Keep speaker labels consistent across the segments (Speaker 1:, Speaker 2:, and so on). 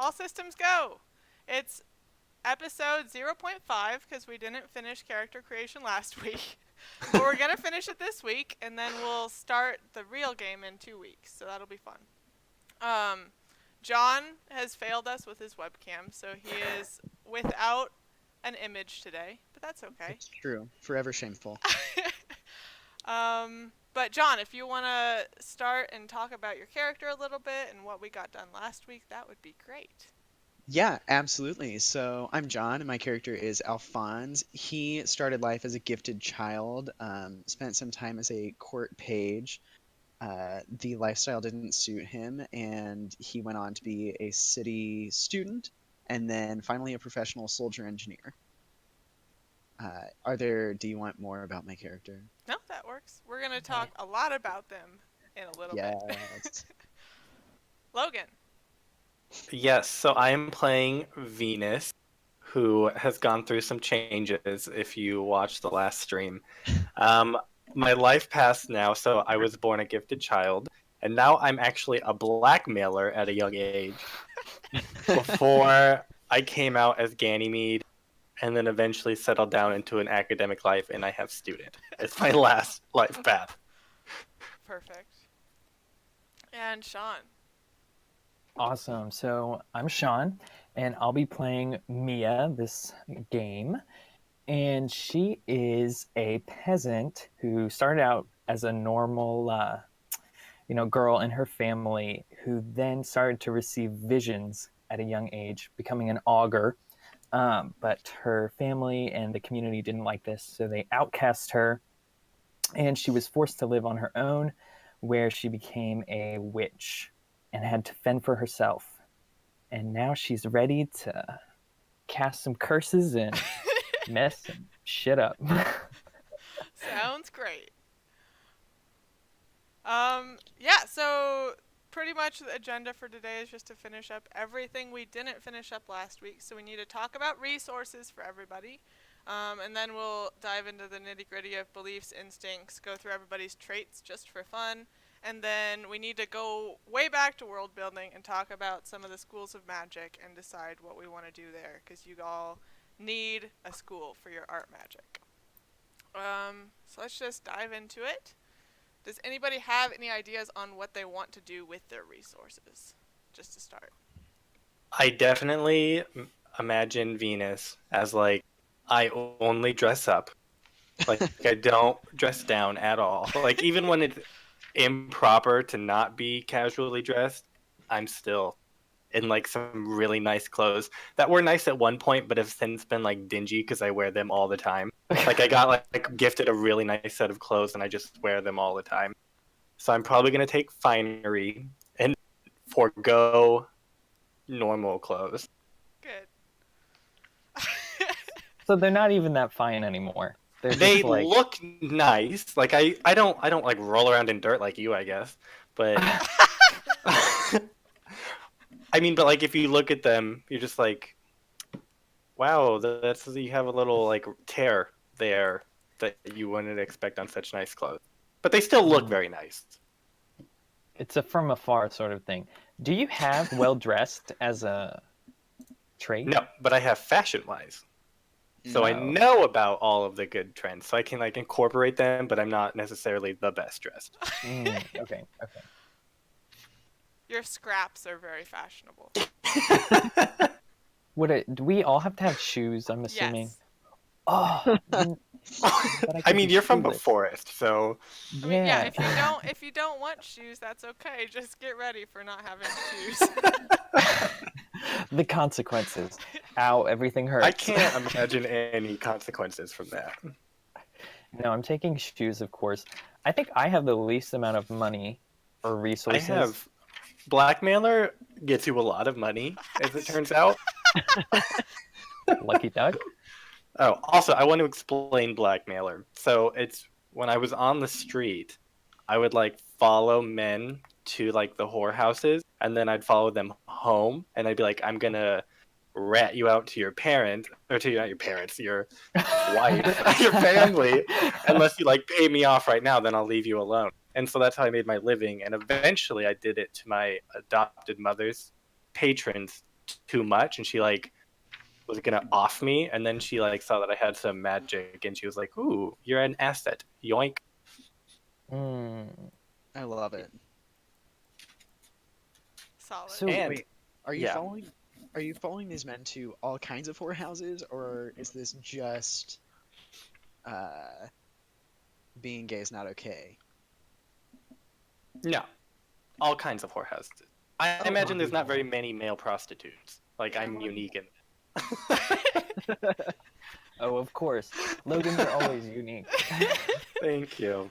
Speaker 1: all systems go. It's episode 0.5 because we didn't finish character creation last week. But we're going to finish it this week, and then we'll start the real game in 2 weeks, so that'll be fun. John has failed us with his webcam, so he is without an image today, but that's okay.
Speaker 2: It's true. Forever shameful.
Speaker 1: But John, if you want to start and talk about your character a little bit and what we got done last week, that would be great.
Speaker 2: Yeah, absolutely. So I'm John, and my character is Alphonse. He started life as a gifted child, spent some time as a court page. The lifestyle didn't suit him, and he went on to be a city student, and then finally a professional soldier engineer. Do you want more about my character?
Speaker 1: No, that works. We're going to talk a lot about them in a little bit.
Speaker 2: Yes.
Speaker 1: Logan.
Speaker 3: Yes, so I am playing Venus, who has gone through some changes if you watched the last stream. My life passed now, so I was born a gifted child, and now I'm actually a blackmailer at a young age. Before I came out as Ganymede, and then eventually settled down into an academic life, and I have student. It's my last life path.
Speaker 1: Perfect. And Sean.
Speaker 4: Awesome. So I'm Sean, and I'll be playing Mia this game. And she is a peasant who started out as a normal, girl in her family, who then started to receive visions at a young age, becoming an augur. But her family and the community didn't like this, so they outcast her, and she was forced to live on her own, where she became a witch and had to fend for herself. And now she's ready to cast some curses and mess some shit up.
Speaker 1: Sounds great. So pretty much the agenda for today is just to finish up everything we didn't finish up last week. So we need to talk about resources for everybody. And then we'll dive into the nitty-gritty of beliefs, instincts, go through everybody's traits just for fun. And then we need to go way back to world building and talk about some of the schools of magic and decide what we want to do there, because you all need a school for your art magic. So let's just dive into it. Does anybody have any ideas on what they want to do with their resources? Just to start.
Speaker 3: I definitely imagine Venus as like, I only dress up. Like, I don't dress down at all. Like, even when it's improper to not be casually dressed, I'm still in like some really nice clothes that were nice at one point, but have since been like dingy because I wear them all the time. Like, I got like gifted a really nice set of clothes and I just wear them all the time. So I'm probably gonna take finery and forego normal clothes.
Speaker 1: Good.
Speaker 4: So they're not even that fine anymore.
Speaker 3: They look nice. Like I don't like roll around in dirt like you, I guess. But I mean, but like if you look at them, you're just like, wow, that's you have a little like tear there that you wouldn't expect on such nice clothes. But they still look very nice.
Speaker 4: It's a from afar sort of thing. Do you have well dressed as a trait?
Speaker 3: No, but I have fashion-wise. So I know about all of the good trends. So I can like incorporate them, but I'm not necessarily the best dressed.
Speaker 4: Okay.
Speaker 1: Your scraps are very fashionable.
Speaker 4: Do we all have to have shoes, I'm assuming?
Speaker 1: Yes.
Speaker 4: Oh.
Speaker 3: I mean, you're from the forest, so
Speaker 1: I mean, yeah, if you don't want shoes, that's okay. Just get ready for not having shoes.
Speaker 4: The consequences. Ow, everything hurts.
Speaker 3: I can't imagine any consequences from that.
Speaker 4: No, I'm taking shoes, of course. I think I have the least amount of money or resources.
Speaker 3: I have blackmailer gets you a lot of money, as it turns out.
Speaker 4: Lucky duck.
Speaker 3: Oh, also, I want to explain blackmailer. So it's when I was on the street, I would like follow men to like the whorehouses, and then I'd follow them home, and I'd be like, I'm gonna rat you out to your parent, or to not your parents, your wife, your family, unless you like pay me off right now, then I'll leave you alone. And so that's how I made my living. And eventually I did it to my adopted mother's patrons too much, and she like was gonna off me, and then she like saw that I had some magic, and she was like, "Ooh, you're an asset, yoink."
Speaker 4: Mm.
Speaker 2: I love it.
Speaker 1: Solid.
Speaker 4: So
Speaker 3: And
Speaker 2: Wait, are you
Speaker 3: yeah,
Speaker 2: following? Are you following these men to all kinds of whorehouses, or is this just uh, being gay is not okay?
Speaker 3: no, all kinds of whorehouses. I
Speaker 2: Oh,
Speaker 3: imagine there's not very many male prostitutes. Like I'm unique in.
Speaker 4: oh, of course, Logan, you're always unique.
Speaker 3: Thank you.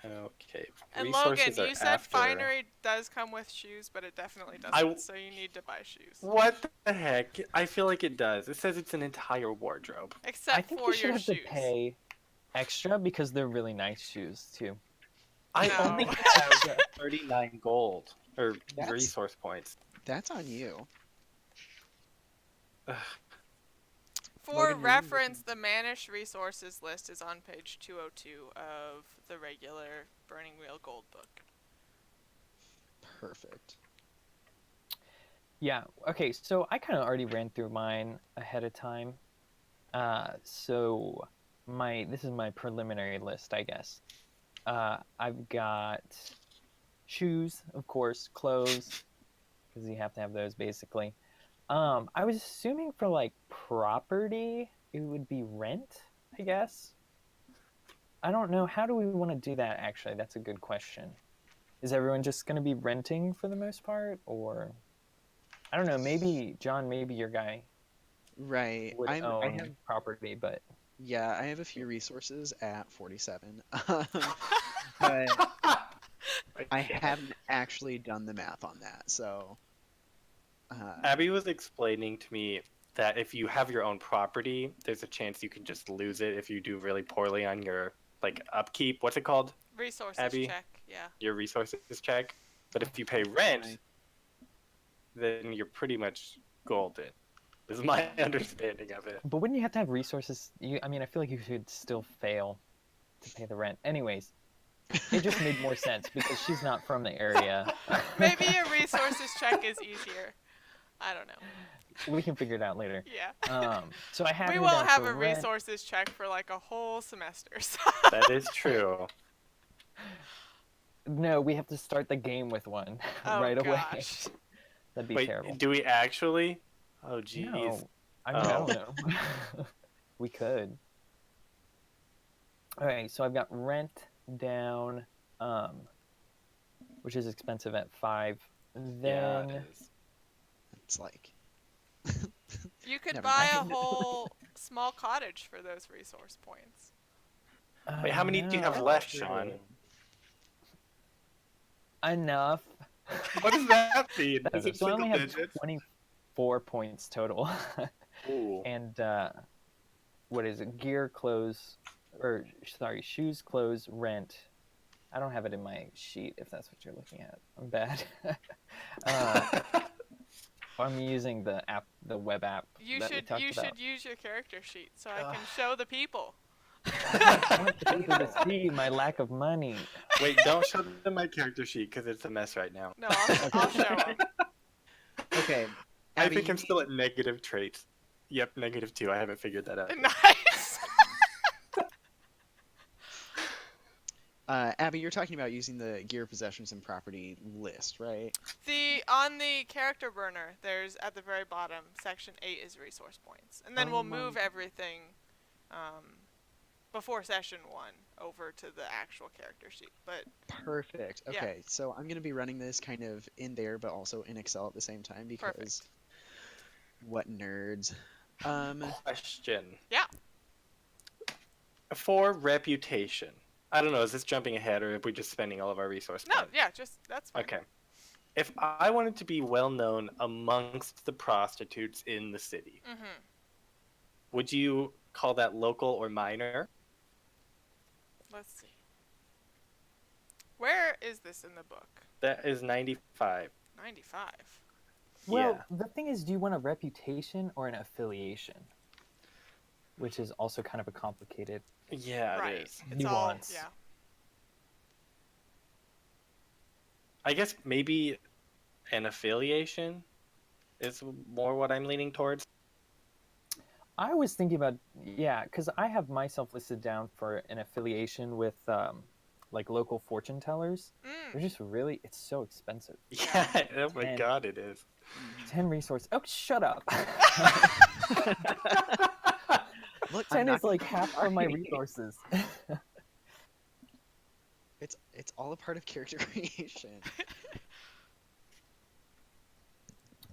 Speaker 3: Okay,
Speaker 1: And Logan,
Speaker 3: resources are
Speaker 1: you said
Speaker 3: after.
Speaker 1: finery does come with shoes, but it definitely doesn't. So you need to buy shoes,
Speaker 3: What the heck? I feel like it does. It says it's an entire wardrobe.
Speaker 4: I
Speaker 1: except
Speaker 4: think
Speaker 1: for
Speaker 4: you should
Speaker 1: your
Speaker 4: have
Speaker 1: shoes.
Speaker 4: to pay extra because they're really nice shoes too.
Speaker 3: I
Speaker 1: No.
Speaker 3: only have 39 gold or
Speaker 2: That's-
Speaker 3: resource points.
Speaker 2: That's on you.
Speaker 3: Ugh.
Speaker 1: For
Speaker 2: Logan, were you
Speaker 1: reference, the Manish resources list is on page 202 of the regular Burning Wheel Gold book.
Speaker 2: Perfect.
Speaker 4: Yeah. Okay. So I kind of already ran through mine ahead of time. So this is my preliminary list, I guess. I've got shoes, of course, clothes, because you have to have those basically. I was assuming for like property, it would be rent, I guess. I don't know. How do we want to do that, actually? That's a good question. Is everyone just going to be renting for the most part? Or, I don't know, maybe, John, maybe your guy
Speaker 2: Right.
Speaker 4: would
Speaker 2: I
Speaker 4: own
Speaker 2: have
Speaker 4: property, but...
Speaker 2: Yeah, I have a few resources at 47. But I haven't actually done the math on that. So
Speaker 3: Abby was explaining to me that if you have your own property, there's a chance you can just lose it if you do really poorly on your like upkeep. What's it called?
Speaker 1: Resources
Speaker 3: Abby?
Speaker 1: check, yeah.
Speaker 3: Your resources check. But if you pay rent, then you're pretty much golden. Is my understanding of it.
Speaker 4: But wouldn't you have to have resources? I mean, I feel like you could still fail to pay the rent. Anyways, it just made more sense because she's not from the area.
Speaker 1: Maybe a resources check is easier. I don't know.
Speaker 4: We can figure it out later.
Speaker 1: Yeah.
Speaker 4: So I have
Speaker 1: We
Speaker 4: her
Speaker 1: won't
Speaker 4: down
Speaker 1: have
Speaker 4: for
Speaker 1: a
Speaker 4: rent.
Speaker 1: resources check for like a whole semester. So.
Speaker 3: That is true.
Speaker 4: No, we have to start the game with one
Speaker 1: Oh,
Speaker 4: right away.
Speaker 1: gosh.
Speaker 4: That'd be
Speaker 3: Wait,
Speaker 4: terrible.
Speaker 3: do we actually? Oh, geez.
Speaker 4: No, I mean, I don't know. We could. All right, so I've got rent down, which is expensive at 5.
Speaker 3: Yeah,
Speaker 4: Then
Speaker 3: it is.
Speaker 2: it's like
Speaker 1: You could
Speaker 2: Never
Speaker 1: buy a
Speaker 2: mind.
Speaker 1: whole small cottage for those resource points.
Speaker 3: Wait, how many do you have
Speaker 4: no.
Speaker 3: left, Sean?
Speaker 4: Enough.
Speaker 3: What does that mean? Is it
Speaker 4: So I only
Speaker 3: single
Speaker 4: have
Speaker 3: digits?
Speaker 4: 24 points total.
Speaker 3: Ooh.
Speaker 4: And what is it? Gear, clothes, or sorry, shoes, clothes, rent. I don't have it in my sheet if that's what you're looking at. I'm bad. I'm using the app, the web app.
Speaker 1: You
Speaker 4: that we
Speaker 1: should
Speaker 4: talked
Speaker 1: you
Speaker 4: about.
Speaker 1: should use your character sheet so I can show the people.
Speaker 4: I want the people to see my lack of money.
Speaker 3: Wait, don't show them my character sheet because it's a mess right now.
Speaker 1: No, I'll show them.
Speaker 2: okay.
Speaker 3: I
Speaker 2: Abby,
Speaker 3: think I'm still at negative traits. Yep, -2. I haven't figured that out. yet.
Speaker 1: Nice.
Speaker 2: Abby, you're talking about using the gear, possessions, and property list, right?
Speaker 1: On the character burner, there's at the very bottom, section 8 is resource points, and then we'll move everything before session 1 over to the actual character sheet. But
Speaker 2: Perfect.
Speaker 1: Yeah.
Speaker 2: Okay, so I'm going to be running this kind of in there, but also in Excel at the same time because
Speaker 1: Perfect.
Speaker 2: what nerds.
Speaker 3: Question.
Speaker 1: Yeah.
Speaker 3: For reputation. I don't know, is this jumping ahead or are we just spending all of our resource
Speaker 1: No,
Speaker 3: points?
Speaker 1: yeah, just that's fine.
Speaker 3: Okay. If I wanted to be well known amongst the prostitutes in the city,
Speaker 1: Mhm.
Speaker 3: would you call that local or minor?
Speaker 1: Let's see. Where is this in the book?
Speaker 3: That is 95.
Speaker 1: 95.
Speaker 4: Well,
Speaker 3: Yeah.
Speaker 4: the thing is, do you want a reputation or an affiliation? Which is also kind of a complicated.
Speaker 3: Yeah,
Speaker 1: Right.
Speaker 3: it is.
Speaker 1: It's all
Speaker 4: Nuance.
Speaker 1: yeah.
Speaker 3: I guess maybe an affiliation is more what I'm leaning towards.
Speaker 4: I was thinking about, yeah, because I have myself listed down for an affiliation with like local fortune tellers. They're
Speaker 1: Mm.
Speaker 4: just really, it's so expensive.
Speaker 3: Yeah, oh my
Speaker 4: 10,
Speaker 3: god, it is.
Speaker 4: 10 resources. Oh, shut up.
Speaker 2: Look,
Speaker 4: 10
Speaker 2: I'm not
Speaker 4: is like
Speaker 2: gonna
Speaker 4: half of my
Speaker 2: lie.
Speaker 4: resources.
Speaker 2: It's all a part of character creation.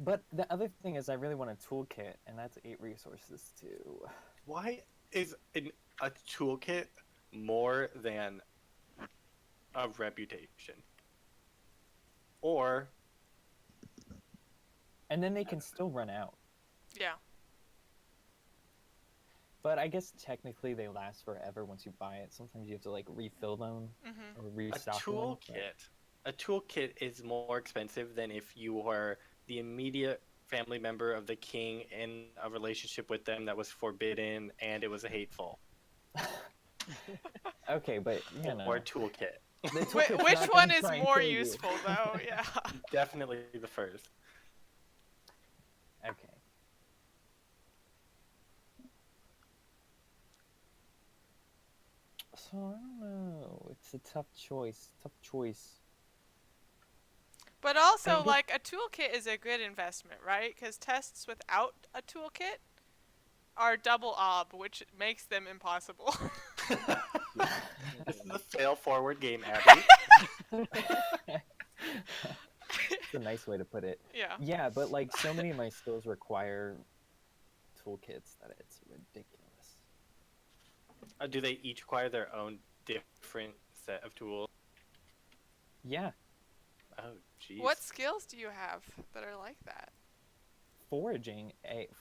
Speaker 4: But the other thing is, I really want a toolkit, and that's 8 resources too.
Speaker 3: Why is a toolkit more than a reputation? Or
Speaker 4: And then they can still run out.
Speaker 1: Yeah.
Speaker 4: But I guess technically they last forever once you buy it. Sometimes you have to like refill them
Speaker 1: Mm-hmm.
Speaker 4: or
Speaker 3: a
Speaker 4: restock them.
Speaker 3: toolkit. A toolkit is more expensive than if you were the immediate family member of the king in a relationship with them that was forbidden and it was hateful.
Speaker 4: Okay, but you know.
Speaker 3: Or a toolkit.
Speaker 4: The toolkit's
Speaker 1: Which
Speaker 4: not
Speaker 1: one
Speaker 4: gonna
Speaker 1: is
Speaker 4: try and
Speaker 1: more
Speaker 4: kill you.
Speaker 1: useful, though? Yeah.
Speaker 3: Definitely the first.
Speaker 4: Okay. So I don't know. It's a tough choice. Tough choice.
Speaker 1: But also, like, a toolkit is a good investment, right? Because tests without a toolkit are double ob, which makes them impossible.
Speaker 3: This is a fail forward game, Abby.
Speaker 4: It's a nice way to put it.
Speaker 1: Yeah.
Speaker 4: Yeah, but like so many of my skills require toolkits that it's ridiculous.
Speaker 3: Do they each require their own different set of tools?
Speaker 4: Yeah,
Speaker 3: Oh, jeez.
Speaker 1: What skills do you have that are like that?
Speaker 4: foraging,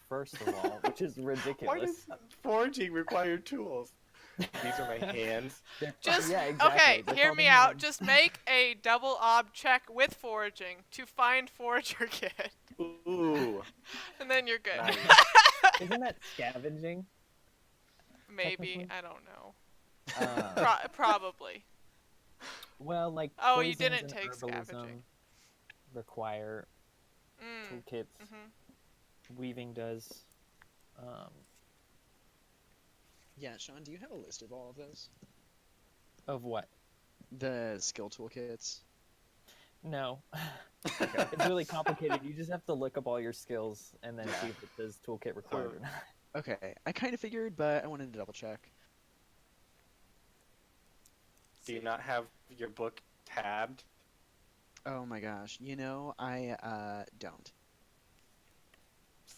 Speaker 4: first of all, which is ridiculous.
Speaker 3: Why does foraging require tools? These are my hands.
Speaker 1: Just
Speaker 4: yeah, exactly.
Speaker 1: okay.
Speaker 4: They're
Speaker 1: Hear
Speaker 4: called
Speaker 1: me out.
Speaker 4: hands.
Speaker 1: Just make a double ob check with foraging to find forager kit,
Speaker 3: Ooh.
Speaker 1: and then you're good.
Speaker 3: Nice.
Speaker 4: Isn't that scavenging?
Speaker 1: Maybe,
Speaker 4: technically?
Speaker 1: I don't know.
Speaker 4: Uh,
Speaker 1: Probably.
Speaker 4: well, like
Speaker 1: Oh, you
Speaker 4: poisons
Speaker 1: didn't
Speaker 4: and
Speaker 1: take
Speaker 4: herbalism
Speaker 1: scavenging.
Speaker 4: require
Speaker 1: Mm.
Speaker 4: toolkits.
Speaker 1: Mhm.
Speaker 4: Weaving does.
Speaker 2: Yeah, Sean, do you have a list of all of those?
Speaker 4: Of what?
Speaker 2: The skill toolkits?
Speaker 4: No. It's really complicated. You just have to look up all your skills and then see if it says toolkit required or not.
Speaker 2: Okay, I kind of figured, but I wanted to double check.
Speaker 3: Do you not have your book tabbed?
Speaker 2: Oh my gosh, you know, I don't.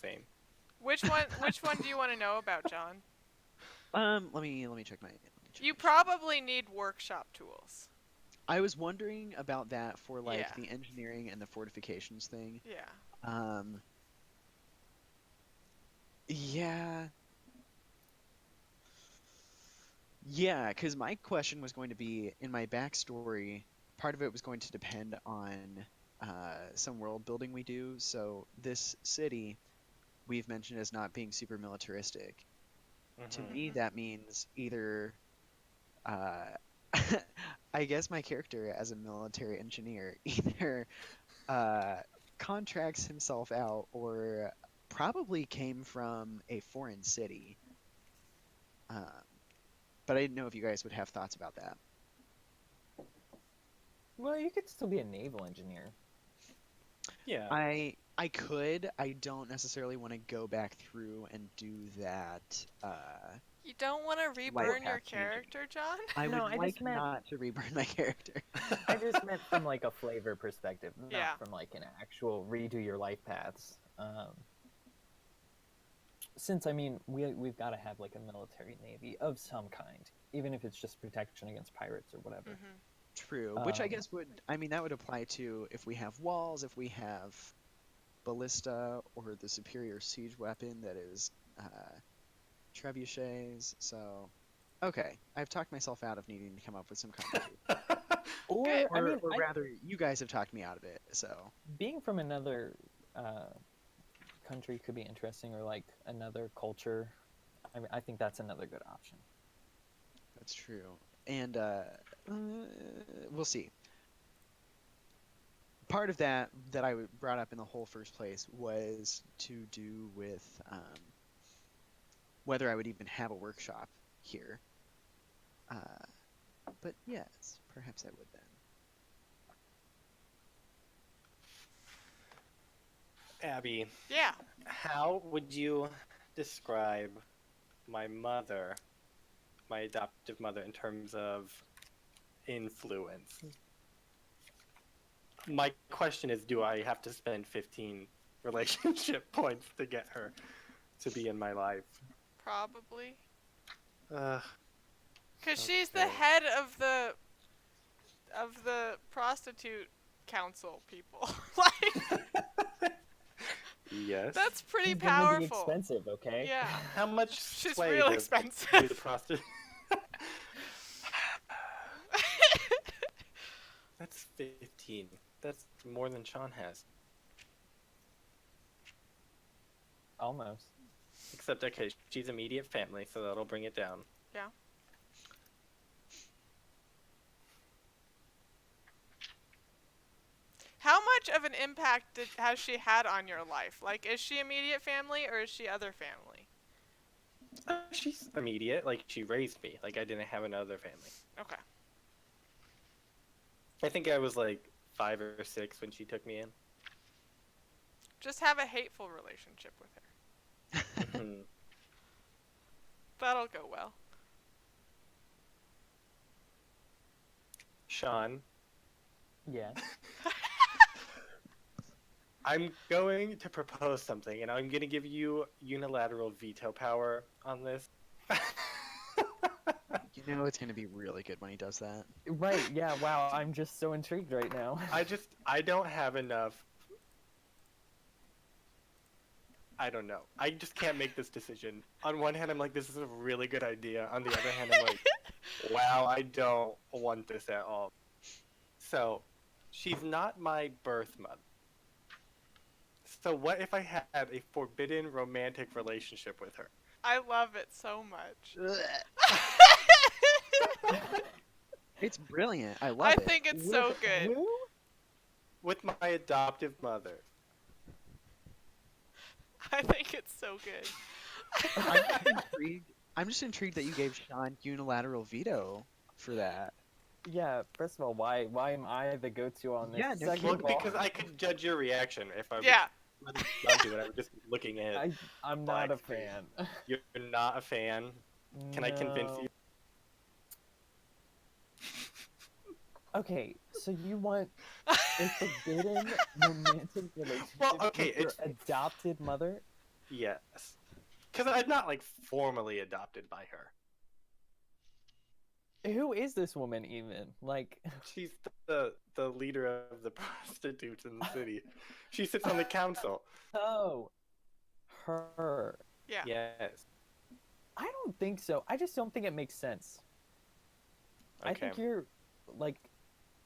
Speaker 3: Same.
Speaker 1: Which one do you want to know about, John?
Speaker 2: Let me check my.
Speaker 1: You probably need workshop tools.
Speaker 2: I was wondering about that for like
Speaker 1: Yeah.
Speaker 2: the engineering and the fortifications thing.
Speaker 1: Yeah.
Speaker 2: Yeah. Yeah, because my question was going to be in my backstory, part of it was going to depend on some world building we do. So this city we've mentioned as not being super militaristic. To me,
Speaker 1: Mhm.
Speaker 2: that means either uh, I guess my character as a military engineer either contracts himself out or probably came from a foreign city. Um, but I didn't know if you guys would have thoughts about that.
Speaker 4: Well, you could still be a naval engineer.
Speaker 3: Yeah.
Speaker 2: I could. I don't necessarily want to go back through and do that.
Speaker 1: You don't want to reburn your
Speaker 2: path changing.
Speaker 1: character, John?
Speaker 2: I
Speaker 4: No,
Speaker 2: would
Speaker 4: I
Speaker 2: like
Speaker 4: just meant-
Speaker 2: not to reburn my character.
Speaker 4: I just meant from like a flavor perspective, not
Speaker 1: Yeah.
Speaker 4: from like an actual redo your life paths. Since I mean we've got to have like a military navy of some kind, even if it's just protection against pirates or whatever.
Speaker 1: Mhm.
Speaker 2: True, which I
Speaker 4: Um,
Speaker 2: guess that would apply to if we have walls, if we have ballista, or the superior siege weapon that is trebuchets. So, okay, I've talked myself out of needing to come up with some kind of,
Speaker 4: Or
Speaker 1: Good.
Speaker 4: I mean,
Speaker 2: or rather, you guys have talked me out of it. So,
Speaker 4: being from another country could be interesting, or like another culture. I mean, I think that's another good option.
Speaker 2: that's true, and we'll see. part of that I brought up in the whole first place was to do with whether I would even have a workshop here. But yes, perhaps I would then.
Speaker 3: Abby,
Speaker 1: Yeah.
Speaker 3: how would you describe my mother, my adoptive mother, in terms of influence? My question is, do I have to spend 15 relationship points to get her to be in my life?
Speaker 1: Probably.
Speaker 3: Uh,
Speaker 1: Cause she's the
Speaker 3: Okay.
Speaker 1: head of the prostitute council people. Like,
Speaker 3: yes.
Speaker 1: that's pretty
Speaker 4: She's gonna be
Speaker 1: powerful.
Speaker 4: expensive, okay?
Speaker 1: Yeah.
Speaker 3: How much
Speaker 1: She's
Speaker 3: sway
Speaker 1: real
Speaker 3: does
Speaker 1: expensive.
Speaker 3: do the prostitute? That's 15. That's more than Sean has.
Speaker 4: Almost.
Speaker 3: Except, okay, she's immediate family, so that'll bring it down.
Speaker 1: Yeah. How much of an impact has she had on your life? Like, is she immediate family or is she other family?
Speaker 3: She's immediate. Like, she raised me. Like, I didn't have another family.
Speaker 1: Okay.
Speaker 3: I think I was, like, 5 or 6 when she took me in.
Speaker 1: Just have a hateful relationship with her.
Speaker 3: Mhm.
Speaker 1: That'll go well.
Speaker 3: Sean,
Speaker 4: Yeah.
Speaker 3: I'm going to propose something, and I'm going to give you unilateral veto power on this.
Speaker 2: You know it's gonna be really good when he does that.
Speaker 4: Right, yeah, wow, I'm just so intrigued right now.
Speaker 3: I don't have enough. I don't know. I just can't make this decision. On one hand, I'm like, this is a really good idea. On the other hand, I'm like, wow, I don't want this at all. So, she's not my birth mother. So what if I had a forbidden romantic relationship with her?
Speaker 1: I love it so much.
Speaker 2: It's brilliant. I love
Speaker 1: I
Speaker 2: it.
Speaker 1: think it's so good.
Speaker 4: Who?
Speaker 3: With my adoptive mother.
Speaker 1: I think it's so good.
Speaker 2: I'm just intrigued. I'm just intrigued that you gave Sean unilateral veto for that.
Speaker 4: Yeah, first of all, why am I the go-to on this?
Speaker 2: Yeah, no
Speaker 4: Second
Speaker 3: Well,
Speaker 4: of all,
Speaker 3: because I could judge your reaction if I was
Speaker 1: Yeah.
Speaker 3: do it. I would just be looking at
Speaker 4: I'm not a
Speaker 3: black screen.
Speaker 4: fan.
Speaker 3: You're not a fan. Can I convince you?
Speaker 4: Okay, so you want a forbidden romantic relationship
Speaker 3: Well, okay,
Speaker 4: with your
Speaker 3: it's-
Speaker 4: adopted mother?
Speaker 3: Yes. Because I'm not like formally adopted by her.
Speaker 4: Who is this woman even? Like,
Speaker 3: She's the leader of the prostitutes in the city. She sits on the council.
Speaker 4: oh, her.
Speaker 1: Yeah.
Speaker 3: Yes.
Speaker 4: I don't think so. I just don't think it makes sense. I
Speaker 3: Okay.
Speaker 4: think you're, like,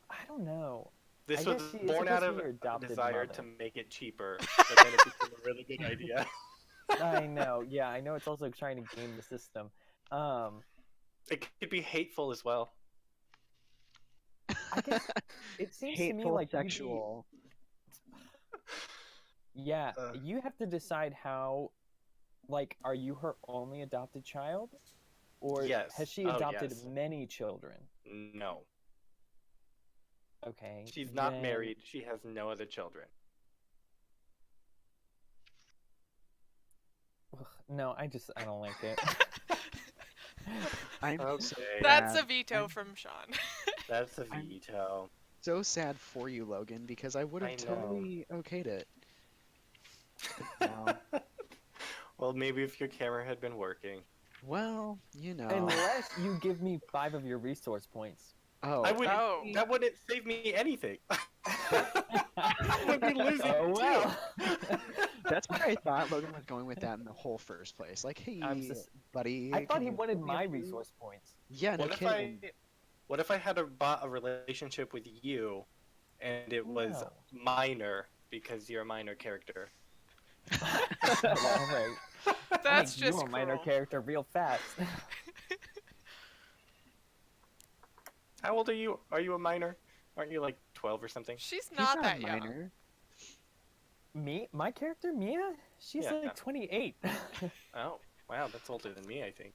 Speaker 4: I don't know.
Speaker 3: This
Speaker 4: I
Speaker 3: was
Speaker 4: guess she is
Speaker 3: born out
Speaker 4: supposed to
Speaker 3: of
Speaker 4: be your
Speaker 3: a
Speaker 4: adopted
Speaker 3: desire
Speaker 4: mother.
Speaker 3: to make it cheaper, but then it became a really good idea.
Speaker 4: I know. Yeah, I know. It's also trying to game the system.
Speaker 3: It could be hateful as well.
Speaker 4: I guess it seems to me
Speaker 2: Hateful,
Speaker 4: like you'd be-
Speaker 2: sexual.
Speaker 4: Yeah,
Speaker 3: Uh.
Speaker 4: you have to decide how. Like, are you her only adopted child, or
Speaker 3: Yes.
Speaker 4: has she
Speaker 3: Oh,
Speaker 4: adopted
Speaker 3: yes.
Speaker 4: many children?
Speaker 3: No.
Speaker 4: Okay.
Speaker 3: She's not
Speaker 4: then-
Speaker 3: married. She has no other children.
Speaker 4: Ugh, no, I don't like it.
Speaker 2: I'm
Speaker 3: Okay.
Speaker 1: That's
Speaker 2: sad.
Speaker 1: a veto from Sean.
Speaker 3: That's a
Speaker 2: I'm-
Speaker 3: veto.
Speaker 2: so sad for you, Logan, because I would
Speaker 3: I
Speaker 2: have
Speaker 3: know.
Speaker 2: totally okayed it. Wow.
Speaker 3: Well, maybe if your camera had been working.
Speaker 2: Well, you know.
Speaker 4: Unless you give me 5 of your resource points.
Speaker 2: Oh,
Speaker 3: I would.
Speaker 1: Oh.
Speaker 3: That wouldn't save me anything. I would be losing
Speaker 4: Oh
Speaker 3: too.
Speaker 4: well.
Speaker 2: that's where I thought Logan was going with that in the whole first place. Like, hey,
Speaker 4: I'm just-
Speaker 2: buddy.
Speaker 4: I thought
Speaker 2: can
Speaker 4: he
Speaker 2: you
Speaker 4: wanted
Speaker 2: put me
Speaker 4: my
Speaker 2: up here?
Speaker 4: resource points.
Speaker 2: Yeah, no
Speaker 3: What if
Speaker 2: kidding.
Speaker 3: What if I had bought a relationship with you, and it was
Speaker 4: No.
Speaker 3: minor because you're a minor character?
Speaker 4: All right.
Speaker 1: That's
Speaker 4: Make
Speaker 1: just
Speaker 4: you a minor
Speaker 1: cruel.
Speaker 4: character real fast.
Speaker 3: How old are you? Are you a minor? Aren't you like 12 or something.
Speaker 1: She's
Speaker 2: He's
Speaker 1: not
Speaker 2: not
Speaker 1: that
Speaker 2: a
Speaker 1: young.
Speaker 2: minor.
Speaker 4: My character Mia, she's
Speaker 3: Yeah.
Speaker 4: like 28.
Speaker 3: Oh, wow, that's older than me, I think.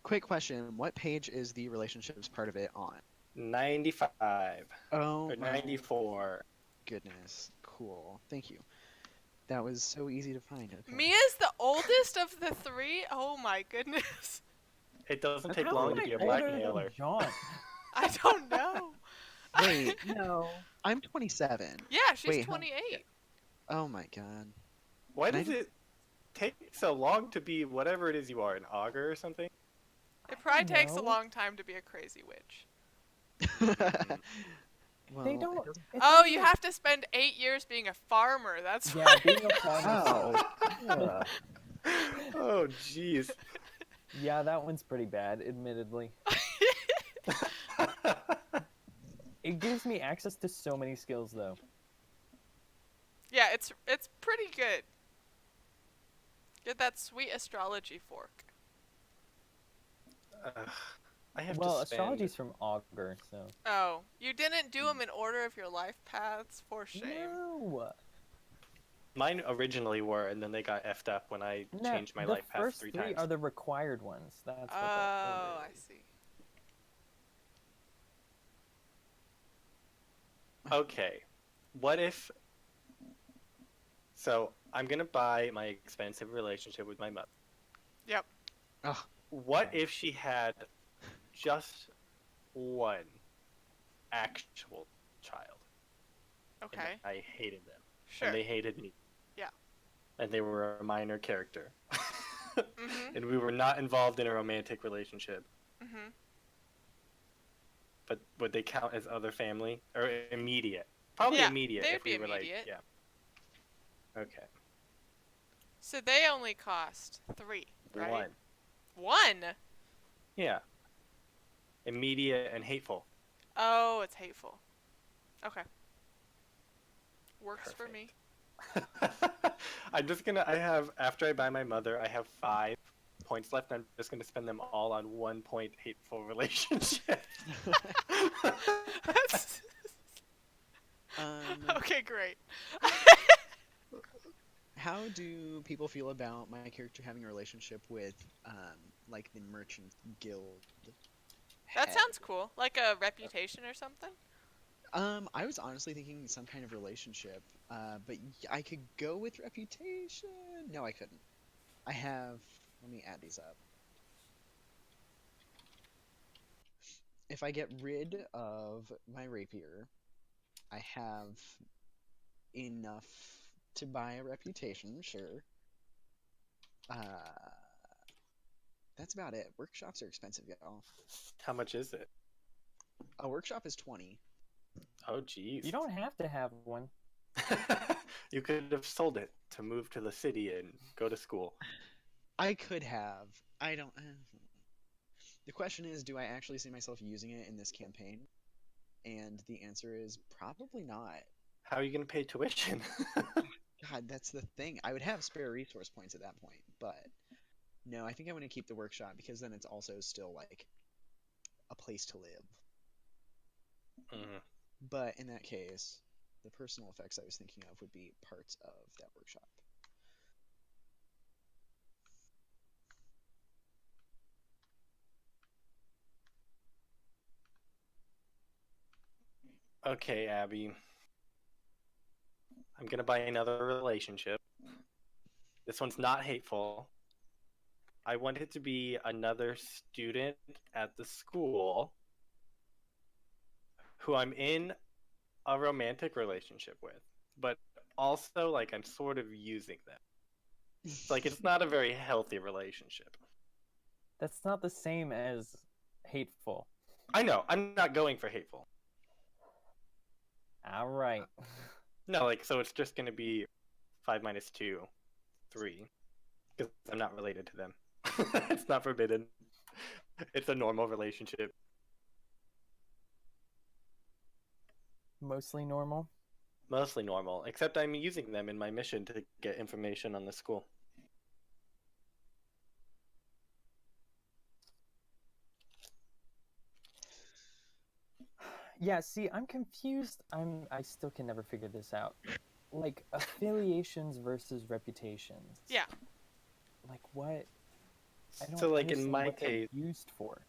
Speaker 2: Quick question. What page is the relationships part of it on?
Speaker 3: 95
Speaker 2: Oh
Speaker 3: or
Speaker 2: my
Speaker 3: 94.
Speaker 2: goodness. Cool. Thank you. That was so easy to find. Okay.
Speaker 1: Mia's the oldest of the three? Oh my goodness.
Speaker 3: It doesn't
Speaker 2: How
Speaker 3: take
Speaker 4: How
Speaker 3: long
Speaker 4: am
Speaker 3: to
Speaker 4: I
Speaker 3: be a
Speaker 4: older than
Speaker 3: blackmailer.
Speaker 4: John?
Speaker 1: I don't know.
Speaker 2: Wait, no. I'm 27.
Speaker 1: Yeah, she's
Speaker 2: Wait, how-
Speaker 1: 28.
Speaker 2: Oh my god.
Speaker 3: Why
Speaker 2: Can I
Speaker 3: does it take so long to be whatever it is you are, an augur or something?
Speaker 1: It probably
Speaker 4: don't
Speaker 1: takes a
Speaker 4: know.
Speaker 1: long time to be a crazy witch.
Speaker 2: Well,
Speaker 4: They
Speaker 2: it
Speaker 4: don't.
Speaker 2: doesn't-
Speaker 4: it's
Speaker 1: Oh,
Speaker 4: only
Speaker 1: you
Speaker 4: like-
Speaker 1: have to spend 8 years being a farmer. That's
Speaker 4: Yeah,
Speaker 1: why.
Speaker 4: being a farmer.
Speaker 2: Oh.
Speaker 3: Oh, jeez.
Speaker 4: Yeah, that one's pretty bad, admittedly. It gives me access to so many skills, though.
Speaker 1: Yeah, it's pretty good. Get that sweet astrology fork.
Speaker 3: I have
Speaker 4: Well,
Speaker 3: to spend...
Speaker 4: astrology's from Augur, so.
Speaker 1: Oh, you didn't do them in order of your life paths? For shame.
Speaker 4: No.
Speaker 3: Mine originally were, and then they got effed up when I
Speaker 4: No,
Speaker 3: changed my
Speaker 4: the
Speaker 3: life path
Speaker 4: first
Speaker 3: 3
Speaker 4: three
Speaker 3: times.
Speaker 4: are the required ones. That's what
Speaker 1: Oh, I see.
Speaker 3: Okay, what if... So, I'm gonna buy my expensive relationship with my mother.
Speaker 1: Yep.
Speaker 2: Oh,
Speaker 3: What if she had just one actual child? And
Speaker 1: Okay.
Speaker 3: I hated them.
Speaker 1: Sure.
Speaker 3: And they hated me.
Speaker 1: Yeah.
Speaker 3: And they were a minor character.
Speaker 1: Mhm.
Speaker 3: And we were not involved in a romantic relationship.
Speaker 1: Mhm.
Speaker 3: But would they count as other family? Or immediate? Probably
Speaker 1: Yeah,
Speaker 3: immediate
Speaker 1: they'd
Speaker 3: if we
Speaker 1: be
Speaker 3: were
Speaker 1: immediate.
Speaker 3: like, yeah. Okay.
Speaker 1: So they only cost 3, right?
Speaker 3: 1.
Speaker 1: 1?
Speaker 3: Yeah. Immediate and hateful.
Speaker 1: Oh, it's hateful. Okay. Works for me.
Speaker 3: I have, after I buy my mother, I have 5 points left. I'm just gonna spend them all on 1 point hateful relationship.
Speaker 1: Okay, great.
Speaker 2: how do people feel about my character having a relationship with, like the Merchant Guild?
Speaker 1: That
Speaker 2: head?
Speaker 1: sounds cool. Like a reputation or something?
Speaker 2: I was honestly thinking some kind of relationship, but I could go with reputation. No, I couldn't. I have. Let me add these up. If I get rid of my rapier, I have enough to buy a reputation, sure. That's about it. Workshops are expensive, y'all.
Speaker 3: How much is it?
Speaker 2: A workshop is 20.
Speaker 3: Oh, jeez.
Speaker 4: You don't have to have one.
Speaker 3: You could have sold it to move to the city and go to school.
Speaker 2: I could have. I don't. The question is, do I actually see myself using it in this campaign? And the answer is probably not.
Speaker 3: How are you going to pay tuition?
Speaker 2: God, that's the thing. I would have spare resource points at that point, but no, I think I want to keep the workshop because then it's also still like a place to live.
Speaker 3: Mm.
Speaker 2: But in that case, the personal effects I was thinking of would be parts of that workshop.
Speaker 3: Okay, Abby. I'm going to buy another relationship. This one's not hateful. I want it to be another student at the school who I'm in a romantic relationship with, but also like I'm sort of using them. It's like it's not a very healthy relationship.
Speaker 4: That's not the same as hateful.
Speaker 3: I know, I'm not going for hateful.
Speaker 4: All right.
Speaker 3: No, like so it's just gonna be 5 minus 2, 3, because I'm not related to them. It's not forbidden. It's a normal relationship.
Speaker 4: Mostly normal.
Speaker 3: Mostly normal, except I'm using them in my mission to get information on the school.
Speaker 4: Yeah, see, I'm confused. I still can never figure this out. Like affiliations versus reputations.
Speaker 1: Yeah.
Speaker 4: Like what? I don't
Speaker 3: So, like in
Speaker 4: understand
Speaker 3: my
Speaker 4: what they're
Speaker 3: case,
Speaker 4: used for.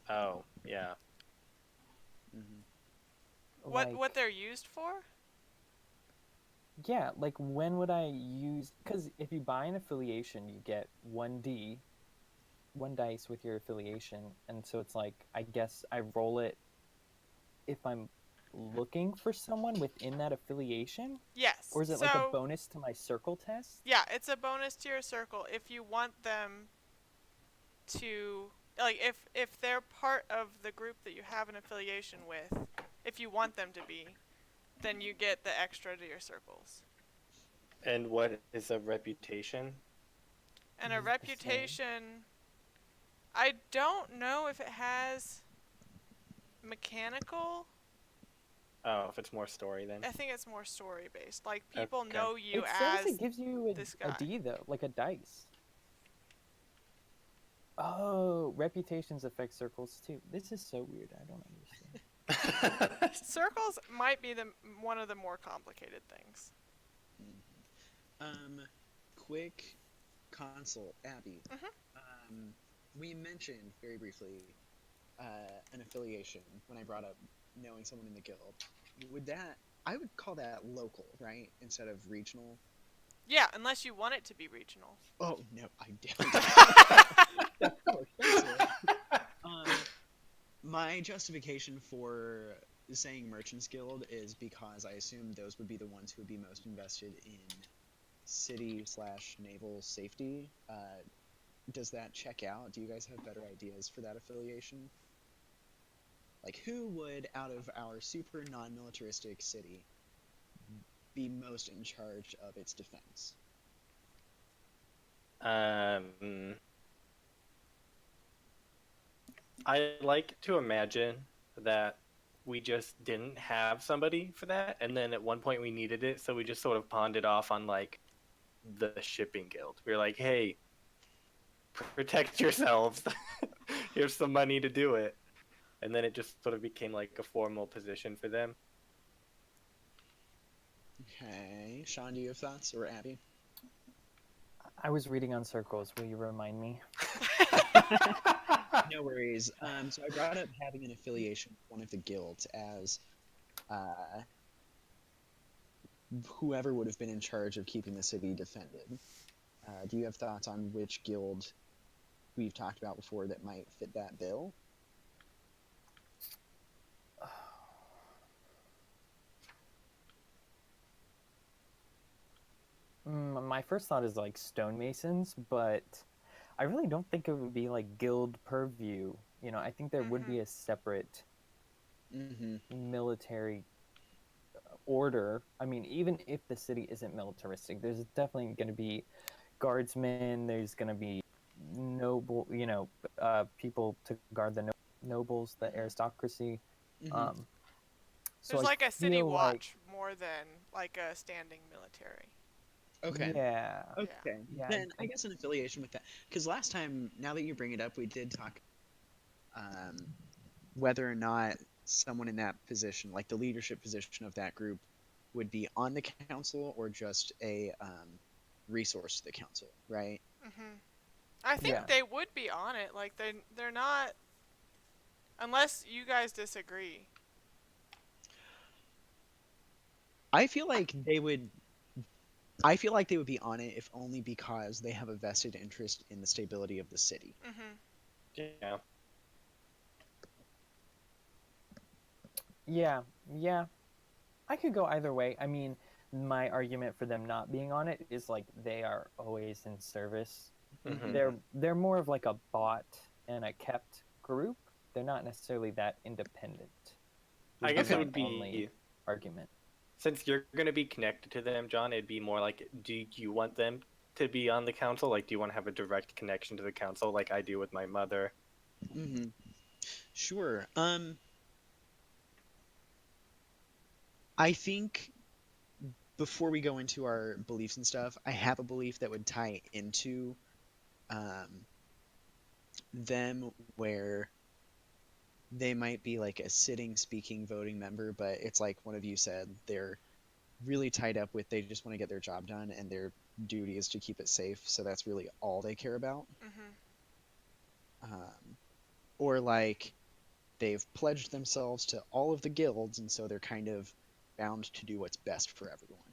Speaker 3: oh yeah,
Speaker 2: Hmm.
Speaker 1: What
Speaker 4: Like,
Speaker 1: they're used for?
Speaker 4: yeah, like when would I use? Because if you buy an affiliation, you get 1D, one dice with your affiliation, and so it's like I guess I roll it if I'm looking for someone within that affiliation,
Speaker 1: Yes.
Speaker 4: or is it like a
Speaker 1: So,
Speaker 4: bonus to my circle test?
Speaker 1: yeah, it's a bonus to your circle if you want them to, like, if they're part of the group that you have an affiliation with, if you want them to be, then you get the extra to your circles.
Speaker 3: and what is a reputation?
Speaker 1: And a
Speaker 4: Is it the same?
Speaker 1: reputation, I don't know if it has mechanical.
Speaker 3: Oh, if it's more story then.
Speaker 1: I think it's more story based. Like, people
Speaker 3: Okay.
Speaker 1: know you
Speaker 4: It says it
Speaker 1: as
Speaker 4: gives you
Speaker 1: this
Speaker 4: a
Speaker 1: guy.
Speaker 4: D though, like a dice. Oh, reputations affect circles too. This is so weird. I don't understand.
Speaker 1: Circles might be one of the more complicated things.
Speaker 2: Um, quick consult, Abby.
Speaker 1: Mhm.
Speaker 2: Um, we mentioned very briefly an affiliation when I brought up knowing someone in the guild. Would that I would call that local, right, instead of regional?
Speaker 1: Yeah, unless you want it to be regional.
Speaker 2: Oh no, I don't. That's so offensive. Um, my justification for saying Merchants Guild is because I assume those would be the ones who would be most invested in city/naval safety. Does that check out? Do you guys have better ideas for that affiliation? Like, who would, out of our super non-militaristic city, be most in charge of its defense?
Speaker 3: um, I like to imagine that we just didn't have somebody for that, and then at one point we needed it, so we just sort of pawned it off on like the shipping guild. We were like, "Hey, protect yourselves. Here's some money to do it." And then it just sort of became like a formal position for them.
Speaker 2: Okay, Sean, do you have thoughts, or Abby?
Speaker 4: I was reading on circles. Will you remind me?
Speaker 2: No worries. So I brought up having an affiliation with one of the guilds as uh, whoever would have been in charge of keeping the city defended. Do you have thoughts on which guild we've talked about before that might fit that bill?
Speaker 4: My first thought is like stonemasons, but I really don't think it would be like guild purview. You know, I think there would be
Speaker 1: Mhm.
Speaker 4: a separate
Speaker 2: Mm-hmm.
Speaker 4: military order. I mean, even if the city isn't militaristic, there's definitely going to be guardsmen. There's going to be noble, people to guard the nobles, the
Speaker 2: Mm-hmm.
Speaker 4: aristocracy.
Speaker 2: Mm-hmm.
Speaker 4: Um, so
Speaker 1: There's
Speaker 4: I
Speaker 1: like a city
Speaker 4: feel like,
Speaker 1: watch more than like a standing military.
Speaker 2: Okay.
Speaker 4: yeah,
Speaker 1: Yeah.
Speaker 2: Okay.
Speaker 4: yeah,
Speaker 2: Then I guess an affiliation with that. Because last time, now that you bring it up, we did talk um, whether or not someone in that position, like the leadership position of that group, would be on the council or just a resource to the council, right?
Speaker 1: Mhm. I think
Speaker 4: yeah.
Speaker 1: they would be on it. Like, they're not, unless you guys disagree.
Speaker 2: I feel like they would. I feel like they would be on it if only because they have a vested interest in the stability of the city.
Speaker 1: Mhm.
Speaker 3: Yeah.
Speaker 4: Yeah, yeah. I could go either way. I mean, my argument for them not being on it is like they are always in service.
Speaker 3: Mm-hmm.
Speaker 4: They're more of like a bought and a kept group. They're not necessarily that independent.
Speaker 3: I
Speaker 4: Would be
Speaker 3: guess it
Speaker 2: Okay.
Speaker 4: my
Speaker 3: would
Speaker 4: only
Speaker 3: be,
Speaker 4: argument.
Speaker 3: since you're going to be connected to them, John, it'd be more like, do you want them to be on the council? Like, do you want to have a direct connection to the council like I do with my mother?
Speaker 2: Mm-hmm. Sure. I think before we go into our beliefs and stuff, I have a belief that would tie into um, them where they might be like a sitting, speaking, voting member, but it's like one of you said, they're really tied up with they just want to get their job done and their duty is to keep it safe. So that's really all they care about.
Speaker 1: Mhm.
Speaker 2: Um, or like they've pledged themselves to all of the guilds, and so they're kind of bound to do what's best for everyone.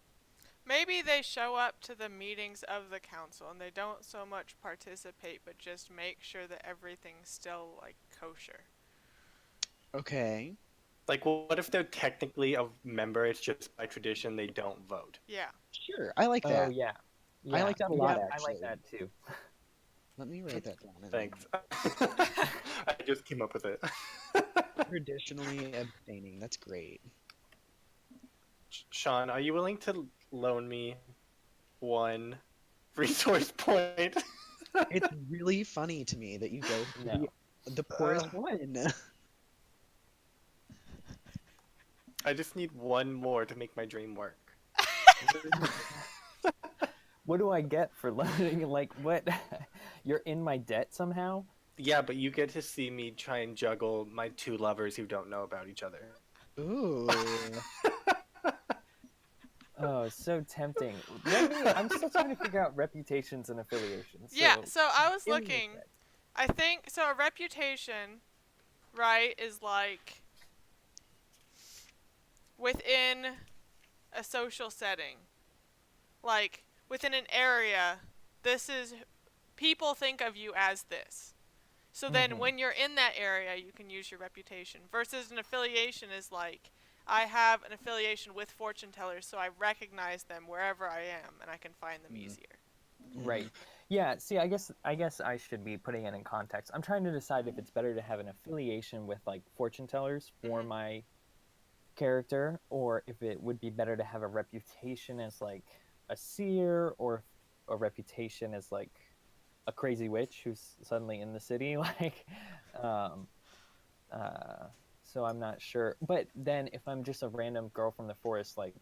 Speaker 1: Maybe they show up to the meetings of the council and they don't so much participate, but just make sure that everything's still like kosher.
Speaker 2: Okay,
Speaker 3: Like, what if they're technically a member? It's just by tradition they don't vote.
Speaker 1: Yeah.
Speaker 2: sure. I like
Speaker 4: Oh
Speaker 2: that.
Speaker 4: yeah,
Speaker 2: I
Speaker 4: yeah,
Speaker 2: like that a lot,
Speaker 4: yeah. I like
Speaker 2: actually.
Speaker 4: that too.
Speaker 2: Let me write that down. And
Speaker 3: Thanks. I just came up with it.
Speaker 2: traditionally abstaining. That's great.
Speaker 3: Sean, are you willing to loan me one resource point?
Speaker 2: It's really funny to me that you go for
Speaker 4: No.
Speaker 2: the poorest one.
Speaker 3: I just need one more to make my dream work.
Speaker 4: What do I get for loading? Like, what? You're in my debt somehow?
Speaker 3: Yeah, but you get to see me try and juggle my two lovers who don't know about each other.
Speaker 2: Ooh.
Speaker 4: Oh, so tempting. I'm still trying to figure out reputations and affiliations.
Speaker 1: Yeah,
Speaker 4: So
Speaker 1: so I was
Speaker 4: give me
Speaker 1: looking.
Speaker 4: that.
Speaker 1: I think so a reputation, right, is like within a social setting. Like within an area, this is people think of you as this. So then
Speaker 4: Mhm.
Speaker 1: when you're in that area, you can use your reputation versus an affiliation is like I have an affiliation with fortune tellers, so I recognize them wherever I am and I can find them
Speaker 2: Mm.
Speaker 1: easier.
Speaker 4: Right. Yeah, see, I guess I should be putting it in context. I'm trying to decide if it's better to have an affiliation with like fortune tellers for
Speaker 1: Mhm.
Speaker 4: my character, or if it would be better to have a reputation as like a seer, or a reputation as like a crazy witch who's suddenly in the city. Like, um, uh, so I'm not sure. But then if I'm just a random girl from the forest, like,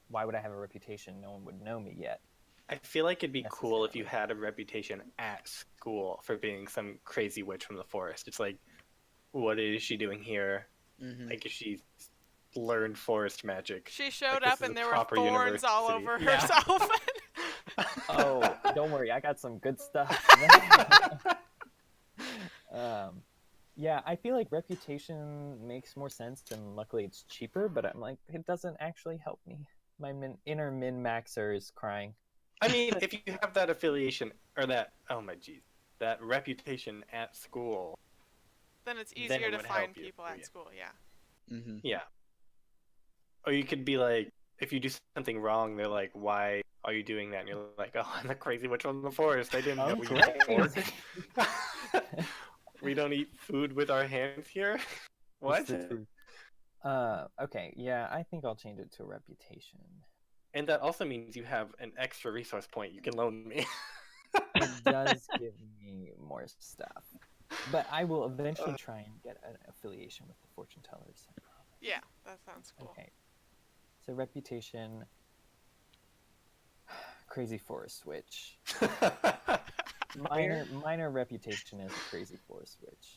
Speaker 4: why would I have a reputation? No one would know me yet,
Speaker 3: I feel like it'd be cool if you
Speaker 4: necessarily.
Speaker 3: had a reputation at school for being some crazy witch from the forest. It's like, what is she doing here?
Speaker 2: Mm-hmm.
Speaker 3: Like, if she learned forest magic,
Speaker 1: She showed
Speaker 3: like this
Speaker 1: up
Speaker 3: is a
Speaker 1: and there were
Speaker 3: proper
Speaker 1: thorns all
Speaker 3: university.
Speaker 1: over
Speaker 3: Yeah.
Speaker 1: herself.
Speaker 4: Oh, don't worry, I got some good stuff. um, yeah, I feel like reputation makes more sense, and luckily it's cheaper. But I'm like, it doesn't actually help me. My inner min maxer is crying.
Speaker 3: I mean, if you have that affiliation or that, oh my geez, that reputation at school,
Speaker 1: Then it's
Speaker 3: then
Speaker 1: easier
Speaker 3: it
Speaker 1: to
Speaker 3: would help
Speaker 1: find
Speaker 3: you.
Speaker 1: people at school, yeah.
Speaker 2: Mm-hmm.
Speaker 3: Yeah. Or you could be like, if you do something wrong, they're like, why are you doing that? And you're like, oh, I'm the crazy witch from the forest. I didn't know
Speaker 4: I'm
Speaker 3: we eat pork.
Speaker 4: crazy.
Speaker 3: We don't eat food with our hands here.
Speaker 4: It's
Speaker 3: What?
Speaker 4: the truth. Okay, yeah, I think I'll change it to a reputation.
Speaker 3: And that also means you have an extra resource point you can loan me.
Speaker 4: It does give me more stuff, but I will eventually try and get an affiliation with the fortune tellers. I promise.
Speaker 1: Yeah, that sounds cool.
Speaker 4: Okay, so reputation, crazy forest witch. Minor reputation as a crazy forest witch.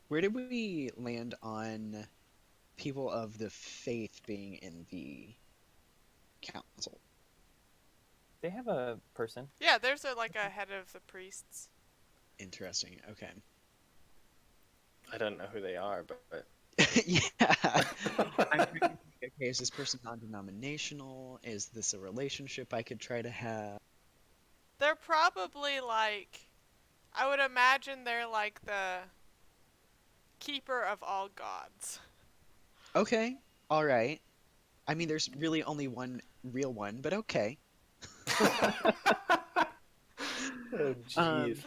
Speaker 2: Where did we land on people of the faith being in the council?
Speaker 4: They have a person.
Speaker 1: Yeah, there's like a head of the priests.
Speaker 2: Interesting. Okay.
Speaker 3: I don't know who they are, but
Speaker 2: Yeah. I'm trying to think, okay, is this person non-denominational? Is this a relationship I could try to have?
Speaker 1: They're probably like, I would imagine they're like the keeper of all gods.
Speaker 2: Okay. All right. I mean, there's really only one real one, but okay.
Speaker 3: oh
Speaker 2: Um,
Speaker 3: jeez.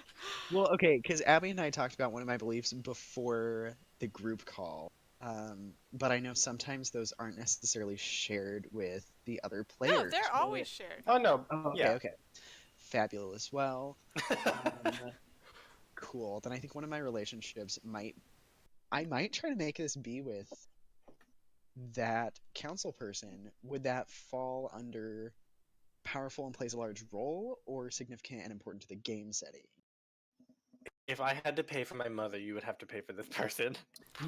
Speaker 2: well, okay, because Abby and I talked about one of my beliefs before the group call. But I know sometimes those aren't necessarily shared with the other
Speaker 1: No,
Speaker 2: players.
Speaker 1: they're always shared.
Speaker 3: Oh no.
Speaker 2: Oh, okay,
Speaker 3: Yeah.
Speaker 2: okay. Fabulous. Well, cool. Then I think one of my relationships I might try to make this be with that council person. Would that fall under powerful and plays a large role, or significant and important to the game setting?
Speaker 3: If I had to pay for my mother, you would have to pay for this person.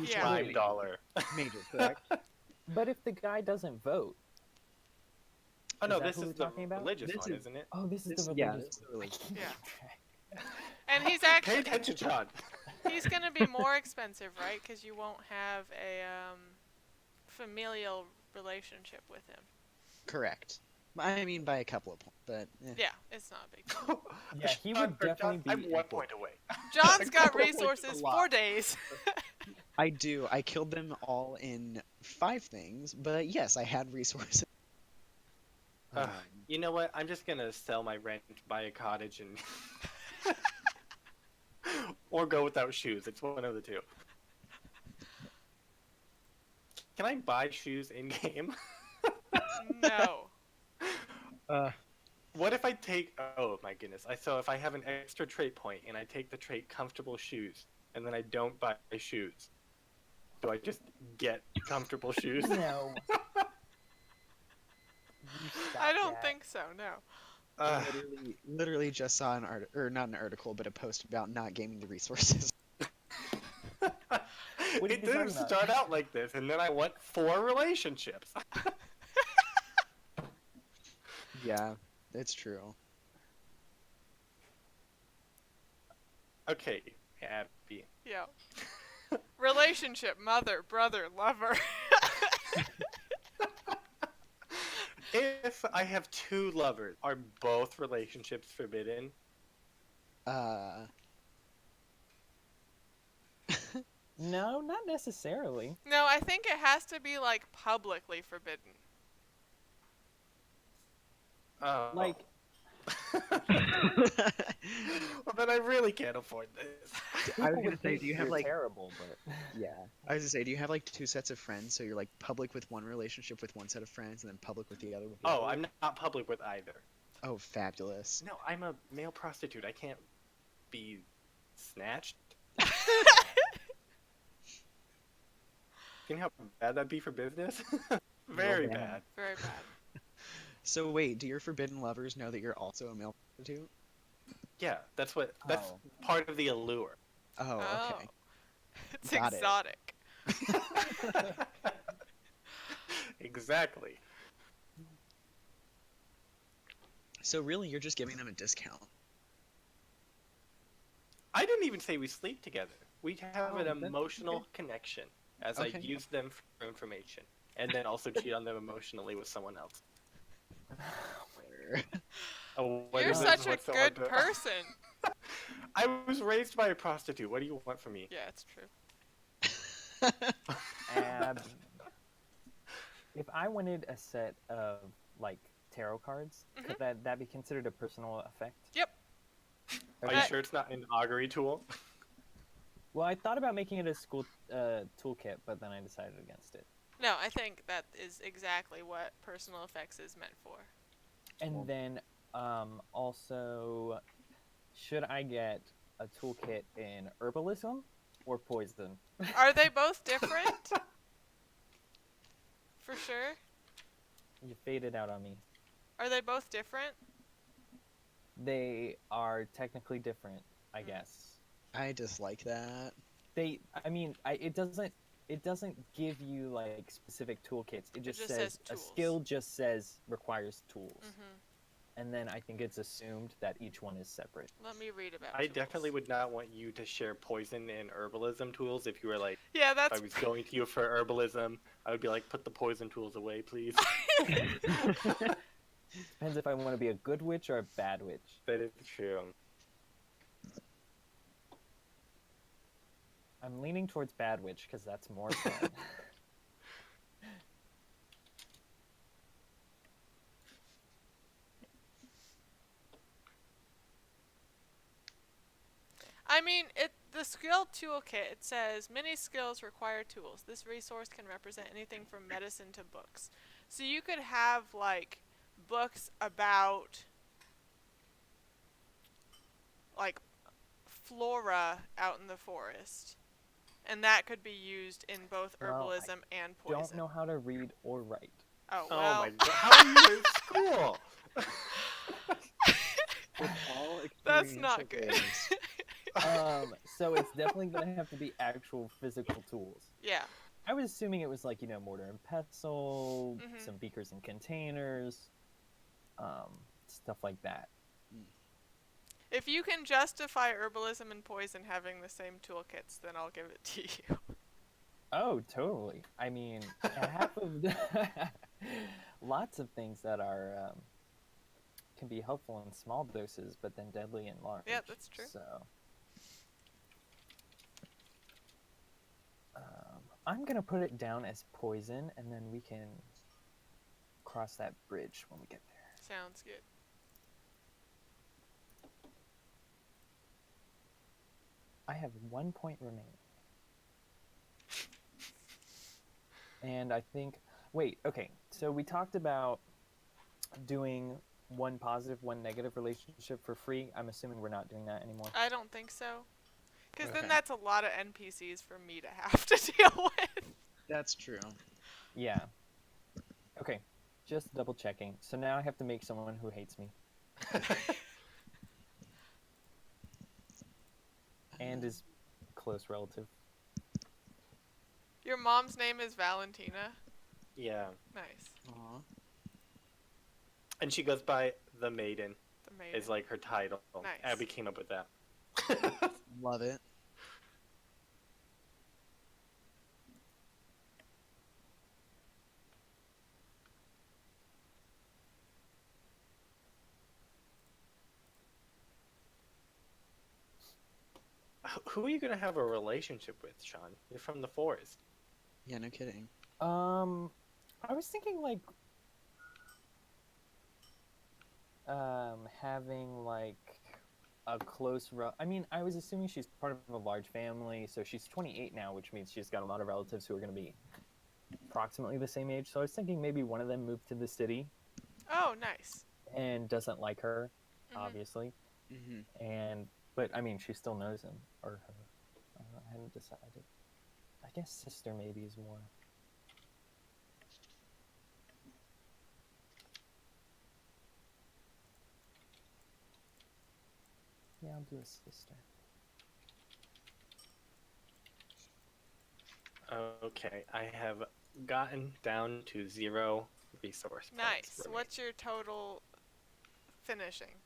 Speaker 1: Yeah.
Speaker 3: $5.
Speaker 2: Major, correct?
Speaker 4: But if the guy doesn't vote,
Speaker 3: Oh no,
Speaker 4: that
Speaker 3: this
Speaker 4: who
Speaker 3: is
Speaker 4: we're
Speaker 3: the
Speaker 4: talking about?
Speaker 3: religious
Speaker 2: This
Speaker 3: one,
Speaker 2: is-
Speaker 3: isn't it?
Speaker 4: oh, this is
Speaker 2: This-
Speaker 4: the
Speaker 2: yeah,
Speaker 4: religious
Speaker 2: this is the
Speaker 4: one.
Speaker 2: religious
Speaker 4: I can't
Speaker 1: one.
Speaker 4: keep track.
Speaker 1: And he's
Speaker 3: Pay
Speaker 1: actually
Speaker 3: attention, John.
Speaker 1: he's gonna be more expensive, right? Because you won't have a familial relationship with him.
Speaker 2: Correct. I mean, by a couple of points, but
Speaker 1: Yeah, it's not a big deal.
Speaker 4: Yeah, he would definitely be
Speaker 3: I'm 1
Speaker 4: equal.
Speaker 3: point away.
Speaker 1: John's got
Speaker 3: Couple points is a
Speaker 1: resources
Speaker 3: lot.
Speaker 1: 4 days.
Speaker 2: I do. I killed them all in 5 things, but yes, I had resources.
Speaker 3: Ugh. You know what? I'm just gonna sell my rent, buy a cottage, and or go without shoes. It's one of the two. Can I buy shoes in game?
Speaker 1: No.
Speaker 3: What if I take? Oh my goodness! So if I have an extra trait point and I take the trait comfortable shoes, and then I don't buy shoes, do I just get comfortable shoes?
Speaker 4: No. You stop
Speaker 1: I don't
Speaker 4: that.
Speaker 1: think so, no.
Speaker 2: I literally just saw an article, or not an article, but a post about not gaming the resources.
Speaker 4: What are
Speaker 3: It
Speaker 4: you
Speaker 3: didn't
Speaker 4: talking about?
Speaker 3: start out like this, and then I want 4 relationships.
Speaker 2: Yeah, it's true.
Speaker 3: Okay, Abby.
Speaker 1: Yeah. Relationship, mother, brother, lover.
Speaker 3: If I have 2 lovers, are both relationships forbidden?
Speaker 4: No, not necessarily.
Speaker 1: No, I think it has to be like publicly forbidden.
Speaker 3: Oh.
Speaker 4: Like,
Speaker 3: Well, then I really can't afford this.
Speaker 2: I was
Speaker 4: people
Speaker 2: gonna
Speaker 4: would
Speaker 2: say,
Speaker 4: think
Speaker 2: do you have
Speaker 4: you're
Speaker 2: like?
Speaker 4: terrible, but
Speaker 2: Yeah, I was gonna say, do you have like 2 sets of friends? So you're like public with one relationship with one set of friends, and then public with the other. With the
Speaker 3: Oh,
Speaker 2: other?
Speaker 3: I'm not public with either.
Speaker 2: Oh, fabulous.
Speaker 3: No, I'm a male prostitute. I can't be snatched. You know how bad that'd be for business? Very
Speaker 2: bad.
Speaker 3: bad.
Speaker 1: Very bad.
Speaker 2: So wait, do your forbidden lovers know that you're also a male prostitute?
Speaker 3: Yeah, that's
Speaker 4: Oh.
Speaker 3: part of the allure.
Speaker 2: Oh,
Speaker 1: Oh.
Speaker 2: okay.
Speaker 1: It's
Speaker 2: Got it.
Speaker 1: exotic.
Speaker 3: Exactly.
Speaker 2: So really, you're just giving them a discount.
Speaker 3: I didn't even say we sleep together. We have
Speaker 4: Oh,
Speaker 3: an
Speaker 4: that's
Speaker 3: emotional
Speaker 4: okay.
Speaker 3: connection as
Speaker 2: Okay.
Speaker 3: I use them for information, and then also cheat on them emotionally with someone else. Oh, what
Speaker 1: You're
Speaker 3: is this?
Speaker 1: such a
Speaker 3: What's the one
Speaker 1: good
Speaker 3: to-
Speaker 1: person.
Speaker 3: I was raised by a prostitute. What do you want from me?
Speaker 1: Yeah, it's true.
Speaker 4: Ab. If I wanted a set of like tarot cards, could that be considered a personal effect?
Speaker 1: Yep.
Speaker 3: Are
Speaker 4: Okay.
Speaker 3: you sure it's not an augury tool?
Speaker 4: Well, I thought about making it a school toolkit, but then I decided against it.
Speaker 1: No, I think that is exactly what personal effects is meant for.
Speaker 4: And then also, should I get a toolkit in herbalism or poison?
Speaker 1: Are they both different? For sure.
Speaker 4: You faded out on me.
Speaker 1: Are they both different?
Speaker 4: They are technically different, I guess.
Speaker 2: I dislike that.
Speaker 4: It doesn't give you like specific toolkits. It just,
Speaker 1: just
Speaker 4: says
Speaker 1: says
Speaker 4: a
Speaker 1: tools.
Speaker 4: skill just says requires tools.
Speaker 1: Mm-hmm.
Speaker 4: And then I think it's assumed that each one is separate.
Speaker 1: Let me read about
Speaker 3: I
Speaker 1: tools.
Speaker 3: definitely would not want you to share poison and herbalism tools. If you were like,
Speaker 1: Yeah,
Speaker 3: if
Speaker 1: that's
Speaker 3: I was going to you for herbalism, I would be like, put the poison tools away, please.
Speaker 4: Depends if I want to be a good witch or a bad witch.
Speaker 3: That is true.
Speaker 4: I'm leaning towards bad witch because that's more fun.
Speaker 1: I mean, the skill toolkit, it says many skills require tools. This resource can represent anything from medicine to books. So you could have like books about like flora out in the forest. And that could be used in both
Speaker 4: Well,
Speaker 1: herbalism and poison.
Speaker 4: Don't know how to read or write.
Speaker 1: Oh,
Speaker 3: Oh
Speaker 1: well.
Speaker 3: my god, how are you in school?
Speaker 2: With all
Speaker 1: That's
Speaker 2: experience
Speaker 1: not
Speaker 2: of
Speaker 1: good.
Speaker 2: theirs.
Speaker 4: So it's definitely gonna have to be actual physical tools.
Speaker 1: Yeah.
Speaker 4: I was assuming it was like, mortar and pestle,
Speaker 1: Mhm.
Speaker 4: some beakers and containers, stuff like that.
Speaker 1: If you can justify herbalism and poison having the same toolkits, then I'll give it to you.
Speaker 4: Oh, totally. I mean, half of the lots of things that are can be helpful in small doses, but then deadly in large.
Speaker 1: Yeah, that's true.
Speaker 4: So, I'm gonna put it down as poison, and then we can cross that bridge when we get there.
Speaker 1: Sounds good.
Speaker 4: I have 1 point remaining. And I think, wait, okay, so we talked about doing one positive, one negative relationship for free. I'm assuming we're not doing that anymore.
Speaker 1: I don't think so. Because
Speaker 2: Okay.
Speaker 1: then that's a lot of NPCs for me to have to deal with.
Speaker 2: That's true.
Speaker 4: Yeah. Okay, just double checking. So now I have to make someone who hates me and is close relative.
Speaker 1: Your mom's name is Valentina.
Speaker 3: Yeah.
Speaker 1: Nice.
Speaker 2: Aw.
Speaker 3: And she goes by the Maiden.
Speaker 1: The maiden.
Speaker 3: Is like her title.
Speaker 1: Nice.
Speaker 3: Abby came up with that.
Speaker 2: Love it.
Speaker 3: Who are you gonna have a relationship with, Sean? You're from the forest.
Speaker 2: Yeah, no kidding.
Speaker 4: I was thinking like having like a I mean, I was assuming she's part of a large family, so she's 28 now, which means she's got a lot of relatives who are going to be approximately the same age. So I was thinking maybe one of them moved to the city
Speaker 1: Oh, nice.
Speaker 4: and doesn't like her,
Speaker 1: Mhm.
Speaker 4: obviously.
Speaker 2: Mm-hmm.
Speaker 4: But I mean, she still knows him or her. I hadn't decided. I guess sister maybe is more. Yeah, I'll do a sister.
Speaker 3: Okay, I have gotten down to 0 resource points.
Speaker 1: Nice.
Speaker 3: remaining.
Speaker 1: What's your total finishing?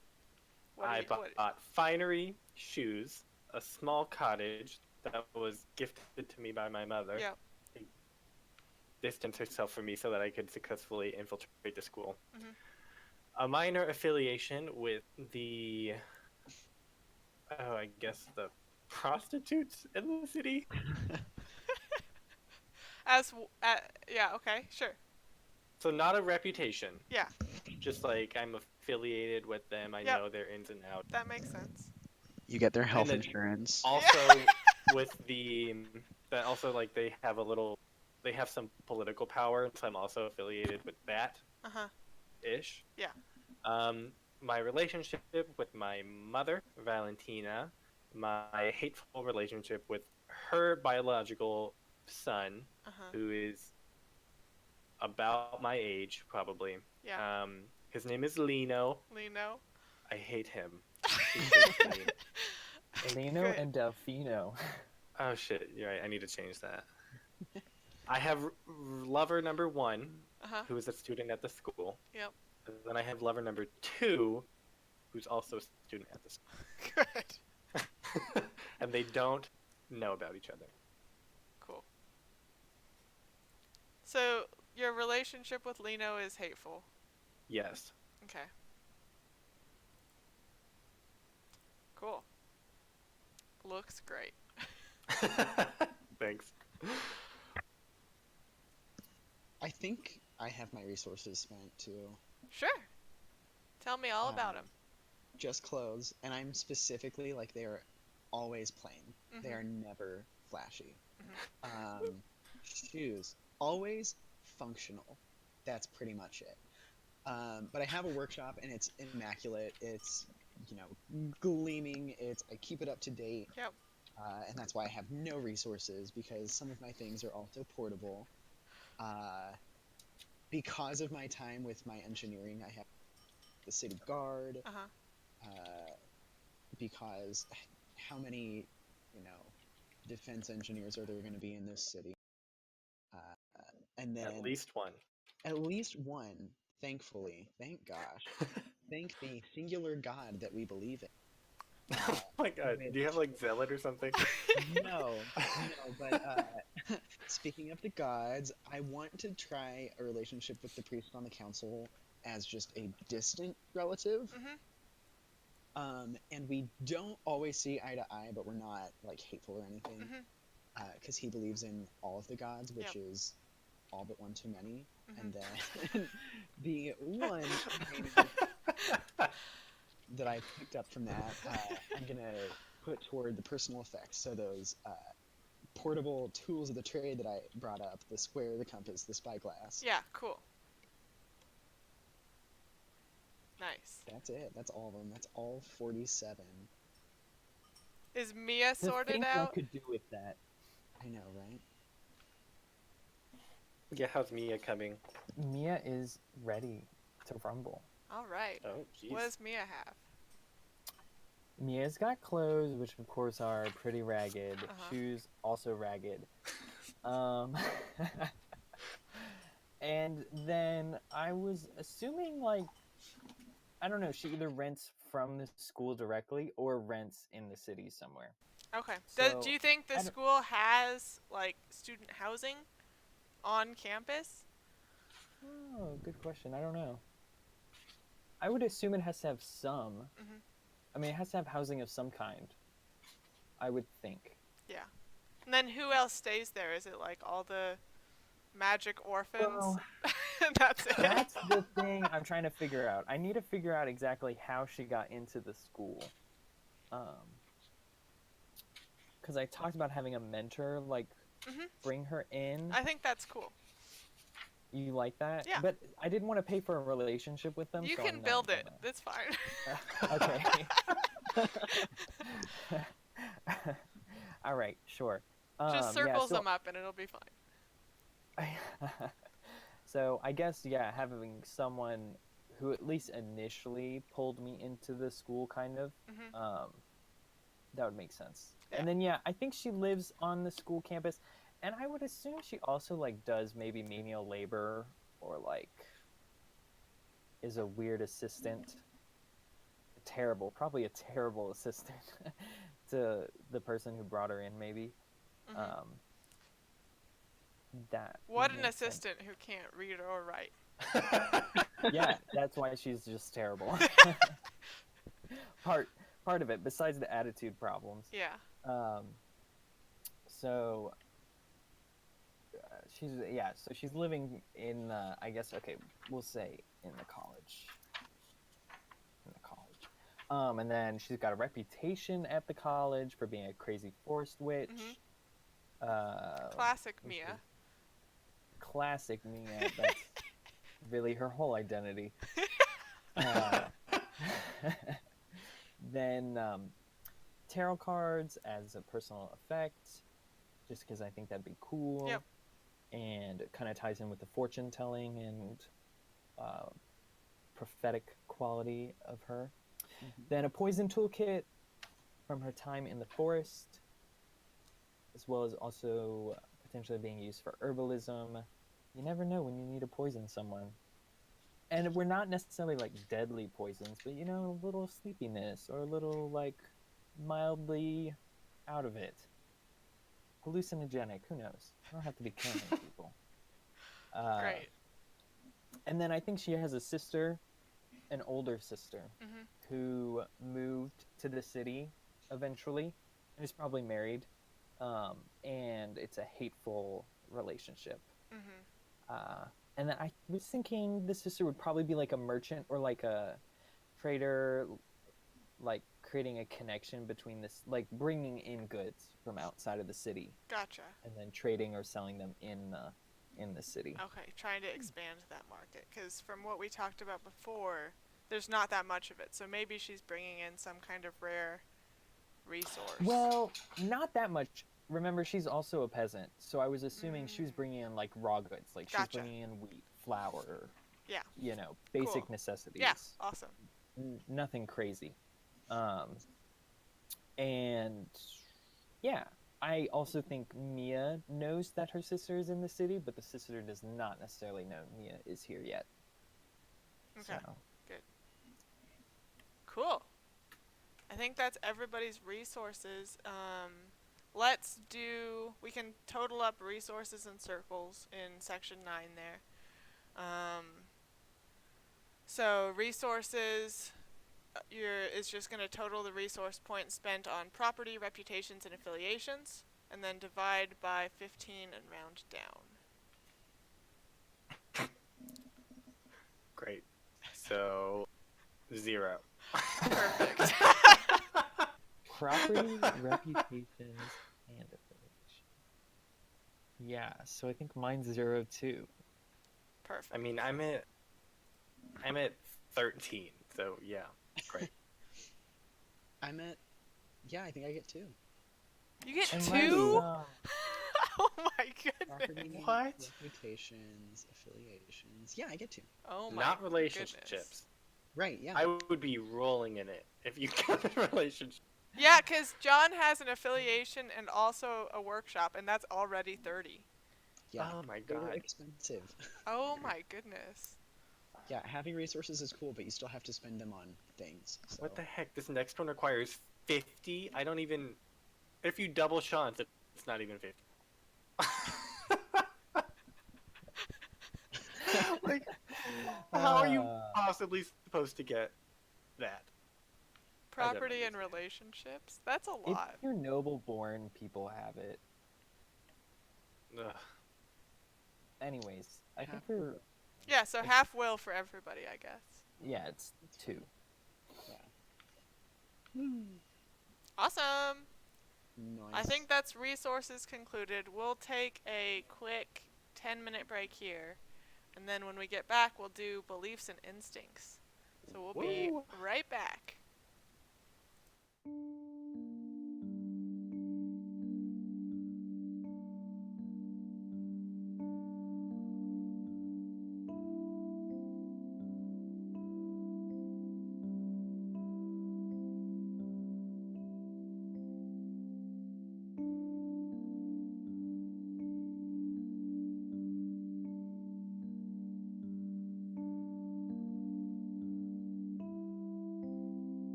Speaker 1: What do
Speaker 3: I
Speaker 1: you- what-
Speaker 3: bought finery, shoes, a small cottage that was gifted to me by my mother.
Speaker 1: Yeah.
Speaker 3: Distanced herself from me so that I could successfully infiltrate the school.
Speaker 1: Mhm.
Speaker 3: A minor affiliation with the, I guess the prostitutes in the city.
Speaker 1: Yeah, okay, sure.
Speaker 3: So not a reputation.
Speaker 1: Yeah,
Speaker 3: Just like I'm affiliated with them. I
Speaker 1: Yep.
Speaker 3: know their ins and outs.
Speaker 1: that makes sense.
Speaker 2: You get their health
Speaker 3: then-
Speaker 2: insurance.
Speaker 3: Also with that also like they have some political power, so I'm also affiliated with that
Speaker 1: Uh-huh.
Speaker 3: ish.
Speaker 1: Yeah.
Speaker 3: My relationship with my mother, Valentina, my hateful relationship with her biological son,
Speaker 1: Uh-huh.
Speaker 3: who is about my age, probably.
Speaker 1: Yeah.
Speaker 3: His name is Lino.
Speaker 1: Lino.
Speaker 3: I hate him. He hates me.
Speaker 4: Lino
Speaker 1: Great.
Speaker 4: and Delfino.
Speaker 3: Oh shit! You're right. I need to change that. I have lover number 1,
Speaker 1: Uh-huh.
Speaker 3: who is a student at the school.
Speaker 1: Yep.
Speaker 3: And then I have lover number 2, who's also a student at the school.
Speaker 1: Good.
Speaker 3: And they don't know about each other.
Speaker 1: Cool. So, your relationship with Lino is hateful.
Speaker 3: Yes.
Speaker 1: Okay. Cool. Looks great.
Speaker 3: Thanks.
Speaker 2: I think I have my resources spent too.
Speaker 1: Sure. Tell me all about him.
Speaker 2: Just clothes, and I'm specifically like they are always plain. They are never flashy. Shoes, always functional. That's pretty much it. But I have a workshop, and it's immaculate. It's gleaming. I keep it up to date.
Speaker 1: Yep.
Speaker 2: And that's why I have no resources, because some of my things are also portable. Because of my time with my engineering, I have the city guard.
Speaker 1: Uh-huh.
Speaker 2: Because how many, you know, defense engineers are there going to be in this city? Uh, and
Speaker 3: At
Speaker 2: then
Speaker 3: least one.
Speaker 2: at least one, thankfully, thank gosh, thank the singular God that we believe in.
Speaker 3: Oh my god.
Speaker 2: With
Speaker 3: Do you have like Zealot or something?
Speaker 2: no, no, but speaking of the gods, I want to try a relationship with the priest on the council as just a distant relative.
Speaker 1: Mhm.
Speaker 2: And we don't always see eye to eye, but we're not like hateful or anything,
Speaker 1: Mhm.
Speaker 2: because he believes in all of the gods, which
Speaker 1: Yep.
Speaker 2: is all but one too many. And
Speaker 1: Mhm.
Speaker 2: then the one remaining that I picked up from that, I'm gonna put toward the personal effects. So those portable tools of the trade that I brought up, the square, the compass, the spyglass.
Speaker 1: Yeah, cool. Nice.
Speaker 2: That's it. That's all of them. That's all 47.
Speaker 1: Is Mia
Speaker 4: The
Speaker 1: sorted
Speaker 4: things I
Speaker 1: out?
Speaker 4: could do with that.
Speaker 2: I know, right?
Speaker 3: Yeah, how's Mia coming?
Speaker 4: Mia is ready to rumble.
Speaker 1: All right.
Speaker 3: Oh,
Speaker 1: What
Speaker 3: jeez.
Speaker 1: does Mia have?
Speaker 4: Mia's got clothes, which of course are pretty ragged.
Speaker 1: Uh-huh.
Speaker 4: Shoes also ragged. Um, and then I was assuming like I don't know, she either rents from the school directly or rents in the city somewhere.
Speaker 1: Okay.
Speaker 4: So
Speaker 1: Do you think the
Speaker 4: I don't,
Speaker 1: school has like student housing on campus?
Speaker 4: oh, good question. I don't know. I would assume it has to have some.
Speaker 1: Mhm.
Speaker 4: I mean, it has to have housing of some kind. I would think.
Speaker 1: Yeah. And then who else stays there? Is it like all the magic orphans?
Speaker 4: Well,
Speaker 1: That's it.
Speaker 4: that's the thing I'm trying to figure out. I need to figure out exactly how she got into the school. Because I talked about having a mentor, like
Speaker 1: Mhm.
Speaker 4: bring her in.
Speaker 1: I think that's cool.
Speaker 4: You like that?
Speaker 1: Yeah.
Speaker 4: But I didn't want to pay for a relationship with them.
Speaker 1: You
Speaker 4: so
Speaker 1: can
Speaker 4: I'm
Speaker 1: build
Speaker 4: not
Speaker 1: it. That's fine.
Speaker 4: Okay. All right, sure.
Speaker 1: Just
Speaker 4: Yeah,
Speaker 1: circles
Speaker 4: so
Speaker 1: them up and it'll be fine.
Speaker 4: so I guess yeah, having someone who at least initially pulled me into the school, kind of,
Speaker 1: Mhm.
Speaker 4: that would make sense.
Speaker 1: Yeah.
Speaker 4: And then yeah, I think she lives on the school campus, and I would assume she also like does maybe menial labor or like is a weird assistant. Probably a terrible assistant to the person who brought her in, maybe.
Speaker 1: Mhm.
Speaker 4: That
Speaker 1: What
Speaker 4: would
Speaker 1: an
Speaker 4: make sense.
Speaker 1: assistant who can't read or write.
Speaker 4: Yeah, that's why she's just terrible. part of it, besides the attitude problems.
Speaker 1: Yeah.
Speaker 4: So she's living in I guess okay, we'll say in the college. And then she's got a reputation at the college for being a crazy forest witch.
Speaker 1: Classic
Speaker 4: what's
Speaker 1: Mia.
Speaker 4: the classic Mia. That's really her whole identity. Then tarot cards as a personal effect, just because I think that'd be cool.
Speaker 1: Yep.
Speaker 4: And it kind of ties in with the fortune telling and prophetic quality of her.
Speaker 2: Mhm.
Speaker 4: Then a poison toolkit from her time in the forest, as well as also potentially being used for herbalism. You never know when you need to poison someone. And we're not necessarily like deadly poisons, but you know, a little sleepiness or a little like mildly out of it. Hallucinogenic, who knows? I don't have to be killing people.
Speaker 1: Great.
Speaker 4: And then I think she has a sister, an older sister,
Speaker 1: Mhm.
Speaker 4: who moved to the city eventually and is probably married. And it's a hateful relationship.
Speaker 1: Mhm.
Speaker 4: And then I was thinking the sister would probably be like a merchant or like a trader, like creating a connection between this, like bringing in goods from outside of the city
Speaker 1: Gotcha.
Speaker 4: and then trading or selling them in the city.
Speaker 1: Okay, trying to expand that market because from what we talked about before, there's not that much of it. So maybe she's bringing in some kind of rare resource.
Speaker 4: Well, not that much. Remember, she's also a peasant, so I was assuming she was bringing in like raw goods, like she's
Speaker 1: Gotcha.
Speaker 4: bringing in wheat, flour,
Speaker 1: Yeah.
Speaker 4: you know, basic
Speaker 1: Cool.
Speaker 4: necessities.
Speaker 1: Yeah. Awesome.
Speaker 4: Nothing crazy. And yeah, I also think Mia knows that her sister is in the city, but the sister does not necessarily know Mia is here yet.
Speaker 1: Okay.
Speaker 4: So,
Speaker 1: Good. Cool. I think that's everybody's resources. We can total up resources and circles in section 9 there. So resources is just going to total the resource points spent on property, reputations, and affiliations, and then divide by 15 and round down.
Speaker 3: Great. So 0.
Speaker 1: Perfect.
Speaker 4: property, reputations, and affiliation. Yeah, so I think mine's 0 too.
Speaker 1: Perfect.
Speaker 3: I mean, I'm at 13. So yeah, great.
Speaker 2: I think I get 2.
Speaker 1: You get
Speaker 4: And
Speaker 1: 2?
Speaker 4: mine's,
Speaker 1: Oh my goodness.
Speaker 2: Property,
Speaker 3: What?
Speaker 2: reputations, affiliations. Yeah, I get 2.
Speaker 1: Oh my
Speaker 3: Not
Speaker 1: goodness.
Speaker 3: relationships.
Speaker 2: Right, yeah.
Speaker 3: I would be rolling in it if you got a relationship.
Speaker 1: Yeah, because John has an affiliation and also a workshop, and that's already 30.
Speaker 2: Yeah.
Speaker 3: Oh my
Speaker 2: They were
Speaker 3: god.
Speaker 2: expensive.
Speaker 1: Oh my goodness.
Speaker 2: Yeah, having resources is cool, but you still have to spend them on things. So.
Speaker 3: What the heck? This next one requires 50? I don't even... If you double Sean's, it's not even 50. Like, how are you possibly supposed to get that?
Speaker 1: Property and relationships? That's a
Speaker 4: if
Speaker 1: lot.
Speaker 4: you're noble born, people have it.
Speaker 3: Ugh.
Speaker 4: Anyways, I think
Speaker 2: Half
Speaker 4: we're
Speaker 1: Yeah, so half will for everybody, I guess.
Speaker 4: yeah, it's 2.
Speaker 2: Yeah.
Speaker 1: Awesome.
Speaker 2: Nice.
Speaker 1: I think that's resources concluded. We'll take a quick 10-minute break here, and then when we get back, we'll do beliefs and instincts. So we'll be
Speaker 3: Woo.
Speaker 1: right back.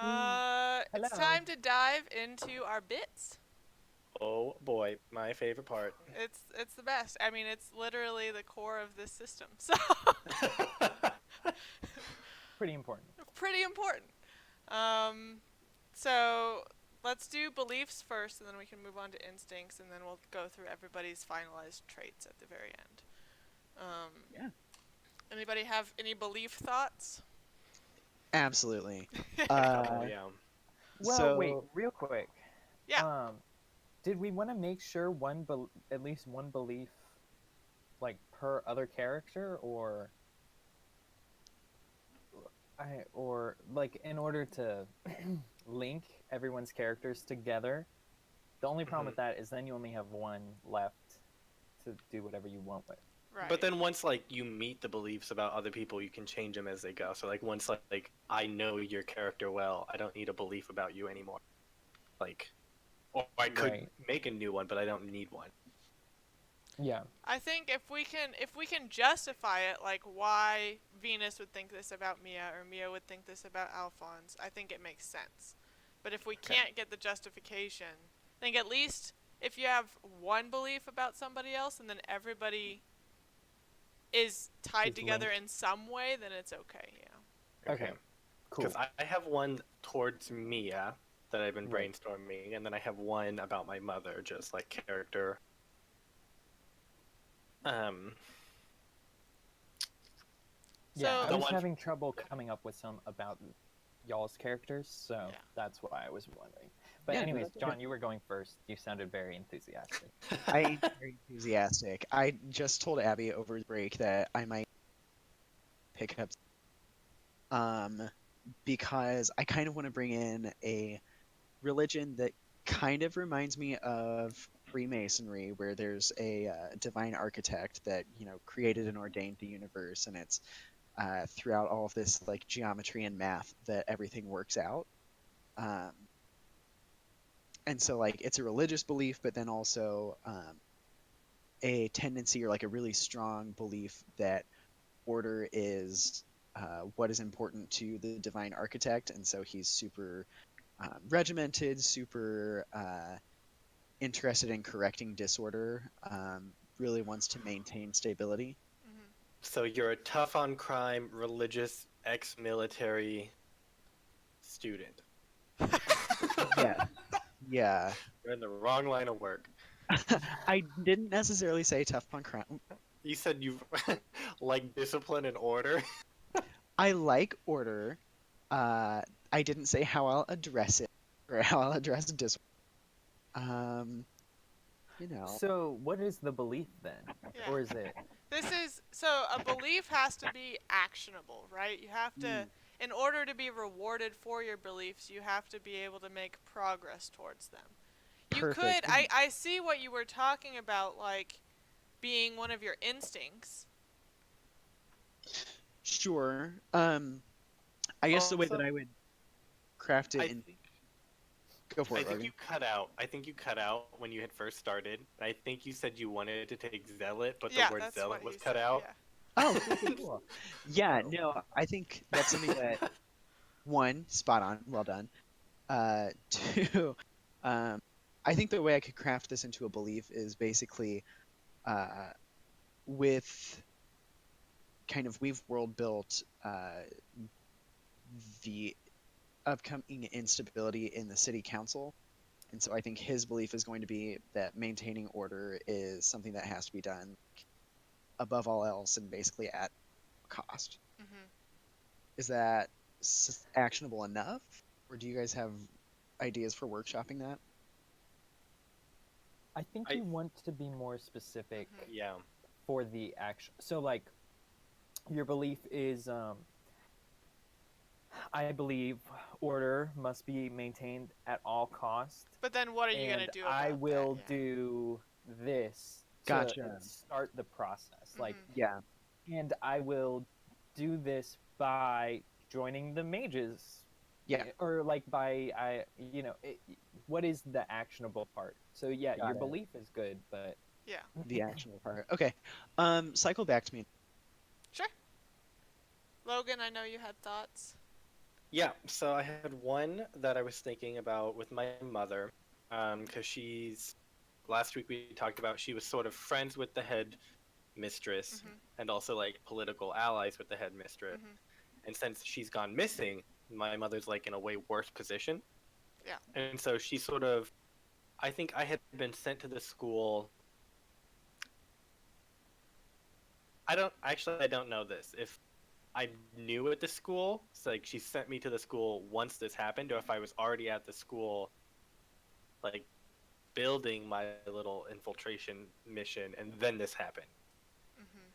Speaker 1: It's
Speaker 4: Hello.
Speaker 1: time to dive into our bits.
Speaker 3: Oh boy, my favorite part.
Speaker 1: It's the best. I mean, it's literally the core of this system. So
Speaker 4: Pretty important.
Speaker 1: pretty important. Um, so let's do beliefs first, and then we can move on to instincts, and then we'll go through everybody's finalized traits at the very end.
Speaker 2: Yeah.
Speaker 1: Anybody have any belief thoughts?
Speaker 2: Absolutely.
Speaker 3: Oh yeah.
Speaker 4: Well, wait,
Speaker 2: So
Speaker 4: real quick.
Speaker 1: Yeah.
Speaker 4: Did we want to make sure at least one belief, like per other character, or like in order to link everyone's characters together? The only problem with that is then you only have one left to do whatever you want with.
Speaker 1: Right.
Speaker 3: But then once like you meet the beliefs about other people, you can change them as they go. So like once like I know your character well, I don't need a belief about you anymore. Like, or I could
Speaker 4: Right.
Speaker 3: make a new one, but I don't need one.
Speaker 4: Yeah.
Speaker 1: I think if we can justify it, like why Venus would think this about Mia or Mia would think this about Alphonse, I think it makes sense. But if we can't get the justification, I think at least if you have one belief about somebody else and then everybody is tied
Speaker 4: Is
Speaker 1: together
Speaker 4: linked.
Speaker 1: in some way, then it's okay. Yeah.
Speaker 4: Okay. Cool.
Speaker 3: Because I have one towards Mia that I've been
Speaker 4: Right.
Speaker 3: brainstorming, and then I have one about my mother, just like character.
Speaker 4: Yeah, I
Speaker 1: So-
Speaker 4: was
Speaker 3: one-
Speaker 4: having trouble coming up with some about y'all's characters, so
Speaker 1: Yeah.
Speaker 4: that's why I was wondering. But
Speaker 2: Yeah, no,
Speaker 4: anyways,
Speaker 2: that's
Speaker 4: John,
Speaker 2: okay.
Speaker 4: you were going first. You sounded very enthusiastic.
Speaker 2: I am very enthusiastic. I just told Abby over the break that I might pick up because I kind of want to bring in a religion that kind of reminds me of Freemasonry, where there's a divine architect that created and ordained the universe, and it's throughout all of this like geometry and math that everything works out. Um, and so like it's a religious belief, but then also a tendency or like a really strong belief that order is what is important to the divine architect, and so he's super regimented, super interested in correcting disorder, really wants to maintain stability.
Speaker 1: Mhm.
Speaker 3: So you're a tough on crime, religious, ex-military student.
Speaker 2: Yeah, yeah.
Speaker 3: You're in the wrong line of work.
Speaker 2: I didn't necessarily say tough on crime.
Speaker 3: You said you like discipline and order.
Speaker 2: I like order. I didn't say how I'll address it or how I'll address disorder. You know,
Speaker 4: So, what is the belief then?
Speaker 1: Yeah.
Speaker 4: Or is it?
Speaker 1: This is so a belief has to be actionable, right? You have to, in order to be rewarded for your beliefs, you have to be able to make progress towards them. You
Speaker 2: Perfect.
Speaker 1: could, I see what you were talking about, like being one of your instincts.
Speaker 2: Sure. I guess the way that
Speaker 3: Also,
Speaker 2: I would craft it
Speaker 3: I
Speaker 2: in
Speaker 3: think,
Speaker 2: go for
Speaker 3: I
Speaker 2: it,
Speaker 3: think
Speaker 2: Logan.
Speaker 3: you cut out. I think you cut out when you had first started. I think you said you wanted to take zealot, but
Speaker 1: Yeah,
Speaker 3: the word
Speaker 1: that's
Speaker 3: zealot
Speaker 1: what
Speaker 3: was
Speaker 1: he
Speaker 3: cut
Speaker 1: said,
Speaker 3: out.
Speaker 1: yeah.
Speaker 2: Oh, cool. Yeah, no, I think that's something that one, spot on, well done. Two, I think the way I could craft this into a belief is basically with kind of we've world built the upcoming instability in the city council. And so I think his belief is going to be that maintaining order is something that has to be done above all else and basically at cost.
Speaker 1: Mhm.
Speaker 2: Is that actionable enough? Or do you guys have ideas for workshopping that?
Speaker 4: I think
Speaker 3: I-
Speaker 4: you want to be more specific
Speaker 3: Yeah.
Speaker 4: for the action. So, like, your belief is, I believe order must be maintained at all costs.
Speaker 1: But then what are you
Speaker 4: and
Speaker 1: gonna do about
Speaker 4: I will
Speaker 1: that? Yeah.
Speaker 4: do this
Speaker 2: Gotcha.
Speaker 4: to start the process. Like,
Speaker 1: Mhm.
Speaker 2: Yeah.
Speaker 4: and I will do this by joining the mages.
Speaker 2: Yeah.
Speaker 4: Or like by what is the actionable part? So yeah,
Speaker 2: Got
Speaker 4: your
Speaker 2: it.
Speaker 4: belief is good, but
Speaker 1: Yeah.
Speaker 2: The actionable part. Okay. Cycle back to me.
Speaker 1: Sure. Logan, I know you had thoughts.
Speaker 3: Yeah, so I had one that I was thinking about with my mother, because last week we talked about she was sort of friends with the head mistress
Speaker 1: Mhm.
Speaker 3: and also like political allies with the head mistress.
Speaker 1: Mhm.
Speaker 3: And since she's gone missing, my mother's like in a way worse position.
Speaker 1: Yeah.
Speaker 3: And so she sort of, I think I had been sent to the school. I don't know this. If I'm new at the school, so like she sent me to the school once this happened, or if I was already at the school, like building my little infiltration mission, and then this happened.
Speaker 1: Mhm.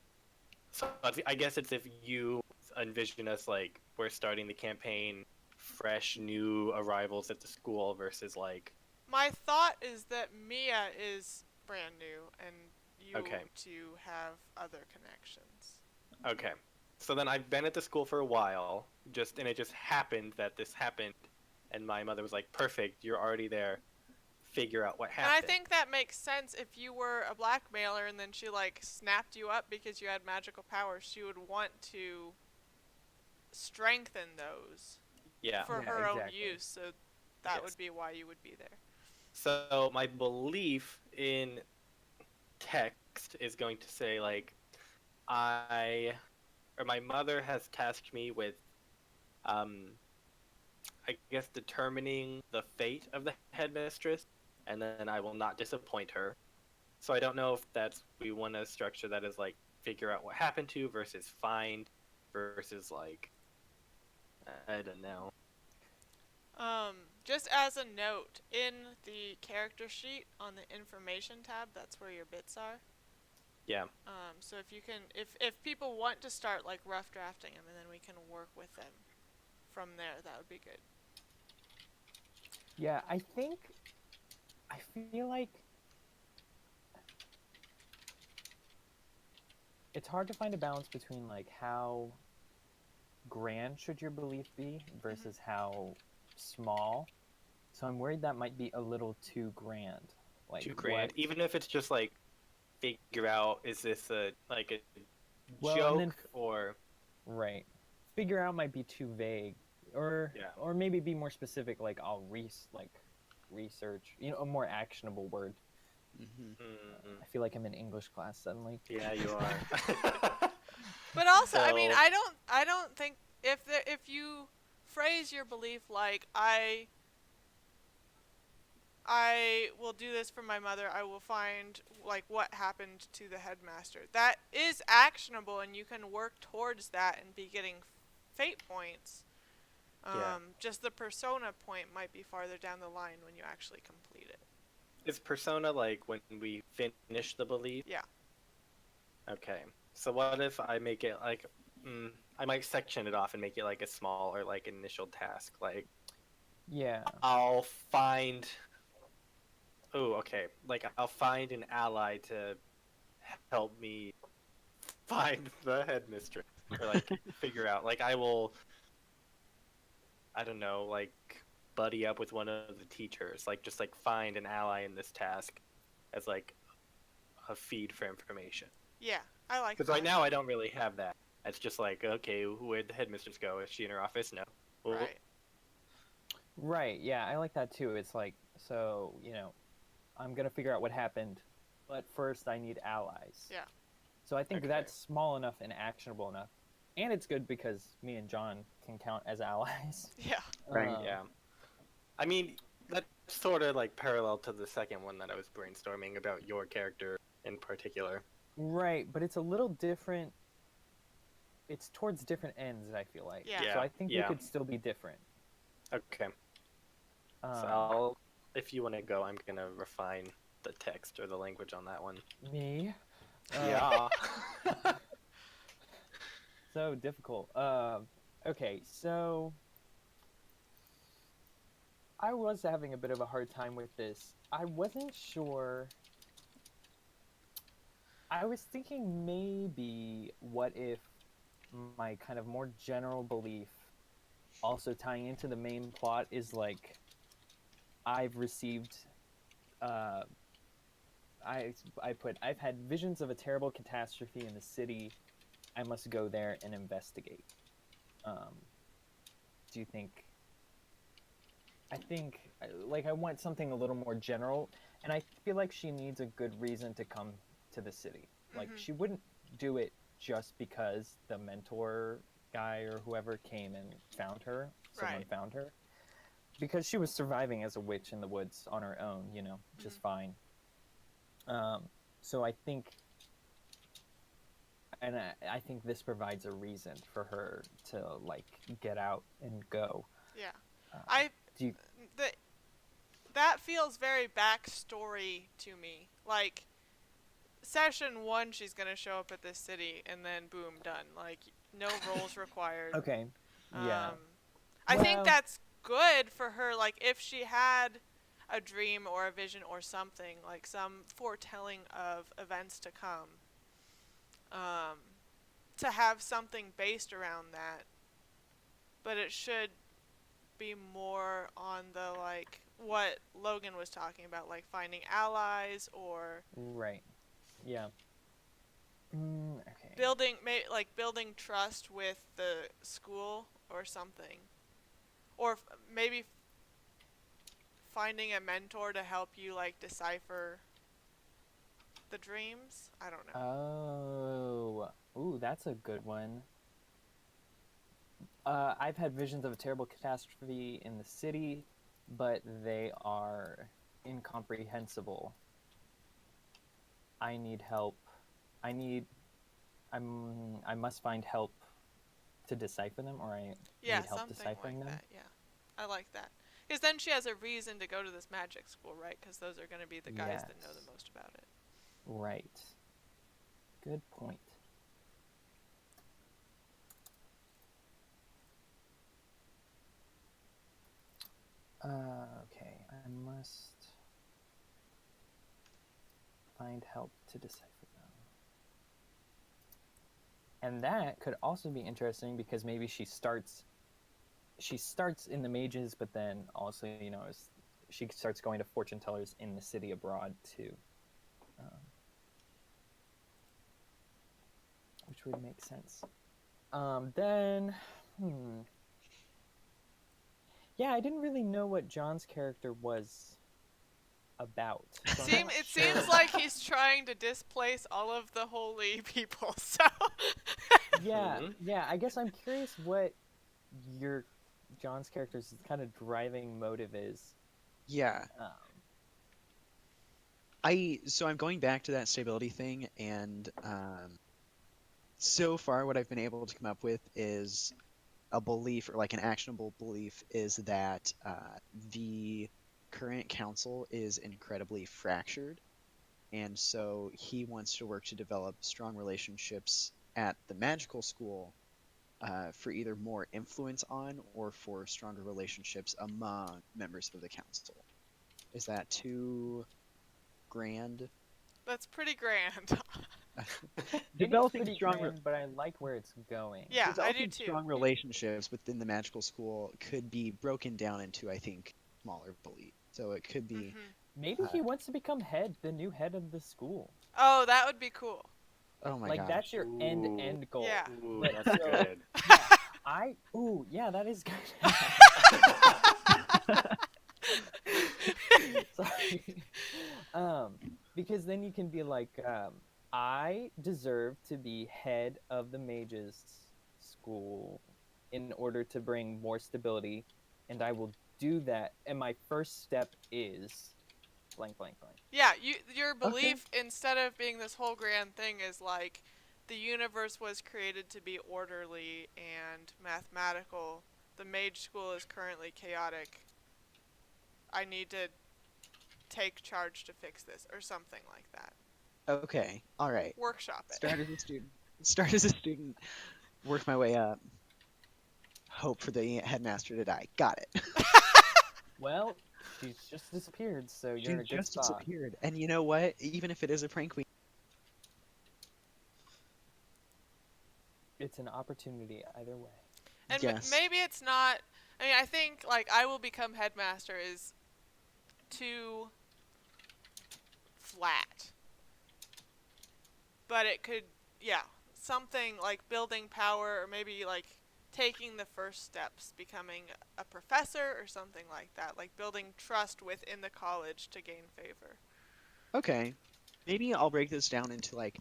Speaker 3: So I guess it's if you envision us like we're starting the campaign, fresh new arrivals at the school versus like
Speaker 1: My thought is that Mia is brand new and you
Speaker 3: okay,
Speaker 1: two have other connections.
Speaker 3: okay. So then I've been at the school for a while, and it just happened that this happened, and my mother was like, "Perfect, you're already there. Figure out what
Speaker 1: And I
Speaker 3: happened."
Speaker 1: think that makes sense if you were a blackmailer and then she like snapped you up because you had magical powers, she would want to strengthen those
Speaker 3: Yeah.
Speaker 1: for
Speaker 4: Yeah,
Speaker 1: her own
Speaker 4: exactly.
Speaker 1: use, so that
Speaker 3: Yes.
Speaker 1: would be why you would be there.
Speaker 3: So my belief in text is going to say like I or my mother has tasked me with um I guess determining the fate of the headmistress, and then I will not disappoint her. So I don't know if that's we want to structure that as like figure out what happened to versus find versus like I don't know.
Speaker 1: Just as a note, in the character sheet on the information tab, that's where your bits are.
Speaker 3: Yeah.
Speaker 1: So if you can, if people want to start like rough drafting them, and then we can work with them from there, that would be good.
Speaker 4: Yeah, I feel like it's hard to find a balance between like how grand should your belief be
Speaker 1: Mhm.
Speaker 4: versus how small. So I'm worried that might be a little too grand. Like
Speaker 3: Too
Speaker 4: what?
Speaker 3: grand. Even if it's just like figure out is this a like a
Speaker 4: Well, and then
Speaker 3: joke or
Speaker 4: right, figure out might be too vague,
Speaker 3: yeah.
Speaker 4: or maybe be more specific. Like research. A more actionable word.
Speaker 2: Hmm.
Speaker 3: Mm,
Speaker 4: I feel like I'm in English class suddenly.
Speaker 3: yeah, you are.
Speaker 1: But also, I mean,
Speaker 3: So
Speaker 1: I don't think if you phrase your belief like I will do this for my mother. I will find like what happened to the headmaster. That is actionable, and you can work towards that and be getting fate points.
Speaker 3: yeah.
Speaker 1: Just the persona point might be farther down the line when you actually complete it.
Speaker 3: Is persona like when we finish the belief?
Speaker 1: Yeah.
Speaker 3: Okay. So what if I make it like I might section it off and make it like a small or like initial task. Like
Speaker 4: Yeah.
Speaker 3: I'll find oh, okay. Like I'll find an ally to help me find the headmistress or like figure out. Like I don't know, like buddy up with one of the teachers. Like just like find an ally in this task as like a feed for information.
Speaker 1: Yeah, I like
Speaker 3: Because
Speaker 1: that.
Speaker 3: right now I don't really have that. It's just like, okay, where'd the headmistress go? Is she in her office? No. Well,
Speaker 1: Right.
Speaker 4: Right. Yeah, I like that too. It's like so I'm gonna figure out what happened, but first I need allies.
Speaker 1: Yeah.
Speaker 4: So I think
Speaker 3: okay.
Speaker 4: that's small enough and actionable enough, and it's good because me and John can count as allies.
Speaker 1: Yeah.
Speaker 2: Right.
Speaker 3: Yeah. I mean, that's sort of like parallel to the second one that I was brainstorming about your character in particular.
Speaker 4: Right, but it's a little different. It's towards different ends. I feel like.
Speaker 1: Yeah.
Speaker 4: So I think we
Speaker 3: Yeah.
Speaker 4: could still be different.
Speaker 3: Okay. So
Speaker 4: Um,
Speaker 3: if you want to go, I'm gonna refine the text or the language on that one.
Speaker 4: Me.
Speaker 3: Yeah.
Speaker 4: So difficult. Okay, so I was having a bit of a hard time with this. I wasn't sure. I was thinking maybe what if my kind of more general belief also tying into the main plot is like I've received uh I've had visions of a terrible catastrophe in the city. I must go there and investigate. Um do you think? I think like I want something a little more general, and I feel like she needs a good reason to come to the city. Like
Speaker 1: Mhm.
Speaker 4: she wouldn't do it just because the mentor guy or whoever came and found her. Someone
Speaker 1: Right.
Speaker 4: found her because she was surviving as a witch in the woods on her own, you know,
Speaker 1: Mhm.
Speaker 4: just fine. So I think, and I think this provides a reason for her to like get out and go.
Speaker 1: Yeah.
Speaker 4: Uh,
Speaker 1: I
Speaker 4: do you,
Speaker 1: the that feels very backstory to me. Like session 1 she's going to show up at this city and then boom done. Like no roles required.
Speaker 4: okay, yeah.
Speaker 1: Um I think
Speaker 4: Well,
Speaker 1: that's good for her, like if she had a dream or a vision or something, like some foretelling of events to come. Um to have something based around that, but it should be more on the like what Logan was talking about, like finding allies or
Speaker 4: right. Yeah. Okay.
Speaker 1: like building trust with the school or something, or maybe finding a mentor to help you like decipher the dreams. I don't know.
Speaker 4: Oh, ooh, that's a good one. I've had visions of a terrible catastrophe in the city, but they are incomprehensible. I need help. I need. I must find help to decipher them, or I
Speaker 1: Yeah,
Speaker 4: need help
Speaker 1: something
Speaker 4: deciphering
Speaker 1: like
Speaker 4: them.
Speaker 1: that. Yeah, I like that. Because then she has a reason to go to this magic school, right? Because those are going to be the guys that know
Speaker 4: Yes.
Speaker 1: the most about it.
Speaker 4: Right. Good point. Okay. I must find help to decipher them. And that could also be interesting because maybe she starts in the mages, but then also, you know, she starts going to fortune tellers in the city abroad too, um, which would make sense. Then, yeah, I didn't really know what John's character was about, so I'm not
Speaker 1: It
Speaker 4: sure.
Speaker 1: seems like he's trying to displace all of the holy people. So
Speaker 4: Yeah,
Speaker 3: Mhm.
Speaker 4: yeah. I guess I'm curious what your John's character's kind of driving motive is.
Speaker 2: Yeah.
Speaker 4: Um,
Speaker 2: So I'm going back to that stability thing, and so far what I've been able to come up with is a belief, or like an actionable belief, is that the current council is incredibly fractured, and so he wants to work to develop strong relationships at the magical school for either more influence on or for stronger relationships among members of the council. Is that too grand?
Speaker 1: that's pretty grand.
Speaker 4: it is
Speaker 2: Developing
Speaker 4: pretty
Speaker 2: strong
Speaker 4: grand, but I like where it's going.
Speaker 1: Yeah, I do
Speaker 2: developing
Speaker 1: too.
Speaker 2: strong relationships within the magical school could be broken down into, I think, smaller beliefs. So it could be,
Speaker 1: Mhm.
Speaker 4: Maybe
Speaker 2: uh,
Speaker 4: he wants to become the new head of the school.
Speaker 1: Oh, that would be cool.
Speaker 2: oh my
Speaker 4: Like that's
Speaker 2: gosh,
Speaker 4: your end
Speaker 3: Ooh,
Speaker 4: goal.
Speaker 1: Yeah.
Speaker 3: ooh,
Speaker 4: But
Speaker 3: that's
Speaker 4: so
Speaker 3: good.
Speaker 4: yeah, yeah, that is good. Sorry. Because then you can be like, I deserve to be head of the mages school in order to bring more stability, and I will do that. And my first step is blank, blank, blank.
Speaker 1: Yeah, your
Speaker 2: okay,
Speaker 1: belief instead of being this whole grand thing is like the universe was created to be orderly and mathematical. The mage school is currently chaotic. I need to take charge to fix this or something like that.
Speaker 2: okay, all right.
Speaker 1: Workshop it.
Speaker 2: Start as a student. Start as a student. Work my way up. Hope for the headmaster to die. Got it.
Speaker 4: Well, she's just disappeared, so you're in
Speaker 2: She's
Speaker 4: a good
Speaker 2: just
Speaker 4: spot.
Speaker 2: disappeared. And you know what? Even if it is a prank,
Speaker 4: It's an opportunity either way.
Speaker 1: And
Speaker 2: yes.
Speaker 1: maybe it's not. I mean, I think like I will become headmaster is too flat. But it could, yeah, something like building power or maybe like taking the first steps, becoming a professor or something like that, like building trust within the college to gain favor.
Speaker 2: Okay. Maybe I'll break this down into like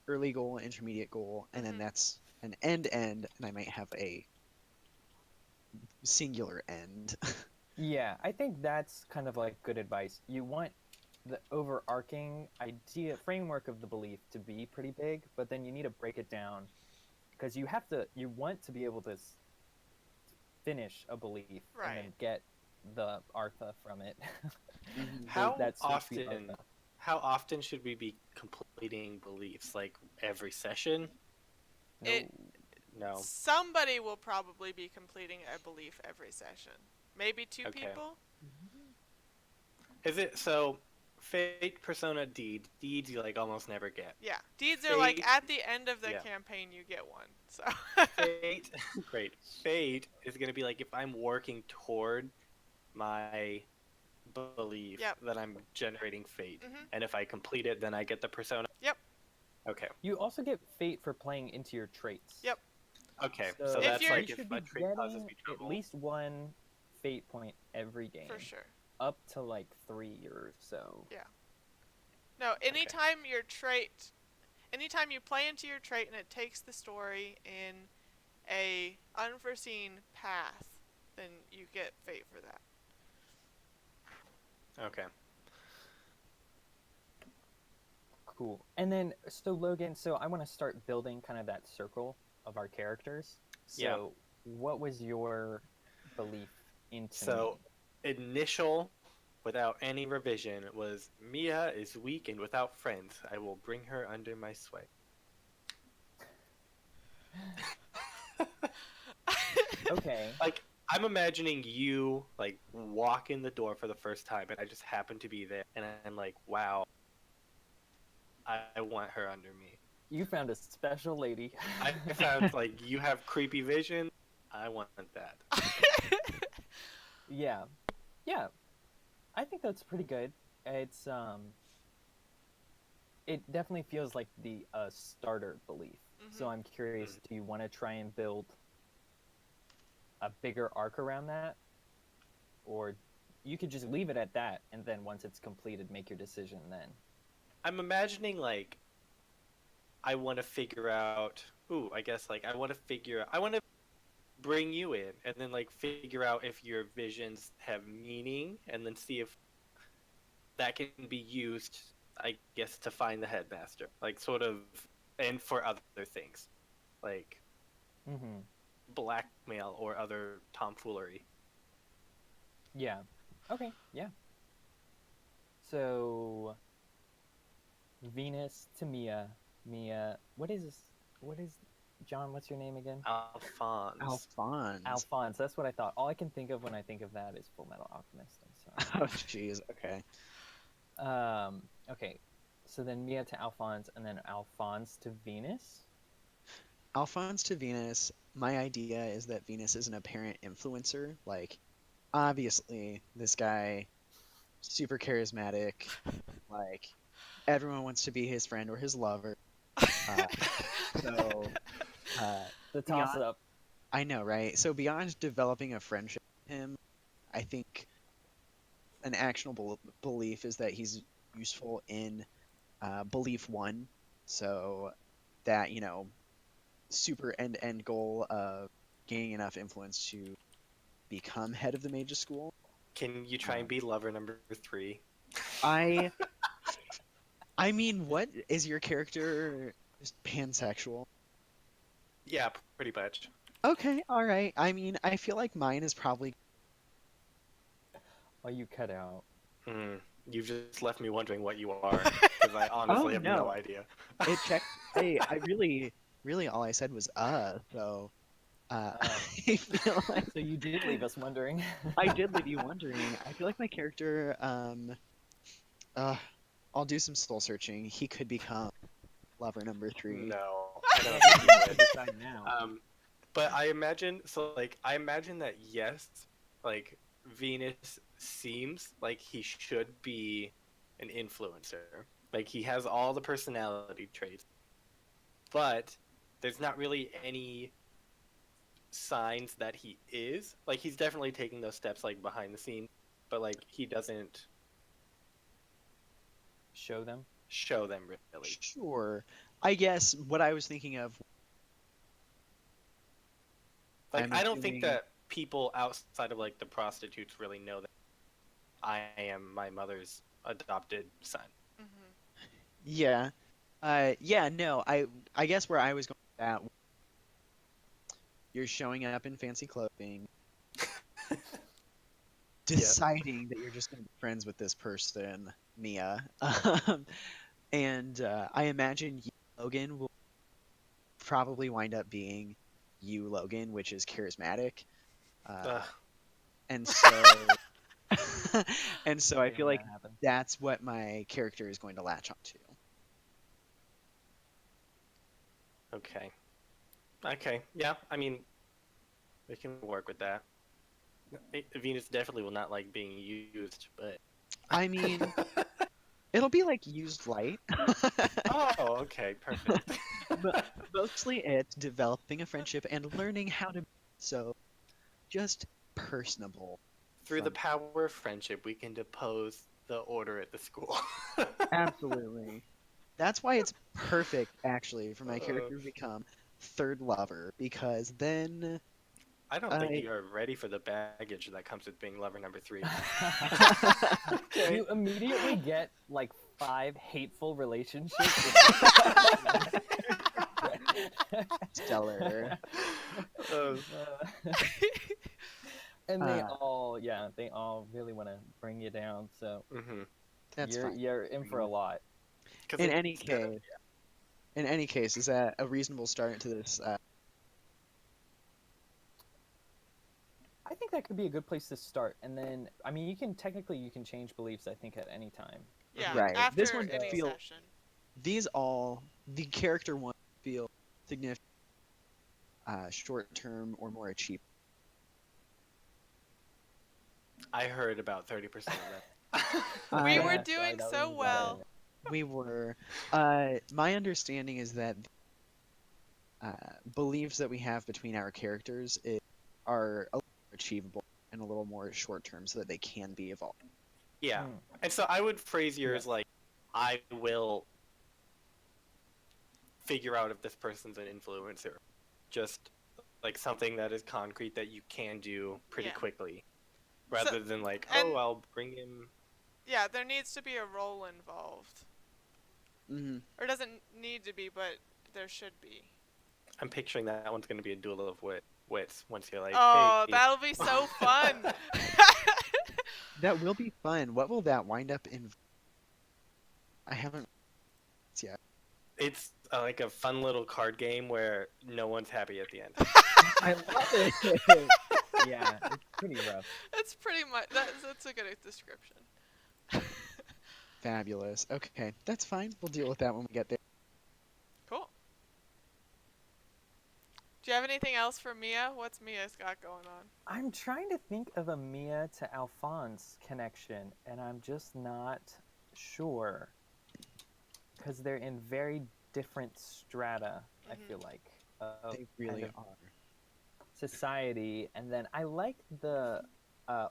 Speaker 2: early goal, intermediate goal, and then
Speaker 1: Mhm.
Speaker 2: that's an end, and I might have a singular end.
Speaker 4: Yeah, I think that's kind of like good advice. You want the overarching idea framework of the belief to be pretty big, but then you need to break it down because you want to be able to finish a belief and
Speaker 1: Right.
Speaker 4: then get the artha from it.
Speaker 2: Mhm.
Speaker 3: How
Speaker 4: That sweet, sweet
Speaker 3: often
Speaker 4: artha.
Speaker 3: how often should we be completing beliefs? Like every session?
Speaker 1: It
Speaker 4: No.
Speaker 3: No.
Speaker 1: Somebody will probably be completing a belief every session. Maybe two
Speaker 3: Okay.
Speaker 1: people?
Speaker 3: Is it so? Fate, Persona, Deeds you like almost never get.
Speaker 1: Yeah. Deeds are like
Speaker 3: Fate,
Speaker 1: at the end of the
Speaker 3: yeah.
Speaker 1: campaign you get one. So
Speaker 3: Fate, great. Fate is gonna be like if I'm working toward my belief
Speaker 1: Yep.
Speaker 3: that I'm generating fate,
Speaker 1: Mhm.
Speaker 3: and if I complete it, then I get the persona.
Speaker 1: Yep.
Speaker 3: Okay.
Speaker 4: You also get fate for playing into your traits.
Speaker 1: Yep.
Speaker 3: Okay.
Speaker 4: So
Speaker 3: So
Speaker 1: If
Speaker 3: that's
Speaker 1: you're-
Speaker 3: like
Speaker 4: you
Speaker 3: if
Speaker 4: should
Speaker 3: a
Speaker 4: be
Speaker 3: trait causes
Speaker 4: getting
Speaker 3: me
Speaker 4: at
Speaker 3: trouble.
Speaker 4: least one fate point every game.
Speaker 1: For sure.
Speaker 4: Up to like 3 or so.
Speaker 1: Yeah. No, anytime you play into your trait and it takes the story in a unforeseen path, then you get fate for that.
Speaker 3: Okay.
Speaker 4: Cool. And then, so Logan, so I want to start building kind of that circle of our characters. So,
Speaker 3: Yeah.
Speaker 4: what was your belief into
Speaker 3: So
Speaker 4: me?
Speaker 3: initial, without any revision, was Mia is weak and without friends. I will bring her under my sway.
Speaker 4: Okay.
Speaker 3: Like I'm imagining you like walk in the door for the first time, and I just happen to be there, and I'm like, wow, I want her under me.
Speaker 4: You found a special lady.
Speaker 3: I found like you have creepy vision. I want that.
Speaker 4: Yeah. Yeah. I think that's pretty good. It's it definitely feels like the starter belief. So
Speaker 1: Mhm.
Speaker 4: I'm curious, do you want to try and build a bigger arc around that, or you could just leave it at that and then once it's completed make your decision then?
Speaker 3: I'm imagining like I want to figure out. Ooh, I guess like I want to bring you in and then like figure out if your visions have meaning and then see if that can be used, I guess, to find the headmaster, like sort of, and for other things, like
Speaker 4: Mm-hmm.
Speaker 3: blackmail or other tomfoolery.
Speaker 4: Yeah. Okay. Yeah. So Venus to Mia. Mia. What is John? What's your name again?
Speaker 3: Alphonse.
Speaker 2: Alphonse.
Speaker 4: Alphonse. That's what I thought. All I can think of when I think of that is Full Metal Alchemist. I'm
Speaker 2: Oh, jeez. Okay.
Speaker 4: sorry. Okay. So then Mia to Alphonse, and then Alphonse to Venus.
Speaker 2: Alphonse to Venus. My idea is that Venus is an apparent influencer. Like, obviously, this guy, super charismatic. Like, everyone wants to be his friend or his lover. Uh, so,
Speaker 4: The
Speaker 2: beyond,
Speaker 4: toss up.
Speaker 2: I know, right? So beyond developing a friendship with him, I think an actionable belief is that he's useful in belief one. So that, super end goal of gaining enough influence to become head of the Magus School.
Speaker 3: Can you try and be lover number 3?
Speaker 2: I I mean, what is your character just pansexual?
Speaker 3: Yeah, pretty much.
Speaker 2: Okay, all right. I mean, I feel like mine is probably
Speaker 4: Oh, you cut out.
Speaker 3: You've just left me wondering what you are, because I honestly have no
Speaker 2: no.
Speaker 3: idea.
Speaker 2: It checked. I really all I said was so I feel like
Speaker 4: So you did leave us wondering.
Speaker 2: I did leave you wondering. I feel like my character I'll do some soul searching. He could become lover number 3.
Speaker 3: No, I don't
Speaker 4: You
Speaker 3: think you
Speaker 4: have to
Speaker 3: would.
Speaker 4: decide now.
Speaker 3: But I imagine I imagine that yes, like Venus seems like he should be an influencer. Like he has all the personality traits, but there's not really any signs that he is. Like, he's definitely taking those steps, like, behind the scenes, but, like, he doesn't
Speaker 4: Show them.
Speaker 3: show them really.
Speaker 2: Sure. I guess what I was thinking of,
Speaker 3: Like,
Speaker 2: I'm
Speaker 3: I don't think
Speaker 2: assuming,
Speaker 3: that people outside of, like, the prostitutes really know that I am my mother's adopted son.
Speaker 1: Mhm.
Speaker 2: yeah, yeah, no, I guess where I was going with that, you're showing up in fancy clothing, deciding that you're just going to be friends with this person, Mia, and I imagine you, Logan, will probably wind up being you, Logan, which is charismatic, uh,
Speaker 3: Ugh.
Speaker 2: and so and so I
Speaker 4: Hate
Speaker 2: feel
Speaker 4: when
Speaker 2: like
Speaker 4: that happens.
Speaker 2: that's what my character is going to latch onto.
Speaker 3: Okay. Okay. Yeah. I mean, we can work with that. Venus definitely will not like being used, but.
Speaker 2: I mean, it'll be like used light.
Speaker 3: Oh, okay, perfect.
Speaker 2: But mostly it's developing a friendship and learning how to be so just personable.
Speaker 3: Through the
Speaker 2: From
Speaker 3: power of friendship, we can depose the order at the school.
Speaker 2: absolutely. That's why it's perfect actually for my
Speaker 3: Uh,
Speaker 2: character to become third lover because then
Speaker 3: I don't think
Speaker 2: I
Speaker 3: you are ready for the baggage that comes with being lover number 3.
Speaker 4: You
Speaker 3: Okay.
Speaker 4: immediately get like 5 hateful relationships.
Speaker 2: stellar.
Speaker 3: Uh,
Speaker 4: And
Speaker 2: Uh,
Speaker 4: they all really want to bring you down. So
Speaker 3: mhm.
Speaker 2: that's
Speaker 4: you're
Speaker 2: fine.
Speaker 4: you're in for a lot.
Speaker 3: Because
Speaker 2: In any
Speaker 3: instead of
Speaker 2: case, is that a reasonable start to this?
Speaker 4: I think that could be a good place to start. And then, I mean, you can change beliefs. I think at any time.
Speaker 1: Yeah,
Speaker 2: Right. This
Speaker 1: after
Speaker 2: one
Speaker 1: any
Speaker 2: feel
Speaker 1: session.
Speaker 2: these all the character ones feel significant, short term or more achievable.
Speaker 3: I heard about 30% of that.
Speaker 1: We
Speaker 2: I
Speaker 1: were
Speaker 4: Sorry,
Speaker 1: doing
Speaker 4: that
Speaker 1: so
Speaker 4: was,
Speaker 1: well.
Speaker 2: we were. My understanding is that beliefs that we have between our characters are a little more achievable and a little more short term, so that they can be evolved.
Speaker 3: Yeah.
Speaker 4: Hmm.
Speaker 3: And so I would phrase yours
Speaker 4: Yes.
Speaker 3: like, I will figure out if this person's an influencer. Just like something that is concrete that you can do pretty
Speaker 1: Yeah.
Speaker 3: quickly.
Speaker 1: So,
Speaker 3: Rather than like,
Speaker 1: and
Speaker 3: oh, I'll bring him.
Speaker 1: yeah, there needs to be a role involved.
Speaker 2: Hmm.
Speaker 1: Or it doesn't need to be, but there should be.
Speaker 3: I'm picturing that one's going to be a duel of wits once you're like,
Speaker 1: Oh,
Speaker 3: hey.
Speaker 1: that'll be so fun.
Speaker 2: That will be fun. What will that wind up in? I haven't yet.
Speaker 3: It's like a fun little card game where no one's happy at the end.
Speaker 2: I love it.
Speaker 4: Yeah, it's pretty rough.
Speaker 1: That's pretty much that's a good description.
Speaker 2: Fabulous. Okay, that's fine. We'll deal with that when we get there.
Speaker 1: Cool. Do you have anything else for Mia? What's Mia's got going on?
Speaker 4: I'm trying to think of a Mia to Alphonse connection, and I'm just not sure because they're in very different strata. I feel like of
Speaker 2: They really
Speaker 4: kind of
Speaker 2: are.
Speaker 4: society, and then I like the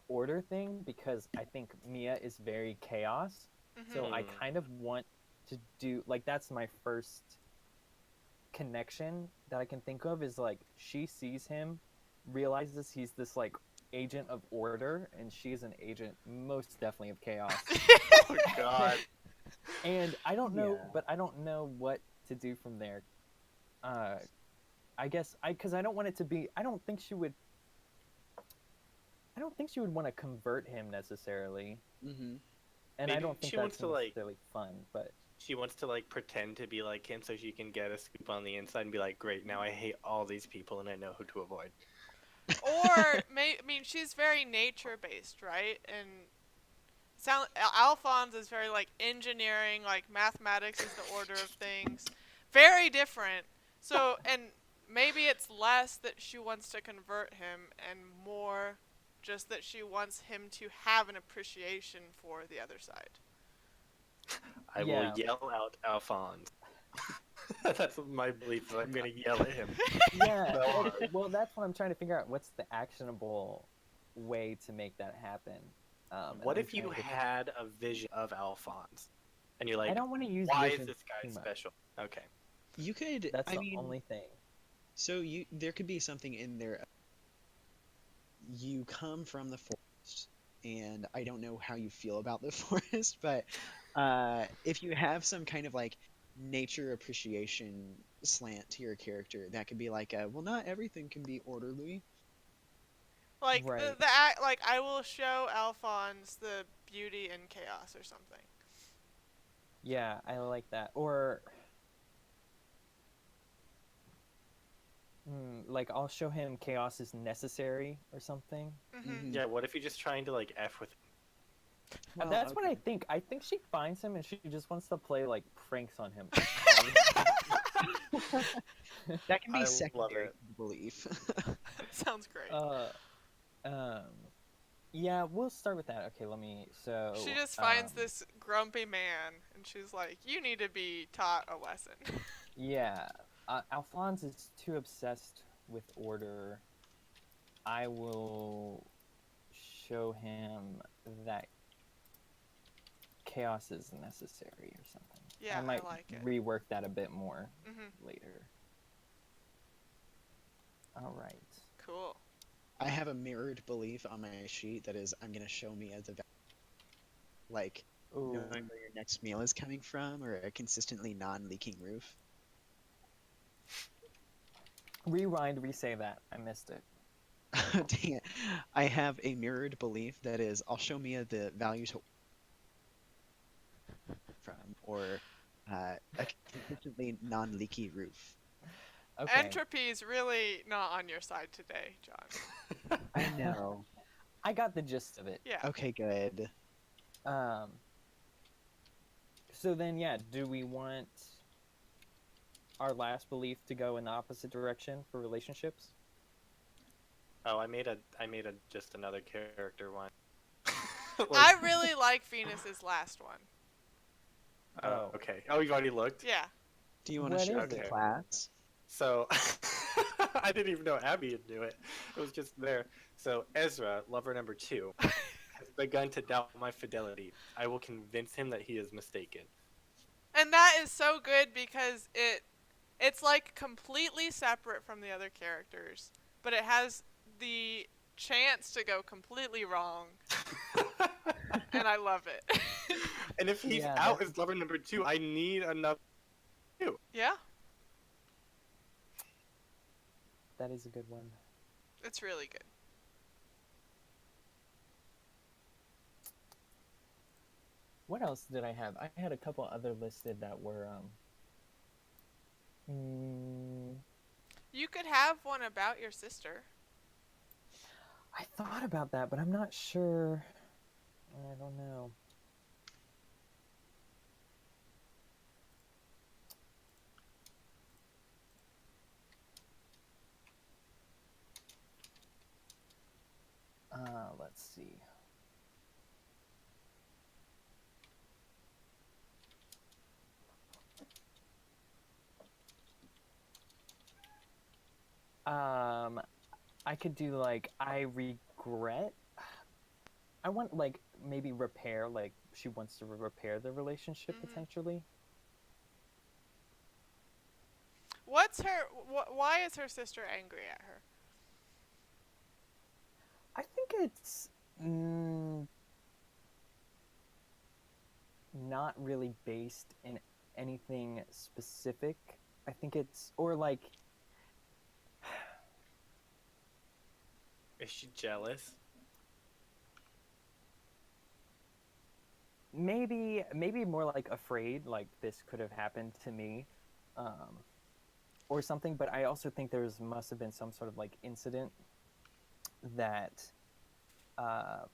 Speaker 4: order thing because I think Mia is very chaos. So I
Speaker 3: Mhm.
Speaker 4: kind of want to do like that's my first connection that I can think of is like she sees him, realizes he's this like agent of order, and she is an agent most definitely of chaos.
Speaker 3: Oh, God.
Speaker 4: And I don't know,
Speaker 2: Yeah.
Speaker 4: but I don't know what to do from there. I guess because I don't want it to be. I don't think she would. I don't think she would want to convert him necessarily,
Speaker 2: Hmm.
Speaker 4: and
Speaker 3: Maybe
Speaker 4: I don't think
Speaker 3: she wants
Speaker 4: that's
Speaker 3: to, like-
Speaker 4: necessarily fun. But
Speaker 3: She wants to like pretend to be like him so she can get a scoop on the inside and be like, great, now I hate all these people and I know who to avoid.
Speaker 1: Or I mean, she's very nature based, right? And Alphonse is very like engineering, like mathematics is the order of things. Very different. So, and maybe it's less that she wants to convert him and more just that she wants him to have an appreciation for the other side.
Speaker 3: I will
Speaker 4: Yeah.
Speaker 3: yell out Alphonse. That's my belief. Is I'm gonna yell at him.
Speaker 4: Yeah.
Speaker 3: So hard.
Speaker 4: Well, that's what I'm trying to figure out. What's the actionable way to make that happen? And
Speaker 3: What
Speaker 4: I'm
Speaker 3: if you
Speaker 4: trying to get-
Speaker 3: had a vision of Alphonse, and you're
Speaker 4: I
Speaker 3: like,
Speaker 4: don't want to use
Speaker 3: why is
Speaker 4: vision
Speaker 3: this guy
Speaker 4: too much.
Speaker 3: special? Okay.
Speaker 2: You could,
Speaker 4: That's
Speaker 2: I
Speaker 4: the
Speaker 2: mean,
Speaker 4: only thing.
Speaker 2: so there could be something in there. You come from the forest, and I don't know how you feel about the forest, but if you have some kind of like nature appreciation slant to your character, that could be like, well, not everything can be orderly.
Speaker 1: Like
Speaker 4: Right.
Speaker 1: like I will show Alphonse the beauty in chaos or something.
Speaker 4: Yeah, I like that. Or like I'll show him chaos is necessary or something.
Speaker 1: Mhm.
Speaker 3: Yeah. What if you're just trying to like f with?
Speaker 2: Well,
Speaker 4: That's what I
Speaker 2: okay.
Speaker 4: think. I think she finds him and she just wants to play like pranks on him.
Speaker 2: That can
Speaker 3: I
Speaker 2: be
Speaker 3: love
Speaker 2: secondary
Speaker 3: it.
Speaker 2: to the belief.
Speaker 1: Sounds great.
Speaker 4: um, yeah, we'll start with that. Okay, let me. So
Speaker 1: She just finds this grumpy man, and she's like, "You need to be taught a lesson."
Speaker 4: Yeah, Alphonse is too obsessed with order. I will show him that chaos is necessary or something.
Speaker 1: Yeah,
Speaker 4: I might
Speaker 1: like it.
Speaker 4: rework that a bit more
Speaker 1: Mhm.
Speaker 4: later. All right.
Speaker 1: Cool.
Speaker 2: I have a mirrored belief on my sheet that is, I'm gonna show me as a like
Speaker 4: Ooh.
Speaker 2: knowing where your next meal is coming from, or a consistently non-leaking roof.
Speaker 4: Rewind, re-say that. I missed it.
Speaker 2: Dang it. I have a mirrored belief that is, I'll show Mia the value to from, or a consistently non-leaky roof.
Speaker 4: Okay.
Speaker 1: Entropy's really not on your side today, John.
Speaker 2: I know.
Speaker 4: I got the gist of it.
Speaker 1: Yeah.
Speaker 2: Okay, good.
Speaker 4: So then, yeah, do we want our last belief to go in the opposite direction for relationships?
Speaker 3: Oh, I made a just another character one.
Speaker 1: I really like Venus's last one.
Speaker 3: Oh, okay. Oh, you've already looked?
Speaker 1: Yeah.
Speaker 2: Do you want to
Speaker 4: What
Speaker 2: show
Speaker 4: is
Speaker 2: the
Speaker 3: it?
Speaker 2: class?
Speaker 3: So, I didn't even know Abby would do it. It was just there. So, Ezra, lover number 2, has begun to doubt my fidelity. I will convince him that he is mistaken.
Speaker 1: And that is so good because it's like completely separate from the other characters, but it has the chance to go completely wrong. And I love it.
Speaker 3: And if he's
Speaker 4: Yeah,
Speaker 3: out as lover number 2, I need another 2.
Speaker 1: Yeah,
Speaker 4: That is a good one.
Speaker 1: it's really good.
Speaker 4: What else did I have? I had a couple other listed that were
Speaker 1: You could have one about your sister.
Speaker 4: I thought about that, but I'm not sure. I don't know. Let's see. I could do like I regret. I want like maybe repair. Like she wants to repair the relationship potentially.
Speaker 1: What's her? Why is her sister angry at her?
Speaker 4: I think it's not really based in anything specific. I think it's or like
Speaker 3: Is she jealous?
Speaker 4: maybe more like afraid, like this could have happened to me, or something. But I also think must have been some sort of like incident that,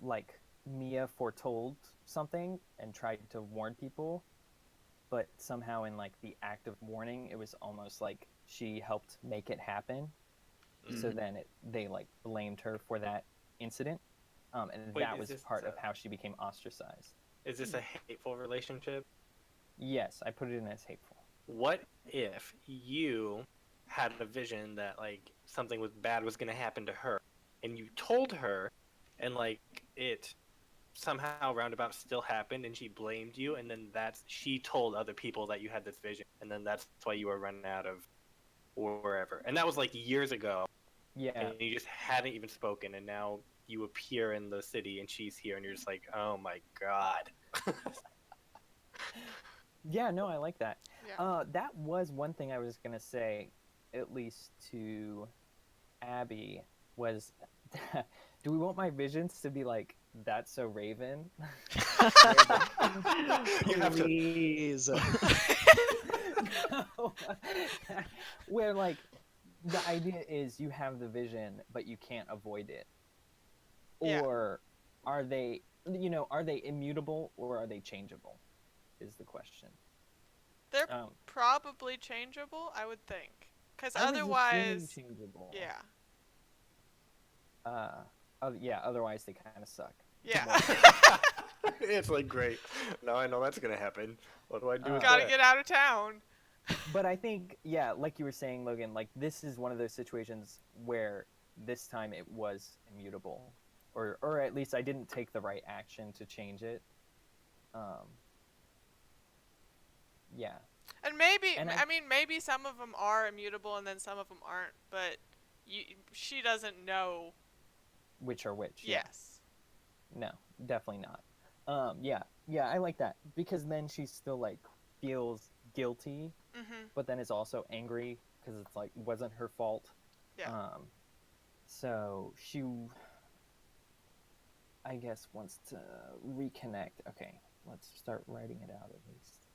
Speaker 4: like Mia foretold something and tried to warn people, but somehow in like the act of warning, it was almost like she helped make it happen. So then they like blamed her for that incident, and
Speaker 3: Wait,
Speaker 4: that
Speaker 3: is
Speaker 4: was
Speaker 3: this,
Speaker 4: part of how she became ostracized.
Speaker 3: Is this a hateful relationship?
Speaker 4: Yes, I put it in as hateful.
Speaker 3: what if you had a vision that like something was bad was going to happen to her, and you told her, and like it somehow roundabout still happened, and she blamed you, and then she told other people that you had this vision, and then that's why you were running out of wherever, and that was like years ago,
Speaker 4: Yeah.
Speaker 3: and you just hadn't even spoken, and now you appear in the city, and she's here, and you're just like, oh my god.
Speaker 4: Yeah, no, I like that.
Speaker 1: Yeah.
Speaker 4: That was one thing I was gonna say, at least to Abby, was do we want my visions to be like that's so Raven?
Speaker 3: You have to.
Speaker 2: Please.
Speaker 4: Where like the idea is you have the vision but you can't avoid it.
Speaker 1: Yeah.
Speaker 4: Or are they immutable or are they changeable? Is the question.
Speaker 1: They're probably changeable, I would think. Because
Speaker 4: I was assuming
Speaker 1: otherwise,
Speaker 4: changeable.
Speaker 1: yeah.
Speaker 4: Yeah, otherwise they kind of suck.
Speaker 1: Yeah.
Speaker 3: It's like, great. Now I know that's gonna happen. What do I do with
Speaker 1: Gotta
Speaker 3: that?
Speaker 1: get out of town.
Speaker 4: But I think, yeah, like you were saying, Logan, like this is one of those situations where this time it was immutable, or at least I didn't take the right action to change it. Yeah.
Speaker 1: And maybe,
Speaker 4: And
Speaker 1: I mean, maybe some of them are immutable and then some of them aren't, but she doesn't know.
Speaker 4: Which are which? Yeah.
Speaker 1: Yes.
Speaker 4: No, definitely not. Yeah, I like that because then she still like feels guilty, but then is also angry because it's like wasn't her fault.
Speaker 1: Yeah.
Speaker 4: So she, I guess, wants to reconnect. Okay, let's start writing it out at least.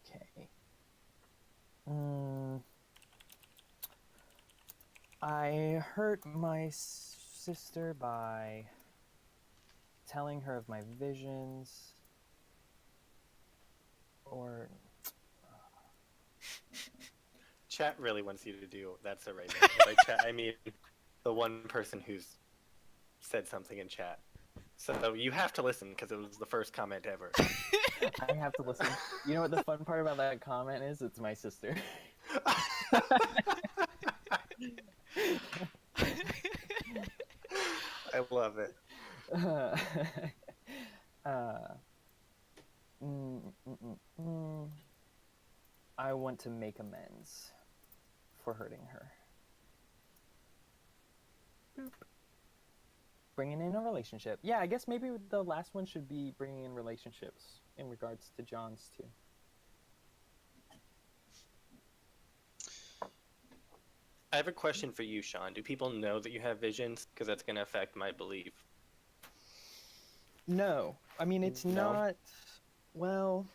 Speaker 4: Okay. I hurt my sister by telling her of my visions, or
Speaker 3: Chat really wants you to do that's a Raven. By chat, I mean the one person who's said something in chat. So you have to listen because it was the first comment ever.
Speaker 4: I have to listen. You know what the fun part about that comment is? It's my sister.
Speaker 3: I love it.
Speaker 4: I want to make amends for hurting her. Boop. Bringing in a relationship. Yeah, I guess maybe the last one should be bringing in relationships in regards to John's too.
Speaker 3: I have a question for you, Sean. Do people know that you have visions? Because that's going to affect my belief.
Speaker 4: No. I mean, it's not... Well...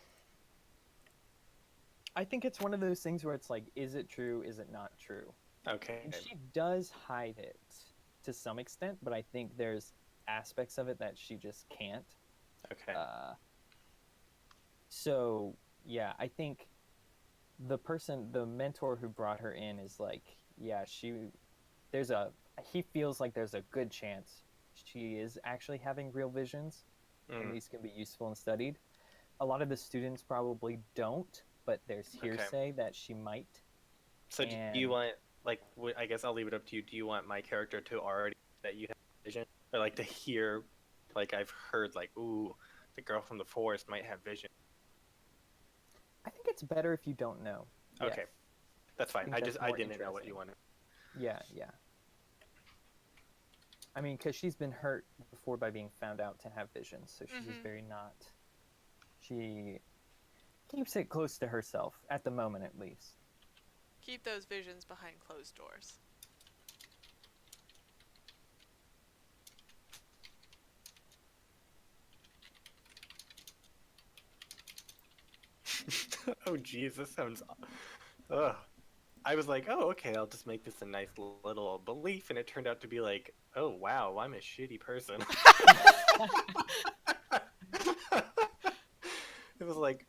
Speaker 4: I think it's one of those things where it's like, is it true, is it not true?
Speaker 3: Okay.
Speaker 4: And she does hide it to some extent, but I think there's aspects of it that she just can't.
Speaker 3: Okay.
Speaker 4: So, yeah, I think the mentor who brought her in is like, yeah, he feels like there's a good chance she is actually having real visions, and these can be useful and studied. A lot of the students probably don't, but there's hearsay that she might.
Speaker 3: So do you want, like, I guess I'll leave it up to you. Do you want my character to already that you have vision, or like to hear, like I've heard, like, ooh, the girl from the forest might have vision?
Speaker 4: I think it's better if you don't know.
Speaker 3: Okay, that's fine. I didn't know what you wanted.
Speaker 4: Yeah. I mean, because she's been hurt before by being found out to have visions, so she's very not. She keeps it close to herself at the moment, at least.
Speaker 1: Keep those visions behind closed doors.
Speaker 3: Oh, jeez, this sounds... Ugh. I was like, oh, okay, I'll just make this a nice little belief, and it turned out to be like, oh, wow, I'm a shitty person. It was like,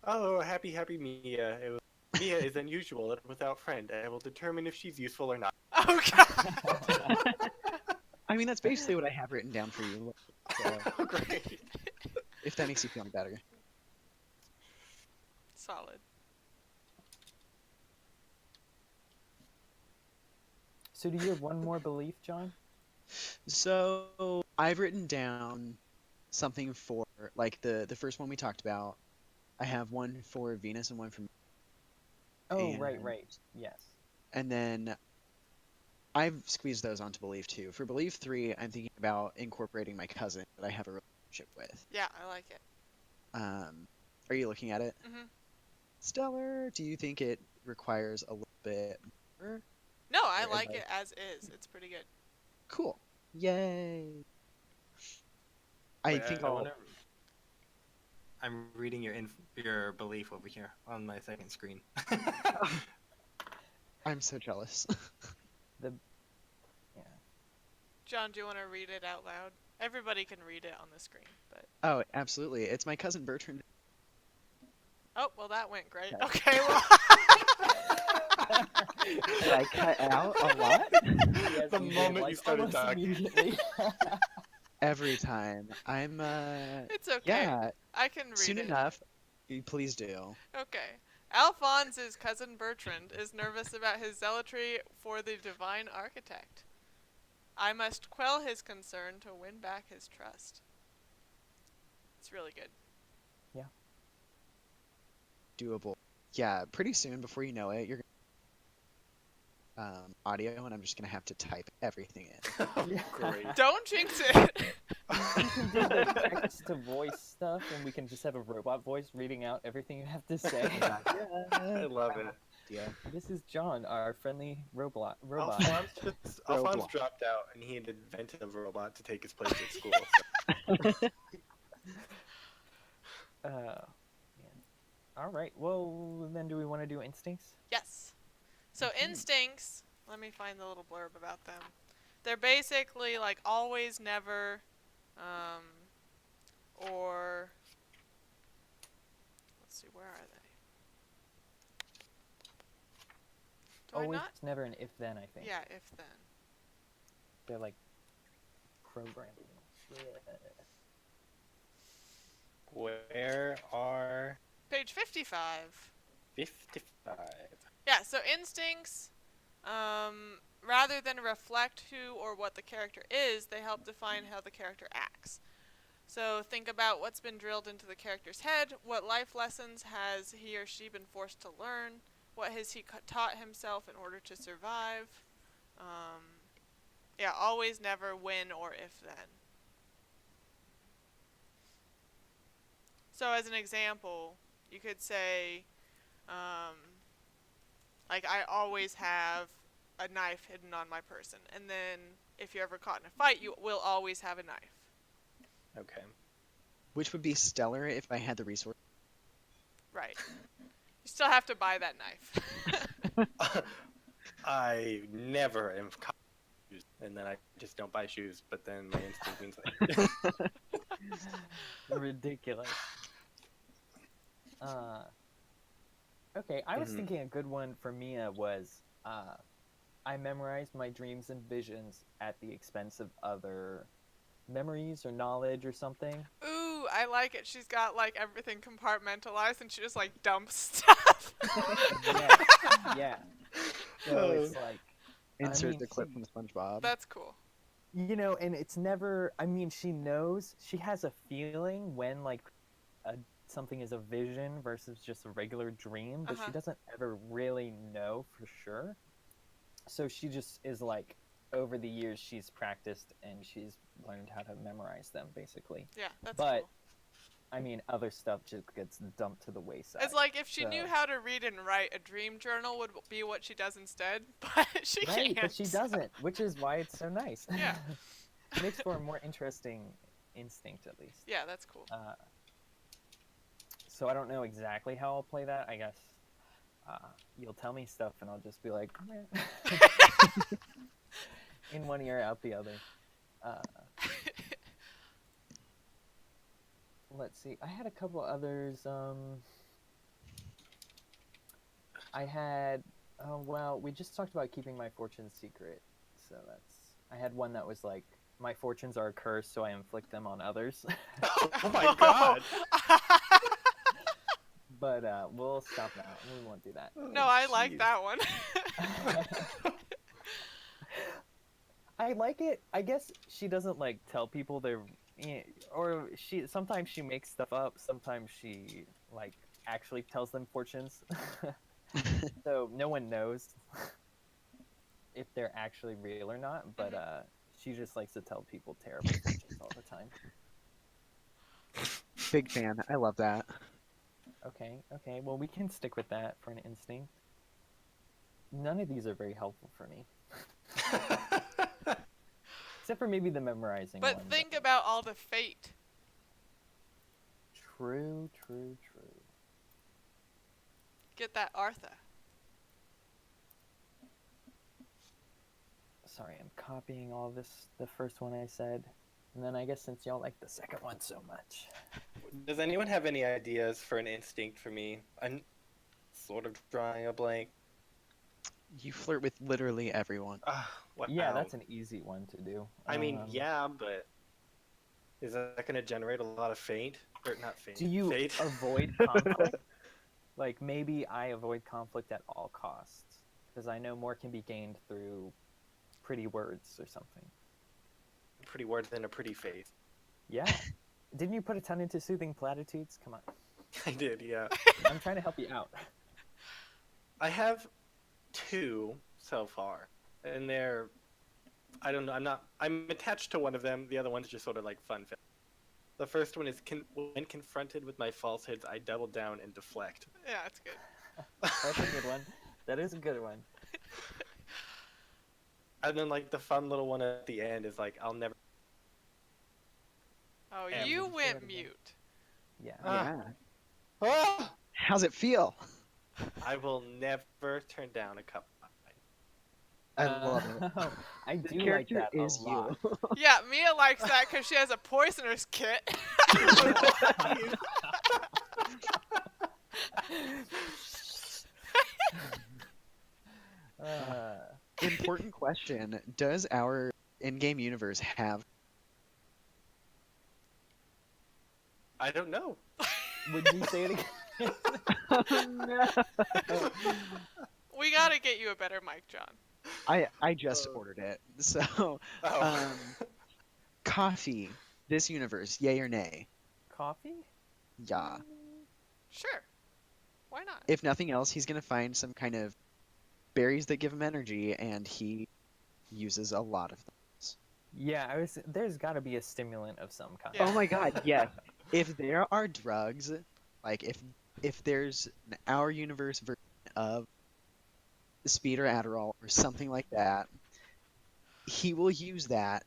Speaker 3: oh, happy Mia. Mia is unusual and without friend. I will determine if she's useful or not.
Speaker 1: Oh, God.
Speaker 2: I mean, that's basically what I have written down for you. So,
Speaker 3: Oh, great.
Speaker 2: if that makes you feel any better.
Speaker 1: Solid.
Speaker 4: So do you have one more belief, John?
Speaker 2: So I've written down something for like the first one we talked about. I have one for Venus and one for
Speaker 4: Oh,
Speaker 2: and
Speaker 4: right. Yes.
Speaker 2: and then I've squeezed those onto belief too. For belief 3, I'm thinking about incorporating my cousin that I have a relationship with.
Speaker 1: Yeah, I like it.
Speaker 2: Are you looking at it?
Speaker 1: Mhm.
Speaker 2: Stellar, do you think it requires a little bit more?
Speaker 1: No, I
Speaker 2: Or
Speaker 1: like it as is. It's pretty good.
Speaker 2: Cool. Yay. I
Speaker 3: Wait,
Speaker 2: think
Speaker 3: I
Speaker 2: I'll.
Speaker 3: wanna. I'm reading your belief over here on my second screen.
Speaker 2: I'm so jealous.
Speaker 4: Yeah.
Speaker 1: John, do you want to read it out loud? Everybody can read it on the screen, but
Speaker 2: Oh, absolutely. It's my cousin Bertrand.
Speaker 1: oh, well that went great.
Speaker 4: Okay.
Speaker 1: Okay, well.
Speaker 2: Did I cut out a lot?
Speaker 4: Yes,
Speaker 3: The
Speaker 4: you did,
Speaker 3: moment
Speaker 4: like,
Speaker 3: you started
Speaker 4: almost
Speaker 3: talking.
Speaker 4: immediately.
Speaker 2: Every time.
Speaker 1: It's okay.
Speaker 2: Yeah,
Speaker 1: I can read
Speaker 2: soon
Speaker 1: it.
Speaker 2: enough. Please do.
Speaker 1: Okay. Alphonse's cousin Bertrand is nervous about his zealotry for the divine architect. I must quell his concern to win back his trust. It's really good.
Speaker 2: Doable. Yeah, pretty soon, before you know it, you're audio, and I'm just gonna have to type everything in.
Speaker 4: Yeah.
Speaker 3: Great.
Speaker 1: Don't jinx it!
Speaker 4: You can do the text to voice stuff, and we can just have a robot voice reading out everything you have to say.
Speaker 3: I love it.
Speaker 2: Yeah.
Speaker 4: This is John, our friendly robot.
Speaker 3: Alphonse
Speaker 2: Roblox.
Speaker 3: dropped out, and he had invented a robot to take his place at school. So.
Speaker 4: Yeah. All right. Well, then, do we want to do instincts?
Speaker 1: Yes. So instincts, let me find the little blurb about them. They're basically like always, never, or let's see, where are they? Do
Speaker 4: Always,
Speaker 1: I not?
Speaker 4: never, and if then. I think.
Speaker 1: Yeah, if then.
Speaker 4: They're like programming.
Speaker 3: Where are
Speaker 1: Page 55.
Speaker 3: 55?
Speaker 1: Yeah, so instincts, rather than reflect who or what the character is, they help define how the character acts. So think about what's been drilled into the character's head, what life lessons has he or she been forced to learn, what has he taught himself in order to survive. Yeah, always, never, when, or if then. So as an example, you could say, like, I always have a knife hidden on my person. And then if you're ever caught in a fight, you will always have a knife.
Speaker 3: Okay.
Speaker 2: Which would be stellar if I had the resource.
Speaker 1: Right. You still have to buy that knife.
Speaker 3: I never am caught in shoes, and then I just don't buy shoes. But then my instinct means like.
Speaker 4: Ridiculous. Okay, I was thinking a good one for Mia was I memorized my dreams and visions at the expense of other memories or knowledge or something.
Speaker 1: Ooh, I like it. She's got like everything compartmentalized and she just like dumps stuff.
Speaker 4: Yeah. So it's like
Speaker 2: Insert the clip
Speaker 4: she-
Speaker 2: from SpongeBob.
Speaker 1: That's cool.
Speaker 4: You know, and it's never. I mean, she knows. She has a feeling when like something is a vision versus just a regular dream, but she doesn't ever really know for sure. So she just is like, over the years, she's practiced and she's learned how to memorize them, basically.
Speaker 1: Yeah, that's
Speaker 4: But
Speaker 1: cool.
Speaker 4: I mean, other stuff just gets dumped to the wayside.
Speaker 1: It's like if she
Speaker 4: so-
Speaker 1: knew how to read and write, a dream journal would be what she does instead, but she
Speaker 4: Right,
Speaker 1: can't.
Speaker 4: but she doesn't, which is why it's so nice.
Speaker 1: Yeah.
Speaker 4: It makes for a more interesting instinct, at least.
Speaker 1: Yeah, that's cool.
Speaker 4: So I don't know exactly how I'll play that. I guess you'll tell me stuff, and I'll just be like, meh. In one ear, out the other. Let's see. I had a couple others. I had. Oh well, we just talked about keeping my fortune secret, so that's. I had one that was like, my fortunes are a curse, so I inflict them on others.
Speaker 3: Oh my god!
Speaker 4: But we'll stop that. We won't do that.
Speaker 1: No, I like that one.
Speaker 4: I like it. I guess she doesn't like tell people they're, or sometimes she makes stuff up. Sometimes she like actually tells them fortunes, so no one knows if they're actually real or not. But she just likes to tell people terrible fortunes all the time.
Speaker 2: Big fan. I love that.
Speaker 4: Okay, okay. Well, we can stick with that for an instinct. None of these are very helpful for me, except for maybe the memorizing one.
Speaker 1: But think about all the fate.
Speaker 4: True, true, true.
Speaker 1: Get that Artha.
Speaker 4: Sorry, I'm copying all this, the first one I said. And then I guess since y'all like the second one so much.
Speaker 3: Does anyone have any ideas for an instinct for me? I'm sort of drawing a blank.
Speaker 2: You flirt with literally everyone.
Speaker 3: Wow.
Speaker 4: Yeah, that's an easy one to do.
Speaker 3: I mean, yeah, but is that going to generate a lot of fate? Or not fate.
Speaker 4: Do you
Speaker 3: fate?
Speaker 4: avoid conflict? Like, maybe I avoid conflict at all costs. Because I know more can be gained through pretty words or something.
Speaker 3: Pretty words than a pretty face.
Speaker 4: Yeah. Didn't you put a ton into soothing platitudes? Come on.
Speaker 3: I did, yeah.
Speaker 4: I'm trying to help you out.
Speaker 3: I have 2 so far, and they're, I don't know, I'm attached to one of them. The other one's just sort of like fun. The first one is, when confronted with my falsehoods, I double down and deflect.
Speaker 1: Yeah, that's good.
Speaker 4: That's a good one. That is a good one.
Speaker 3: And then like the fun little one at the end is like, I'll never.
Speaker 1: Oh,
Speaker 3: And
Speaker 1: you
Speaker 4: we'll just say
Speaker 1: went
Speaker 4: that again.
Speaker 1: mute.
Speaker 4: Yeah.
Speaker 2: Yeah.
Speaker 3: Ah!
Speaker 2: How's it feel?
Speaker 3: I will never turn down a cup of
Speaker 2: I love it.
Speaker 4: I
Speaker 2: The
Speaker 4: do like
Speaker 2: character
Speaker 4: that a
Speaker 2: is
Speaker 4: lot.
Speaker 2: you.
Speaker 1: Yeah, Mia likes that because she has a poisoner's kit.
Speaker 2: Important question. Does our in-game universe have...
Speaker 3: I don't know.
Speaker 4: Would you say it again?
Speaker 2: No.
Speaker 1: We gotta get you a better mic, John.
Speaker 2: I just ordered it. So,
Speaker 3: Oh.
Speaker 2: coffee, this universe, yay or nay?
Speaker 4: Coffee?
Speaker 2: Yeah.
Speaker 1: Sure. Why not?
Speaker 2: If nothing else, he's gonna find some kind of berries that give him energy, and he uses a lot of them.
Speaker 4: Yeah, there's got to be a stimulant of some kind.
Speaker 1: Yeah.
Speaker 2: Oh my god, yes. If there are drugs, like if there's an our universe version of speed or Adderall or something like that, he will use that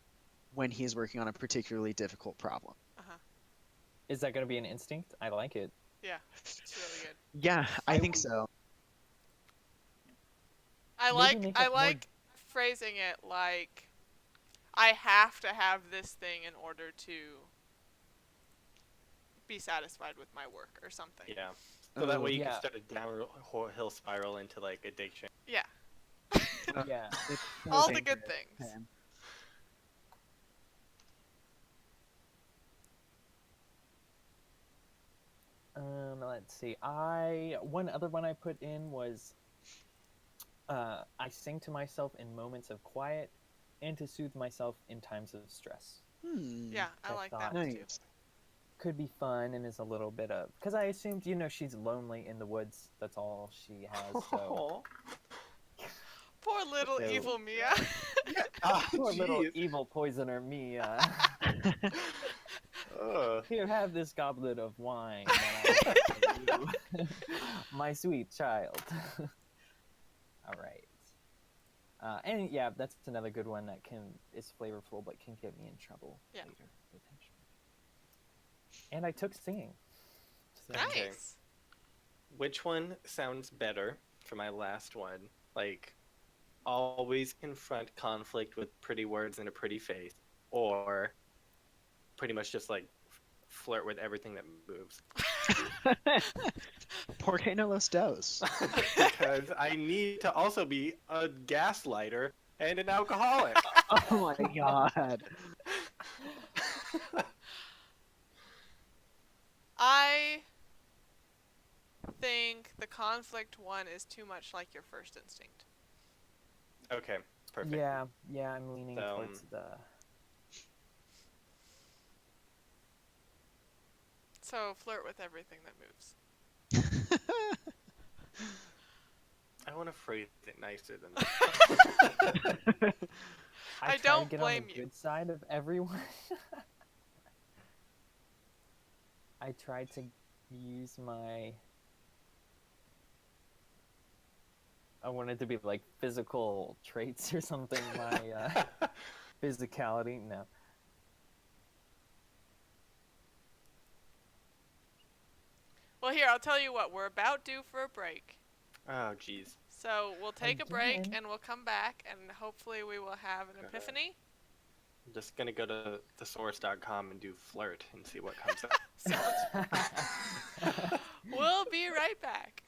Speaker 2: when he's working on a particularly difficult problem.
Speaker 1: Uh-huh.
Speaker 4: Is that going to be an instinct? I like it.
Speaker 1: Yeah, it's really good.
Speaker 2: Yeah, I think so.
Speaker 1: I
Speaker 4: Maybe make it more-
Speaker 1: like phrasing it like I have to have this thing in order to be satisfied with my work or something.
Speaker 3: Yeah. So that way you
Speaker 4: yeah.
Speaker 3: can start a downhill spiral into like addiction.
Speaker 1: Yeah.
Speaker 4: Yeah.
Speaker 2: It's so
Speaker 1: All the good
Speaker 2: dangerous,
Speaker 1: things.
Speaker 2: man.
Speaker 4: Let's see. One other one I put in was I sing to myself in moments of quiet and to soothe myself in times of stress.
Speaker 1: Yeah, I
Speaker 4: I
Speaker 1: like
Speaker 4: thought-
Speaker 1: that too.
Speaker 2: Nice.
Speaker 4: Could be fun and is a little bit of, because I assumed she's lonely in the woods. That's all she has. So
Speaker 1: Poor little
Speaker 4: So-
Speaker 1: evil Mia.
Speaker 4: poor little evil poisoner me. Here, have this goblet of wine. That I give you, my sweet child. All right. And yeah, that's another good one that is flavorful but can get me in trouble
Speaker 1: Yeah.
Speaker 4: later, potentially. And I took singing. So,
Speaker 3: Okay.
Speaker 1: Nice.
Speaker 3: Which one sounds better for my last one? Like, always confront conflict with pretty words and a pretty face, or pretty much just like flirt with everything that moves.
Speaker 2: Porque no los dos.
Speaker 3: Because I need to also be a gaslighter and an alcoholic.
Speaker 2: Oh my god.
Speaker 1: think the conflict one is too much like your first instinct.
Speaker 3: Okay, perfect.
Speaker 4: Yeah, I'm leaning
Speaker 3: So,
Speaker 4: towards the.
Speaker 1: So flirt with everything that moves.
Speaker 3: I want to phrase it nicer than that.
Speaker 1: I
Speaker 4: try to
Speaker 1: don't
Speaker 4: get on the
Speaker 1: blame you.
Speaker 4: good side of everyone. I tried to use my. I wanted to be like physical traits or something. My physicality, no.
Speaker 1: Well, here, I'll tell you what, we're about due for a break.
Speaker 3: Oh, jeez.
Speaker 1: So we'll take a break
Speaker 4: Again?
Speaker 1: and we'll come back and hopefully we will have an epiphany.
Speaker 3: I'm just gonna go to thesource.com and do flirt and see what comes up.
Speaker 1: We'll be right back.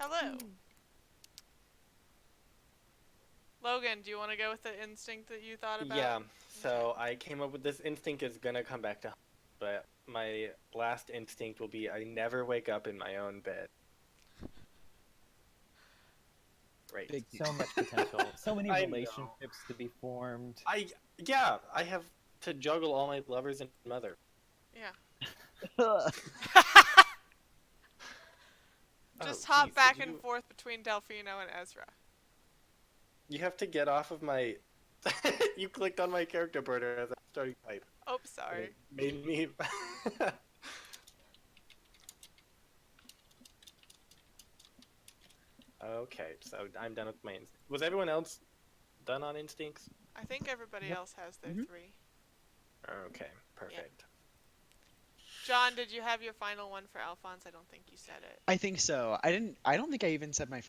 Speaker 1: Hello. Logan, do you want to go with the instinct that you thought about?
Speaker 3: Yeah, so I came up with this instinct is gonna come back to, but my last instinct will be I never wake up in my own bed. Great.
Speaker 2: Big
Speaker 4: So much potential. So many
Speaker 3: I know.
Speaker 4: relationships to be formed.
Speaker 3: I have to juggle all my lovers and mother.
Speaker 1: Yeah. Just
Speaker 3: Oh,
Speaker 1: hop
Speaker 3: geez,
Speaker 1: back
Speaker 3: did
Speaker 1: and forth between Delphino and Ezra.
Speaker 3: You have to get off of my. You clicked on my character burner as I was starting to type.
Speaker 1: Oh,
Speaker 3: And
Speaker 1: sorry.
Speaker 3: it made me. Okay, so I'm done with my instincts. Was everyone else done on instincts?
Speaker 1: I think everybody
Speaker 2: Yep.
Speaker 1: else has their
Speaker 2: Mhm.
Speaker 1: 3.
Speaker 3: Okay, perfect.
Speaker 1: John, did you have your final one for Alphonse? I don't think you said it.
Speaker 2: I think so. I don't think I even said my.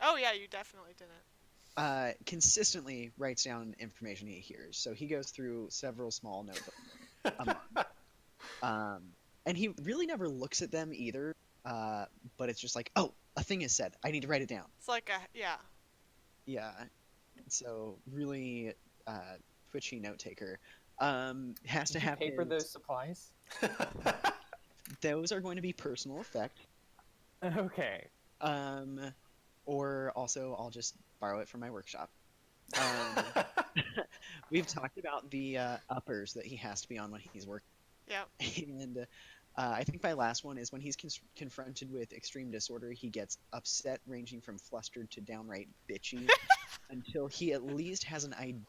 Speaker 1: Oh, yeah, you definitely didn't.
Speaker 2: Consistently writes down information he hears. So he goes through several small notebooks a month. And he really never looks at them either. But it's just like, oh, a thing is said. I need to write it down.
Speaker 1: It's like a, yeah.
Speaker 2: Yeah. So really twitchy note taker. Has to
Speaker 4: Did you
Speaker 2: have
Speaker 4: pay for
Speaker 2: his-
Speaker 4: those supplies?
Speaker 2: Those are going to be personal effect.
Speaker 4: Okay.
Speaker 2: Or also I'll just borrow it from my workshop. We've talked about the uppers that he has to be on when he's working.
Speaker 1: Yep.
Speaker 2: And I think my last one is when he's confronted with extreme disorder, he gets upset, ranging from flustered to downright bitchy, until he at least has an idea.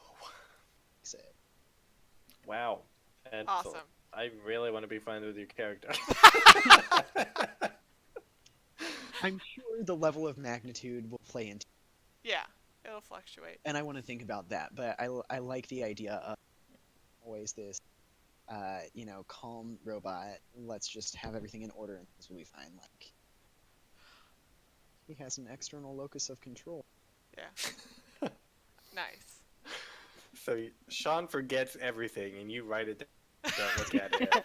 Speaker 3: Wow. Excellent.
Speaker 1: Awesome.
Speaker 3: I really want to be friends with your character.
Speaker 2: I'm sure the level of magnitude will play into,
Speaker 1: Yeah, it'll fluctuate.
Speaker 2: and I want to think about that. But I like the idea of always this, calm robot. Let's just have everything in order, and this will be fine. Like he has an external locus of control.
Speaker 1: Yeah. Nice.
Speaker 3: So Sean forgets everything, and you write it down. Don't look at it.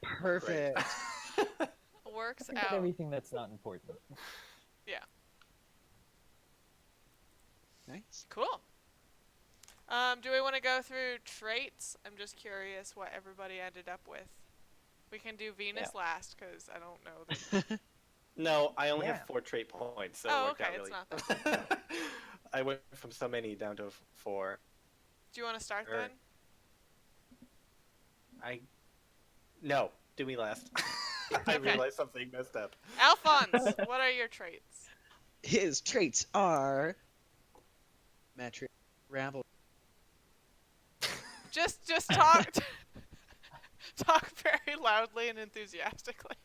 Speaker 2: Perfect.
Speaker 1: Works
Speaker 4: Forget
Speaker 1: out.
Speaker 4: everything that's not important.
Speaker 2: Nice.
Speaker 1: Cool. Do we want to go through traits? I'm just curious what everybody ended up with. We can do Venus last, because I don't know. That...
Speaker 3: No, I only
Speaker 4: Yeah.
Speaker 3: have 4 trait points, so
Speaker 1: Oh,
Speaker 3: it worked
Speaker 1: okay,
Speaker 3: out
Speaker 1: it's
Speaker 3: really.
Speaker 1: not that
Speaker 3: I went from so many down to 4.
Speaker 1: Do you want to start
Speaker 3: Sure.
Speaker 1: then?
Speaker 3: No, do me last. I
Speaker 1: Okay.
Speaker 3: realized something messed up.
Speaker 1: Alphonse, what are your traits?
Speaker 2: His traits are metric, rabble.
Speaker 1: Just talk. Talk very loudly and enthusiastically.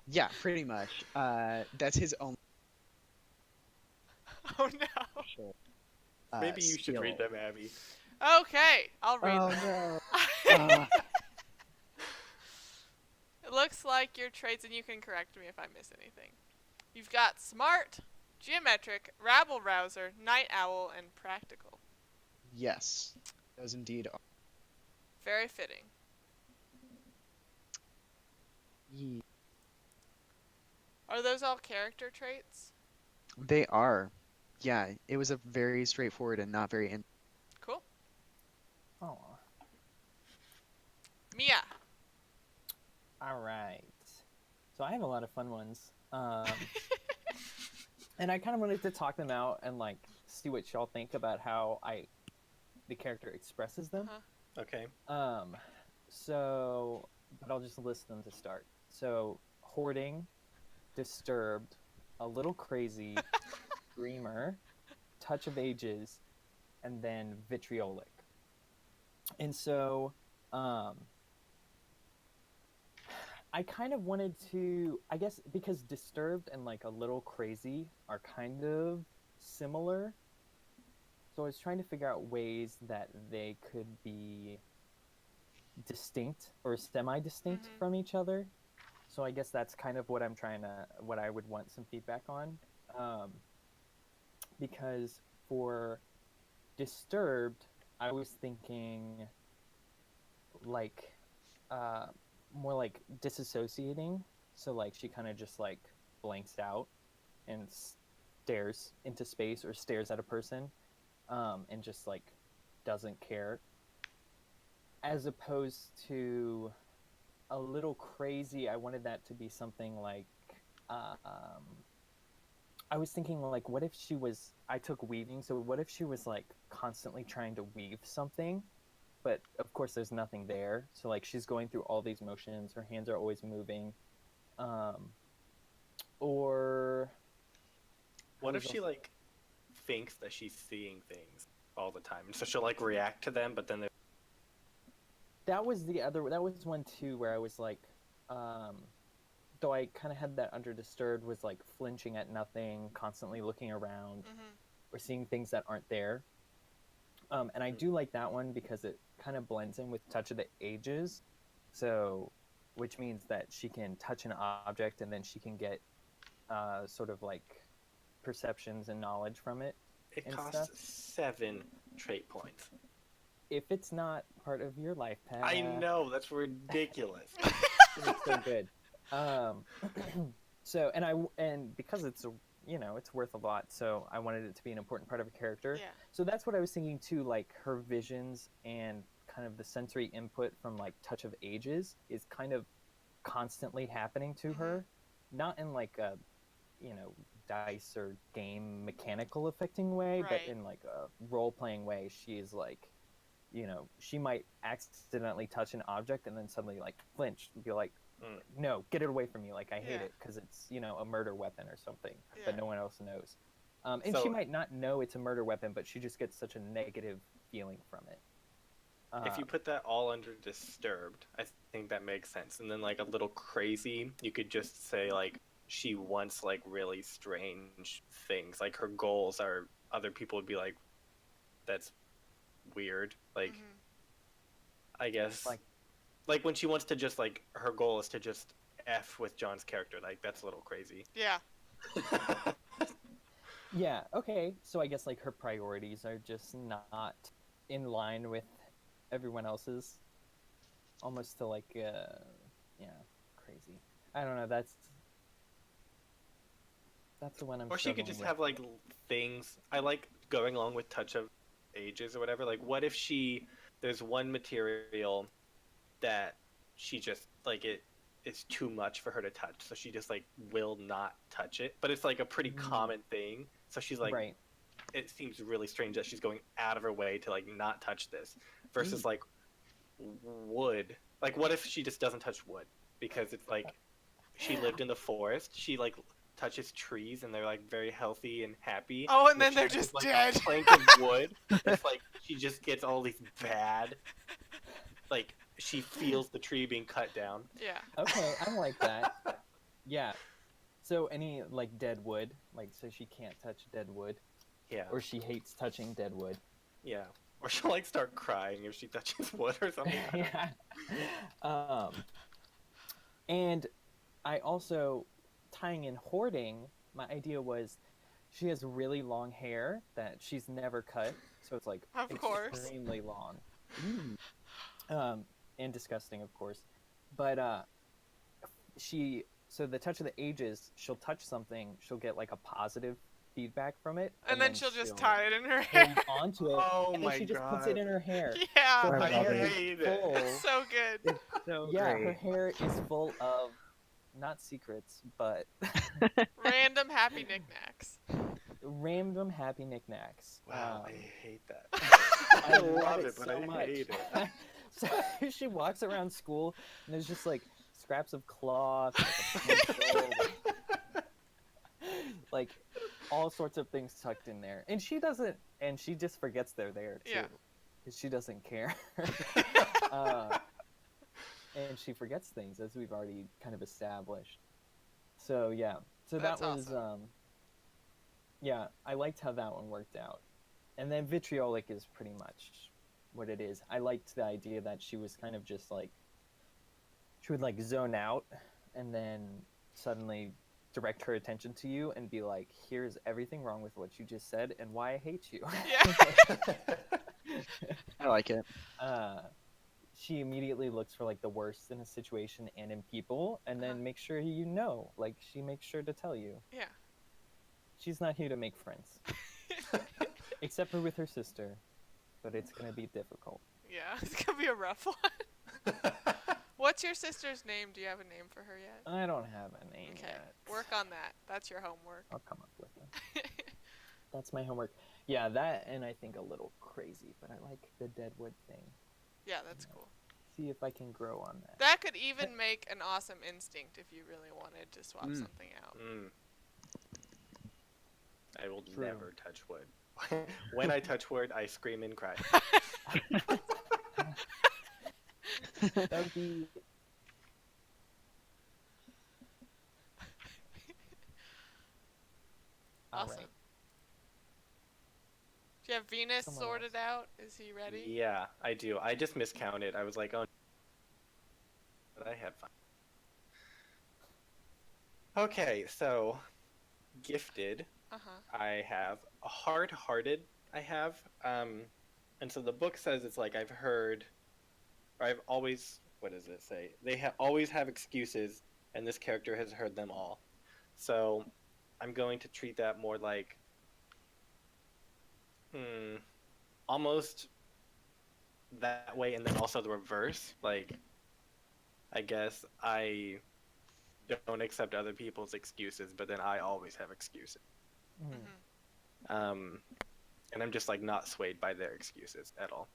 Speaker 2: Yeah, pretty much. That's his own
Speaker 1: Oh no.
Speaker 2: special.
Speaker 3: Maybe you should
Speaker 2: skill.
Speaker 3: read them, Abby.
Speaker 1: Okay, I'll read
Speaker 2: Oh
Speaker 1: them.
Speaker 2: no.
Speaker 1: It looks like your traits, and you can correct me if I miss anything. You've got smart, geometric, rabble rouser, night owl, and practical.
Speaker 2: Yes, those indeed are.
Speaker 1: Very fitting.
Speaker 2: Ye-
Speaker 1: Are those all character traits?
Speaker 2: They are. Yeah, it was a very straightforward and not very.
Speaker 1: Cool.
Speaker 4: Oh.
Speaker 1: Mia.
Speaker 4: All right. So I have a lot of fun ones. And I kind of wanted to talk them out and like see what y'all think about how the character expresses them.
Speaker 3: Okay.
Speaker 4: So, but I'll just list them to start. So, hoarding, disturbed, a little crazy, dreamer, touch of ages, and then vitriolic. And so, I kind of wanted to, I guess, because disturbed and like a little crazy are kind of similar. So I was trying to figure out ways that they could be distinct or semi-distinct
Speaker 1: Mhm.
Speaker 4: from each other. So I guess that's kind of what what I would want some feedback on. Because for disturbed, I was thinking like, more like disassociating. So like she kind of just like blanks out and stares into space or stares at a person, and just like doesn't care, as opposed to a little crazy. I wanted that to be something like, um, I was thinking like, what if she was? I took weaving, so what if she was like constantly trying to weave something, but of course there's nothing there. So like she's going through all these motions, her hands are always moving, um, or I
Speaker 3: What if
Speaker 4: was
Speaker 3: she
Speaker 4: also,
Speaker 3: like thinks that she's seeing things all the time, and so she'll like react to them, but then
Speaker 4: that was the other. That was one too where I was like, um, though I kind of had that under disturbed, was like flinching at nothing, constantly looking around,
Speaker 1: Mhm.
Speaker 4: or seeing things that aren't there. And I do like that one because it kind of blends in with Touch of the Ages. So, which means that she can touch an object and then she can get sort of like perceptions and knowledge from it
Speaker 3: it
Speaker 4: and stuff.
Speaker 3: costs 7 trait points.
Speaker 4: If it's not part of your life path,
Speaker 3: I know, that's ridiculous.
Speaker 4: it's so good. Um, so, and because it's it's worth a lot, so I wanted it to be an important part of a character.
Speaker 1: Yeah.
Speaker 4: So that's what I was thinking too, like her visions and kind of the sensory input from like Touch of Ages is kind of constantly happening to her, not in like a dice or game mechanical affecting way, but
Speaker 1: Right.
Speaker 4: in like a role playing way. She is like, she might accidentally touch an object and then suddenly like flinch and be like, no, get it away from me, like I hate
Speaker 1: Yeah.
Speaker 4: it because it's a murder weapon or something,
Speaker 1: Yeah.
Speaker 4: but no one else knows. And
Speaker 3: So-
Speaker 4: she might not know it's a murder weapon, but she just gets such a negative feeling from it.
Speaker 3: If you put that all under disturbed, I think that makes sense. And then like a little crazy, you could just say like she wants like really strange things. Like her goals are other people would be like, that's weird. Like
Speaker 1: Mhm.
Speaker 3: I guess
Speaker 4: Like-
Speaker 3: like when she wants to just like her goal is to just F with John's character, like that's a little crazy.
Speaker 1: Yeah.
Speaker 4: Yeah, okay, so I guess like her priorities are just not in line with everyone else's, almost to like yeah, crazy. I don't know, that's the one I'm
Speaker 3: Or she could
Speaker 4: struggling
Speaker 3: just
Speaker 4: with.
Speaker 3: have like things. I like going along with Touch of Ages or whatever. Like, what if there's one material that she just like it's too much for her to touch, so she just like will not touch it. But it's like a pretty common thing, so she's like,
Speaker 4: right.
Speaker 3: it seems really strange that she's going out of her way to like not touch this, versus like wood. Like, what if she just doesn't touch wood because it's like she lived in the forest. She like touches trees and they're like very healthy and happy.
Speaker 1: Oh, and
Speaker 3: if
Speaker 1: then
Speaker 3: she
Speaker 1: they're
Speaker 3: touches,
Speaker 1: just
Speaker 3: like,
Speaker 1: dead.
Speaker 3: a plank of wood. It's like she just gets all these bad. Like she feels the tree being cut down.
Speaker 1: Yeah.
Speaker 4: Okay, I like that. Yeah. So any like dead wood, like so she can't touch dead wood,
Speaker 3: Yeah.
Speaker 4: or she hates touching dead wood.
Speaker 3: Yeah. Or she'll like start crying if she touches wood or something.
Speaker 4: Yeah. And I also, tying in hoarding, my idea was she has really long hair that she's never cut, so it's like
Speaker 1: Of course.
Speaker 4: extremely long, and disgusting, of course. But so the Touch of the Ages, she'll touch something, she'll get like a positive feedback from it,
Speaker 1: And then she'll just tie it in her hair.
Speaker 4: hold onto it,
Speaker 3: Oh
Speaker 4: and
Speaker 3: my
Speaker 4: then she just puts it in her hair.
Speaker 1: Yeah.
Speaker 4: So her
Speaker 2: I
Speaker 4: hair
Speaker 2: love
Speaker 4: is
Speaker 3: hate it.
Speaker 4: full.
Speaker 1: So good.
Speaker 2: So
Speaker 4: Yeah,
Speaker 2: great.
Speaker 4: her hair is full of not secrets, but
Speaker 1: Random happy knickknacks.
Speaker 4: random happy knickknacks.
Speaker 3: Wow, I hate that.
Speaker 4: I
Speaker 3: I love it, but
Speaker 4: so
Speaker 3: I
Speaker 4: much.
Speaker 3: hate it.
Speaker 4: So she walks around school, and there's just like scraps of cloth, like, a pencil, like all sorts of things tucked in there, and she just forgets they're there too,
Speaker 1: Yeah.
Speaker 4: because she doesn't care. And she forgets things, as we've already kind of established. So yeah, so
Speaker 1: That's
Speaker 4: that was
Speaker 1: awesome.
Speaker 4: yeah, I liked how that one worked out. And then Vitriolic is pretty much what it is. I liked the idea that she was kind of just like, she would like zone out and then suddenly direct her attention to you and be like, here's everything wrong with what you just said and why I hate you.
Speaker 1: Yeah.
Speaker 2: I like it.
Speaker 4: She immediately looks for like the worst in a situation and in people, and then makes sure like she makes sure to tell you.
Speaker 1: Yeah.
Speaker 4: She's not here to make friends. Except for with her sister. But it's gonna be difficult.
Speaker 1: Yeah, it's gonna be a rough one. What's your sister's name? Do you have a name for her yet?
Speaker 4: I don't have a name
Speaker 1: Okay,
Speaker 4: yet.
Speaker 1: work on that. That's your homework.
Speaker 4: I'll come up with it. That's my homework. Yeah, that and I think a little crazy, but I like the Deadwood thing.
Speaker 1: Yeah, that's cool.
Speaker 4: See if I can grow on that.
Speaker 1: That could even make an awesome instinct if you really wanted to swap something out.
Speaker 3: I will
Speaker 4: True.
Speaker 3: never touch wood. When I touch wood, I scream and cry.
Speaker 4: That would be...
Speaker 1: Awesome.
Speaker 4: Alright.
Speaker 1: Do you have Venus
Speaker 4: Someone
Speaker 1: sorted out? Is he ready?
Speaker 3: Yeah, I do. I just miscounted. I was like, oh, but I had fun. Okay, so gifted. I have a hard-hearted. I have, and so the book says it's like I've heard, or I've always. What does it say? They always have excuses, and this character has heard them all. So, I'm going to treat that more like, almost that way, and then also the reverse. Like, I guess I don't accept other people's excuses, but then I always have excuses. And I'm just like not swayed by their excuses at all.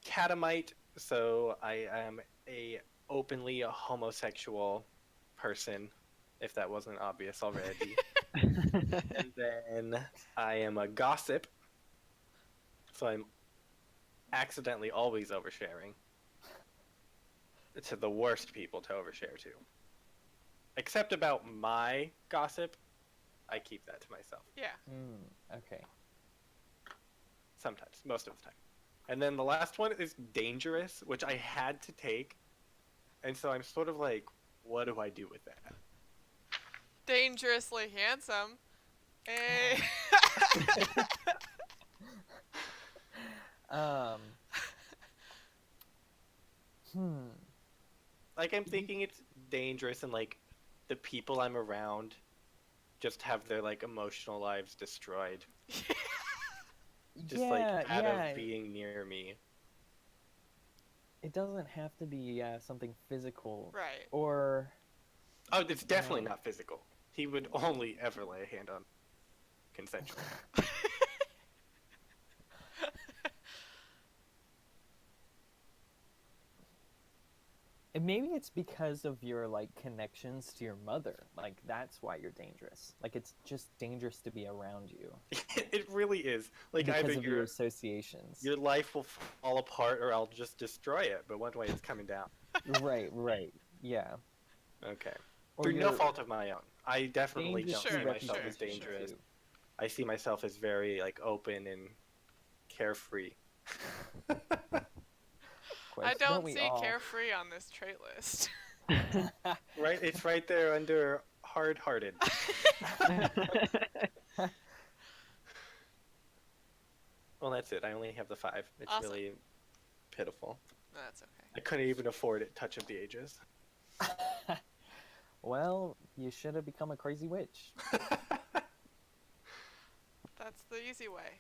Speaker 3: Catamite, so I am a openly homosexual person, if that wasn't obvious already. And then I am a gossip, so I'm accidentally always oversharing to the worst people to overshare to. Except about my gossip, I keep that to myself.
Speaker 1: Yeah.
Speaker 4: Okay.
Speaker 3: Sometimes, most of the time. And then the last one is dangerous, which I had to take. And so I'm sort of like, what do I do with that?
Speaker 1: Dangerously handsome. Hey.
Speaker 3: Like, I'm thinking it's dangerous and, like, the people I'm around just have their, like, emotional lives destroyed. Just, like, out of being near me.
Speaker 4: It doesn't have to be something physical.
Speaker 1: Right.
Speaker 4: Or...
Speaker 3: Oh, it's definitely not physical. He would only ever lay a hand on consensual.
Speaker 4: And maybe it's because of your, like, connections to your mother. Like, that's why you're dangerous. Like, it's just dangerous to be around you.
Speaker 3: It really is. Like,
Speaker 4: because
Speaker 3: either
Speaker 4: of your associations.
Speaker 3: Your life will fall apart or I'll just destroy it, but one way it's coming down.
Speaker 4: Right, yeah.
Speaker 3: Okay.
Speaker 4: Or
Speaker 3: Through no fault of my own. I definitely don't see myself as
Speaker 1: sure.
Speaker 3: dangerous. I see myself as very, like, open and carefree.
Speaker 1: I don't see carefree on this trait list.
Speaker 3: Right, it's right there under hard-hearted. Well, that's it. I only have the 5. It's
Speaker 1: awesome.
Speaker 3: Really pitiful.
Speaker 1: That's okay.
Speaker 3: I couldn't even afford it. Touch of the Ages.
Speaker 4: Well, you should have become a crazy witch.
Speaker 1: That's the easy way.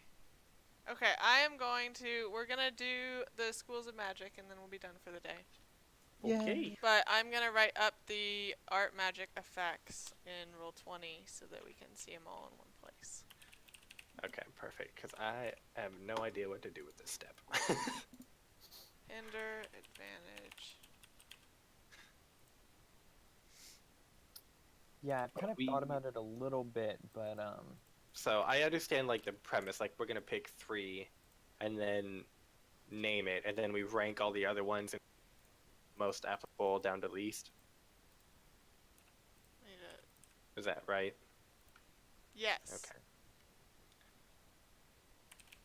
Speaker 1: Okay, we're gonna do the Schools of Magic and then we'll be done for the day.
Speaker 3: Okay.
Speaker 1: But I'm gonna write up the art magic effects in Roll20 so that we can see them all in one place.
Speaker 3: Okay, perfect, because I have no idea what to do with this step.
Speaker 1: Hinder, advantage.
Speaker 4: Yeah, I've kind of thought about it a little bit, but
Speaker 3: So I understand like the premise, like we're gonna pick 3, and then name it, and then we rank all the other ones in most applicable down to least. Is that right?
Speaker 1: Yes.
Speaker 3: Okay.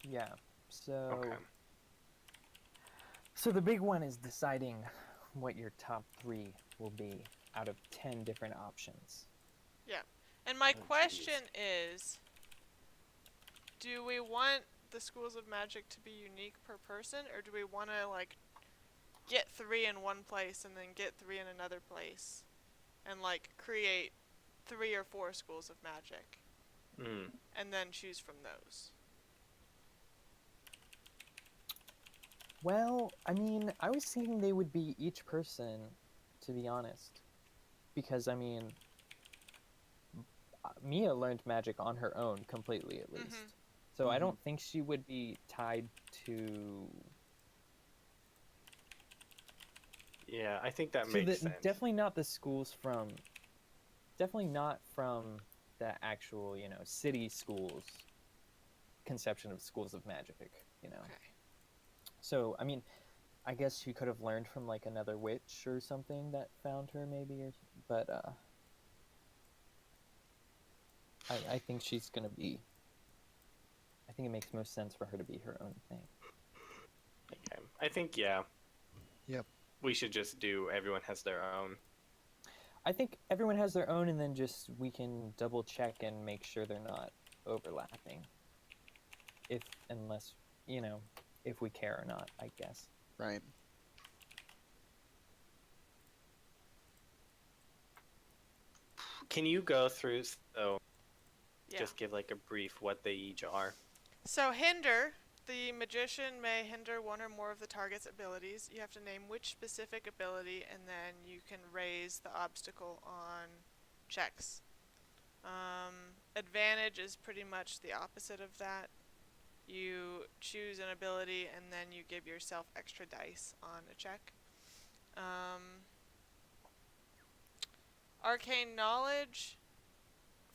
Speaker 4: Yeah. So.
Speaker 3: Okay.
Speaker 4: So the big one is deciding what your top 3 will be out of 10 different options.
Speaker 1: Yeah. And my question is, do we want the Schools of Magic to be unique per person, or do we want to, like, get 3 in one place and then get 3 in another place and, like, create 3 or 4 Schools of Magic?
Speaker 3: Mm.
Speaker 1: and then choose from those.
Speaker 4: Well, I mean, I was thinking they would be each person, to be honest. Because, I mean, Mia learned magic on her own completely, at least.
Speaker 1: Mm-hmm.
Speaker 4: So I don't think she would be tied to...
Speaker 3: Yeah, I think that makes sense.
Speaker 4: Definitely not the schools from... Definitely not from the actual, city schools conception of schools of magic,
Speaker 1: Okay.
Speaker 4: So, I mean, I guess she could have learned from, like, another witch or something that found her, maybe, but, I think she's gonna be... I think it makes most sense for her to be her own thing.
Speaker 3: Okay. I think, yeah.
Speaker 2: Yep.
Speaker 3: We should just do everyone has their own.
Speaker 4: I think everyone has their own, and then just we can double check and make sure they're not overlapping. Unless, if we care or not, I guess.
Speaker 2: Right.
Speaker 3: Can you go through,
Speaker 1: Yeah.
Speaker 3: just give like a brief what they each are?
Speaker 1: So hinder, the magician may hinder one or more of the target's abilities. You have to name which specific ability, and then you can raise the obstacle on checks. Advantage is pretty much the opposite of that. You choose an ability, and then you give yourself extra dice on a check. Arcane knowledge.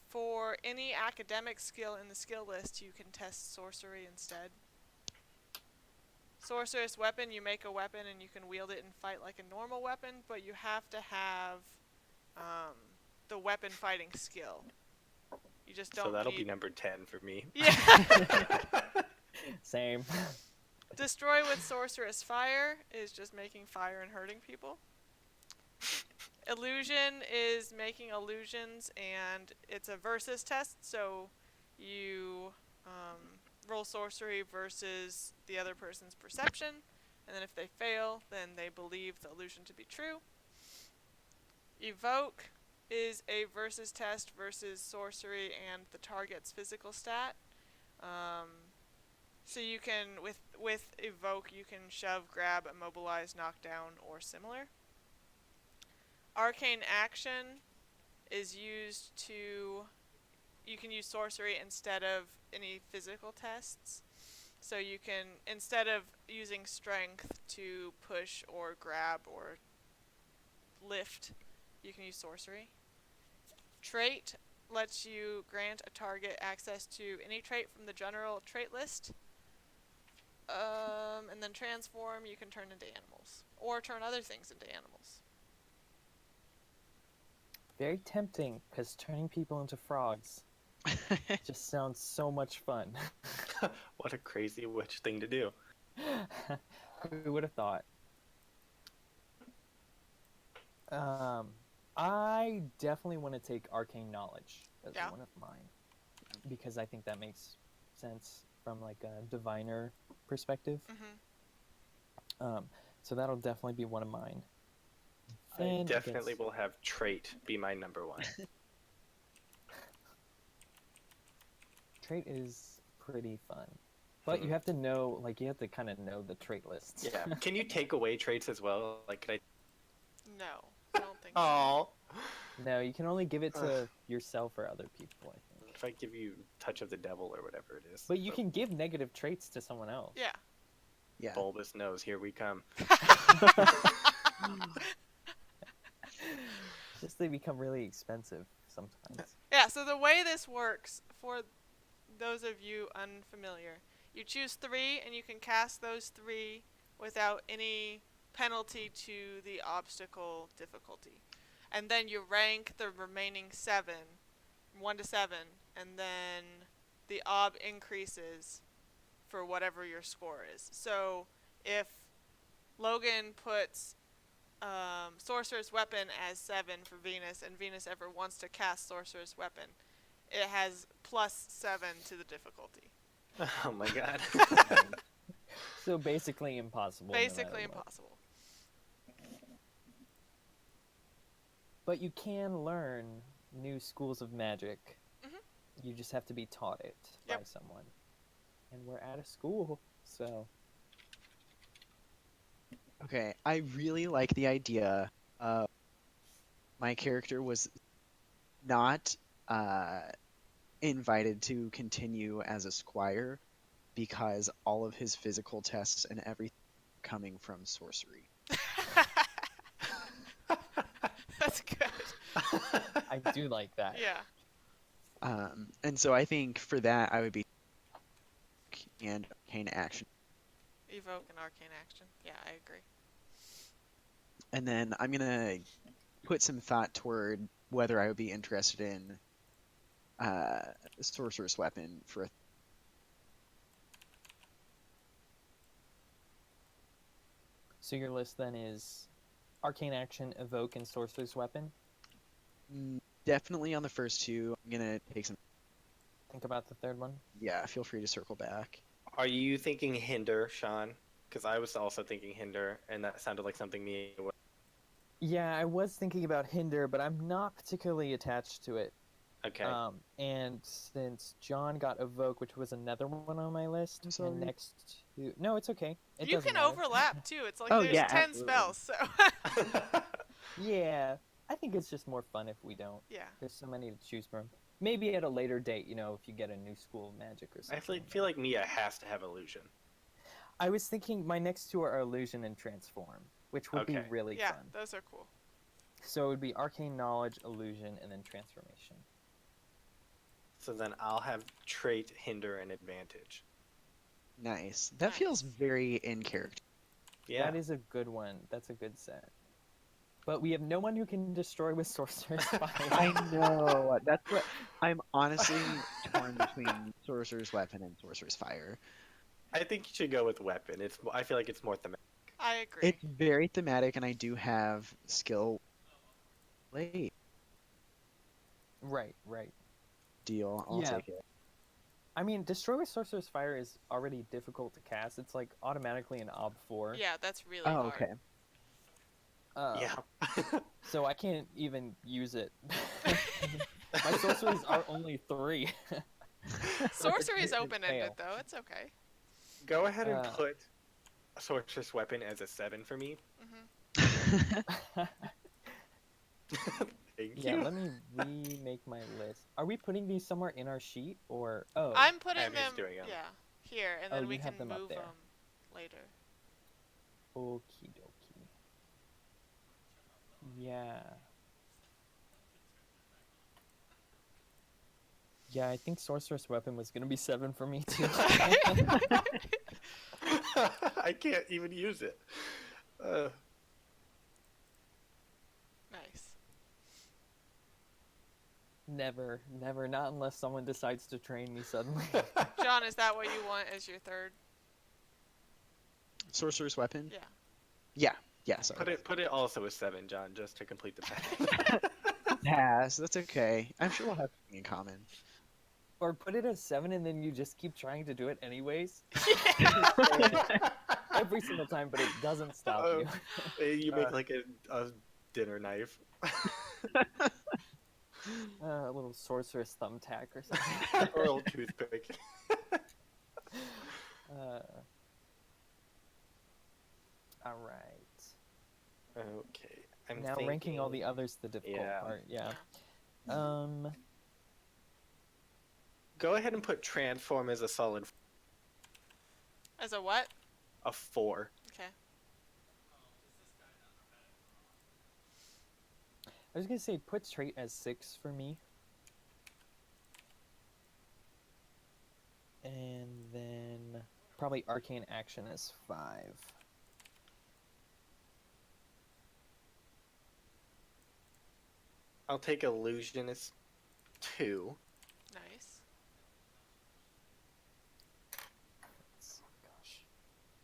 Speaker 1: For any academic skill in the skill list, you can test sorcery instead. Sorceress weapon, you make a weapon and you can wield it and fight like a normal weapon, but you have to have the weapon fighting skill. You just don't.
Speaker 3: So that'll be number 10 for me.
Speaker 1: Yeah.
Speaker 4: Same.
Speaker 1: Destroy with sorceress fire is just making fire and hurting people. Illusion is making illusions, and it's a versus test, so you roll sorcery versus the other person's perception, and then if they fail, then they believe the illusion to be true. Evoke is a versus test versus sorcery and the target's physical stat. So you can, with evoke, you can shove, grab, immobilize, knock down, or similar. Arcane action is used to... You can use sorcery instead of any physical tests. So you can, instead of using strength to push or grab or lift, you can use sorcery. Trait lets you grant a target access to any trait from the general trait list. And then transform, you can turn into animals. Or turn other things into animals.
Speaker 4: Very tempting, because turning people into frogs just sounds so much fun.
Speaker 3: What a crazy witch thing to do.
Speaker 4: Who would have thought? I definitely want to take arcane knowledge as one of mine, because I think that makes sense from like a diviner perspective. So that'll definitely be one of mine.
Speaker 3: I definitely will have trait be my number 1.
Speaker 4: Trait is pretty fun. But you have to know, you have to kind of know the trait lists.
Speaker 3: Yeah. Can you take away traits as well? Like, could I?
Speaker 1: No, I don't think so.
Speaker 3: Oh.
Speaker 4: No, you can only give it to yourself or other people, I think.
Speaker 3: If I give you touch of the devil or whatever it is.
Speaker 4: But you can give negative traits to someone else.
Speaker 1: Yeah.
Speaker 2: Yeah.
Speaker 3: Bulbous nose, here we come.
Speaker 4: Just they become really expensive sometimes.
Speaker 1: Yeah, so the way this works, for those of you unfamiliar, you choose 3 and you can cast those 3 without any penalty to the obstacle difficulty. And then you rank the remaining 7, 1 to 7, and then the ob increases for whatever your score is. So if Logan puts Sorcerer's Weapon as 7 for Venus, and Venus ever wants to cast Sorcerer's Weapon, it has plus 7 to the difficulty.
Speaker 3: Oh my god.
Speaker 4: So basically impossible.
Speaker 1: Basically impossible.
Speaker 4: But you can learn new schools of magic You just have to be taught it by
Speaker 1: Yep.
Speaker 4: someone. And we're at a school, so
Speaker 2: Okay, I really like the idea of my character was not invited to continue as a squire because all of his physical tests and everything coming from sorcery.
Speaker 1: That's good.
Speaker 4: I do like that.
Speaker 1: Yeah.
Speaker 2: And so I think for that I would be and arcane action.
Speaker 1: Evoke and arcane action. Yeah, I agree.
Speaker 2: And then I'm gonna put some thought toward whether I would be interested in sorcerer's weapon for a
Speaker 4: So your list then is arcane action, evoke, and sorcerer's weapon.
Speaker 2: definitely on the first two. I'm gonna take some.
Speaker 4: Think about the third one.
Speaker 2: Yeah, feel free to circle back.
Speaker 3: Are you thinking hinder, Sean? Because I was also thinking hinder, and that sounded like something me would.
Speaker 4: Yeah, I was thinking about hinder, but I'm not particularly attached to it.
Speaker 3: Okay.
Speaker 4: And since John got evoke, which was another one on my list,
Speaker 2: I'm sorry.
Speaker 4: and next to no, it's okay. It
Speaker 1: You
Speaker 4: doesn't
Speaker 1: can
Speaker 4: matter.
Speaker 1: overlap too. It's like
Speaker 2: Oh,
Speaker 1: there's
Speaker 2: yeah,
Speaker 1: 10
Speaker 2: absolutely.
Speaker 1: spells, so
Speaker 4: Yeah, I think it's just more fun if we don't.
Speaker 1: yeah.
Speaker 4: There's so many to choose from. Maybe at a later date, if you get a new school of magic or
Speaker 3: I
Speaker 4: something.
Speaker 3: feel like Mia has to have illusion.
Speaker 4: I was thinking my next two are illusion and transform, which would be
Speaker 3: Okay.
Speaker 4: really
Speaker 1: Yeah,
Speaker 4: fun.
Speaker 1: those are cool.
Speaker 4: So it would be arcane knowledge, illusion, and then transformation.
Speaker 3: So then I'll have trait, hinder, and advantage.
Speaker 2: Nice. That feels very in character.
Speaker 3: Yeah.
Speaker 4: That is a good one. That's a good set. But we have no one who can destroy with sorcerer's fire.
Speaker 2: I know. That's what I'm honestly torn between sorcerer's weapon and sorcerer's fire.
Speaker 3: I think you should go with weapon. I feel like it's more thematic.
Speaker 1: I agree.
Speaker 2: It's very thematic, and I do have skill. Late
Speaker 4: Right.
Speaker 2: deal. I'll
Speaker 4: Yeah.
Speaker 2: take it.
Speaker 4: I mean, destroy with sorcerer's fire is already difficult to cast. It's like automatically an ob 4.
Speaker 1: Yeah, that's really
Speaker 2: Oh,
Speaker 1: hard.
Speaker 2: okay.
Speaker 3: Yeah.
Speaker 4: So I can't even use it. My sorceries are only 3.
Speaker 1: Sorcery is
Speaker 4: It
Speaker 1: open-ended
Speaker 4: fail.
Speaker 1: though. It's okay.
Speaker 3: Go ahead and
Speaker 4: Uh,
Speaker 3: put a sorcerer's weapon as a 7 for me. Thank
Speaker 4: Yeah,
Speaker 3: you.
Speaker 4: let me remake my list. Are we putting these somewhere in our sheet or oh?
Speaker 1: I'm putting
Speaker 3: I'm just
Speaker 1: them
Speaker 3: doing 'em.
Speaker 1: yeah, here and
Speaker 4: Oh,
Speaker 1: then we
Speaker 4: you have
Speaker 1: can
Speaker 4: them up
Speaker 1: move
Speaker 4: there.
Speaker 1: them later.
Speaker 4: Okie dokie. Yeah. Yeah, I think sorcerer's weapon was gonna be 7 for me too.
Speaker 3: I can't even use it.
Speaker 1: Nice.
Speaker 4: Never, not unless someone decides to train me suddenly.
Speaker 1: John, is that what you want as your third?
Speaker 2: Sorcerer's weapon?
Speaker 1: Yeah.
Speaker 2: Yeah, sorry.
Speaker 3: Put it also as 7, John, just to complete the pack.
Speaker 2: Pass. That's okay. I'm sure we'll have something in common.
Speaker 4: Or put it as 7 and then you just keep trying to do it anyways. Every single time, but it doesn't stop you.
Speaker 3: You make like a dinner knife.
Speaker 4: A little sorcerer's thumbtack or something.
Speaker 3: Or a little toothpick.
Speaker 4: All right.
Speaker 3: Okay. I'm
Speaker 4: Now ranking all the others the difficult
Speaker 3: Yeah.
Speaker 4: part. Yeah.
Speaker 3: Go ahead and put transform as a solid
Speaker 1: As a what?
Speaker 3: a 4.
Speaker 1: Okay.
Speaker 4: I was gonna say put trait as 6 for me. And then probably arcane action as 5.
Speaker 3: I'll take illusion as 2.
Speaker 1: Nice.
Speaker 4: Gosh.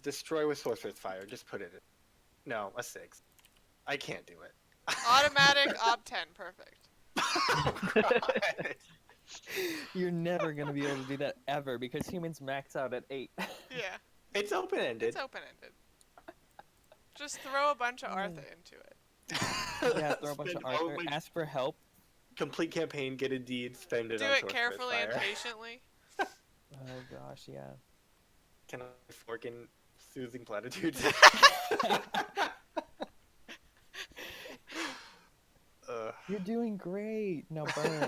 Speaker 3: Destroy with sorcerer's fire. Just put it in. No, a 6. I can't do it.
Speaker 1: Automatic ob 10, perfect.
Speaker 3: God.
Speaker 4: You're never gonna be able to do that ever because humans max out at 8.
Speaker 1: Yeah,
Speaker 3: It's open-ended.
Speaker 1: it's open-ended. Just throw a bunch of Artha into it.
Speaker 4: Yeah, throw a bunch of
Speaker 3: Spend
Speaker 4: Arthur.
Speaker 3: only-
Speaker 4: Ask for help.
Speaker 3: complete campaign, get a deed, spend it
Speaker 1: Do
Speaker 3: on
Speaker 1: it
Speaker 3: Sorcerer's
Speaker 1: carefully and
Speaker 3: Fire.
Speaker 1: patiently.
Speaker 4: Oh gosh, yeah.
Speaker 3: Can I fork in soothing platitudes?
Speaker 4: You're doing great. No burn.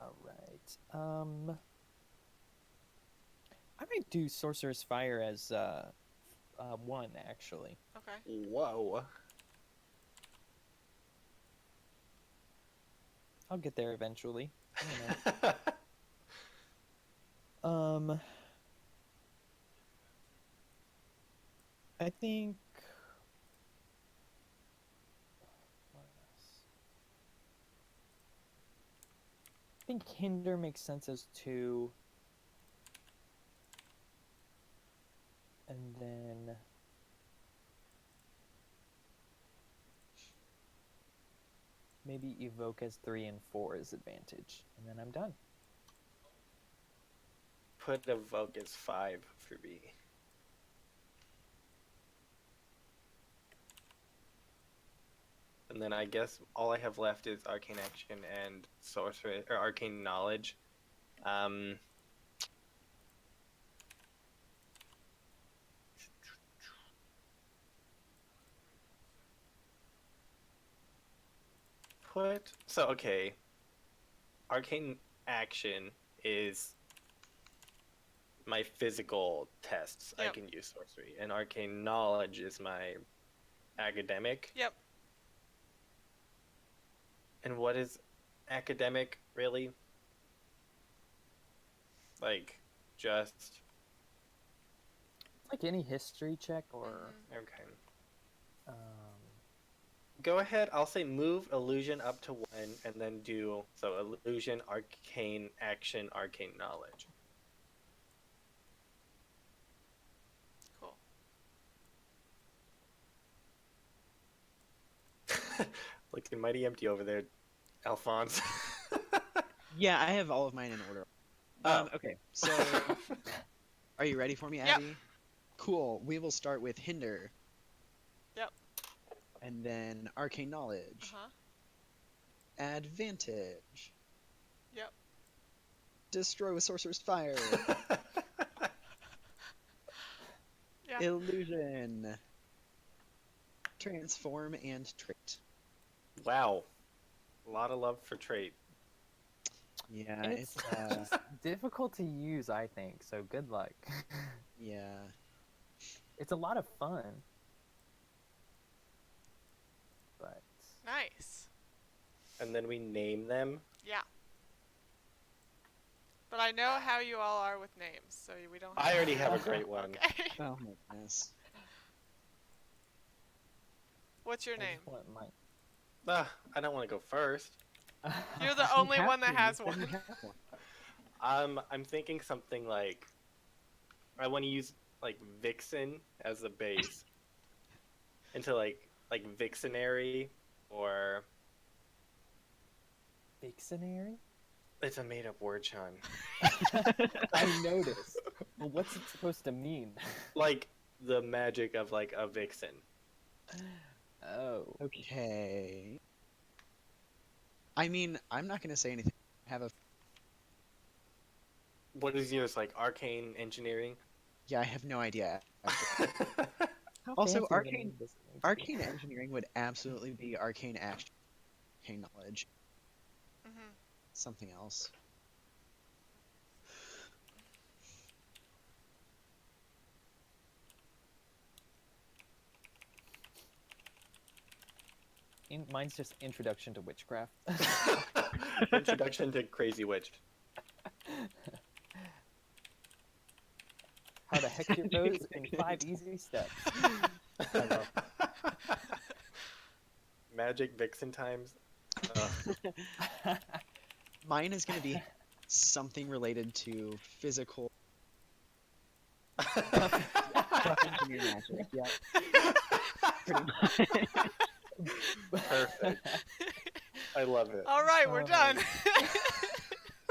Speaker 4: All right. I might do Sorcerer's Fire as 1 actually.
Speaker 1: Okay.
Speaker 3: Whoa.
Speaker 4: I'll get there eventually. You know. I think. What else? I think Hinder makes sense as 2. And then. Maybe Evoke as 3 and 4 as advantage. And then I'm done.
Speaker 3: Put Evoke as 5 for me. And then I guess all I have left is Arcane Action and Sorcerer or Arcane Knowledge. Okay. Arcane Action is my physical tests.
Speaker 1: Yep.
Speaker 3: I can use sorcery, and Arcane Knowledge is my academic.
Speaker 1: Yep.
Speaker 3: And what is academic really? Like, just
Speaker 4: It's like any history check or.
Speaker 3: okay.
Speaker 4: Um,
Speaker 3: Go ahead. I'll say move illusion up to 1, and then do so illusion, arcane action, arcane knowledge.
Speaker 1: Cool.
Speaker 3: Looking mighty empty over there, Alphonse.
Speaker 2: Yeah, I have all of mine in order. Okay, so are you ready for me,
Speaker 1: Yep.
Speaker 2: Abby? Cool. We will start with Hinder.
Speaker 1: Yep.
Speaker 2: And then Arcane Knowledge.
Speaker 1: Uh-huh.
Speaker 2: Advantage.
Speaker 1: Yep.
Speaker 2: Destroy with Sorcerer's Fire.
Speaker 1: Yeah.
Speaker 2: Illusion. Transform and Trait.
Speaker 3: Wow. A lot of love for trait.
Speaker 2: Yeah,
Speaker 4: it's
Speaker 2: it's
Speaker 4: difficult to use, I think. So good luck.
Speaker 2: yeah.
Speaker 4: It's a lot of fun. But
Speaker 1: Nice.
Speaker 3: And then we name them.
Speaker 1: Yeah. But I know how you all are with names, so we don't.
Speaker 3: I already have a great one.
Speaker 1: Okay.
Speaker 2: Oh my goodness.
Speaker 1: What's your
Speaker 4: I
Speaker 1: name?
Speaker 4: just want my...
Speaker 3: I don't want to go first.
Speaker 1: You're the
Speaker 2: You
Speaker 1: only
Speaker 2: have
Speaker 1: one that
Speaker 2: to,
Speaker 1: has
Speaker 2: you said you
Speaker 1: one.
Speaker 2: have one.
Speaker 3: I'm thinking something like I want to use like Vixen as the base into like Vixenary or
Speaker 4: Dictionary?
Speaker 3: it's a made up word, Sean.
Speaker 4: I noticed. Well, what's it supposed to mean?
Speaker 3: Like the magic of like a Vixen.
Speaker 4: Oh.
Speaker 2: Okay. I mean, I'm not gonna say anything. I have a
Speaker 3: What is yours, like arcane engineering?
Speaker 2: yeah. I have no idea.
Speaker 4: How
Speaker 2: Also,
Speaker 4: fancy of a
Speaker 2: arcane-
Speaker 4: name does it need to be?
Speaker 2: Arcane engineering would absolutely be arcane action, arcane knowledge,
Speaker 1: Mhm.
Speaker 2: something else.
Speaker 4: Mine's just Introduction to Witchcraft.
Speaker 3: Introduction to Crazy Witch.
Speaker 4: How to hex your foes in 5 easy steps. I love
Speaker 3: Magic Vixen times.
Speaker 2: Mine is gonna be something related to physical engineer magic. Yeah. Pretty much.
Speaker 3: Perfect. I love it.
Speaker 1: All right, we're done.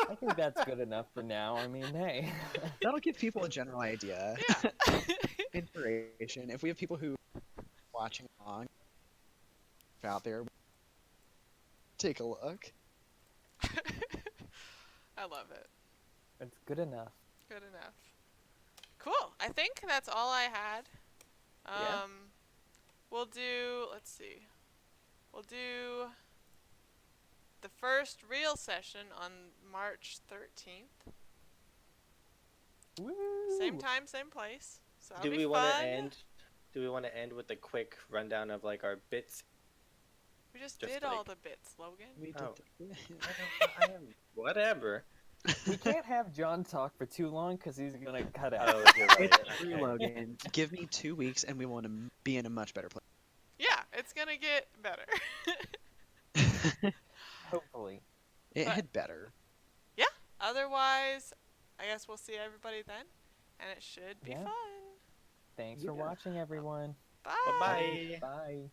Speaker 4: I think that's good enough for now. I mean, hey.
Speaker 2: That'll give people a general idea.
Speaker 1: Yeah.
Speaker 2: Inspiration. If we have people who are watching along, out there. Take a look.
Speaker 1: I love it.
Speaker 4: It's good enough.
Speaker 1: Good enough. Cool. I think that's all I had.
Speaker 3: Yeah.
Speaker 1: We'll do, let's see. We'll do the first real session on March 13th.
Speaker 4: Woo!
Speaker 1: Same time, same place. So that'll
Speaker 3: Do
Speaker 1: be
Speaker 3: we
Speaker 1: fun.
Speaker 3: want to end? Do we want to end with a quick rundown of like our bits?
Speaker 1: We just
Speaker 3: Just
Speaker 1: did
Speaker 3: like-
Speaker 1: all the bits, Logan.
Speaker 2: We did
Speaker 3: Oh.
Speaker 2: the-
Speaker 3: I am whatever.
Speaker 4: We can't have John talk for too long because he's gonna cut out.
Speaker 3: Oh, you're right.
Speaker 2: It's true,
Speaker 3: Okay.
Speaker 2: Logan. Give me 2 weeks and we want to be in a much better place.
Speaker 1: Yeah, it's gonna get better.
Speaker 4: Hopefully.
Speaker 2: It
Speaker 1: But-
Speaker 2: had better.
Speaker 1: Otherwise, I guess we'll see everybody then. And it should be
Speaker 4: Yeah.
Speaker 1: fun.
Speaker 4: Thanks for
Speaker 2: Yeah.
Speaker 4: watching, everyone.
Speaker 1: Bye.
Speaker 3: Bye-bye.
Speaker 4: Bye.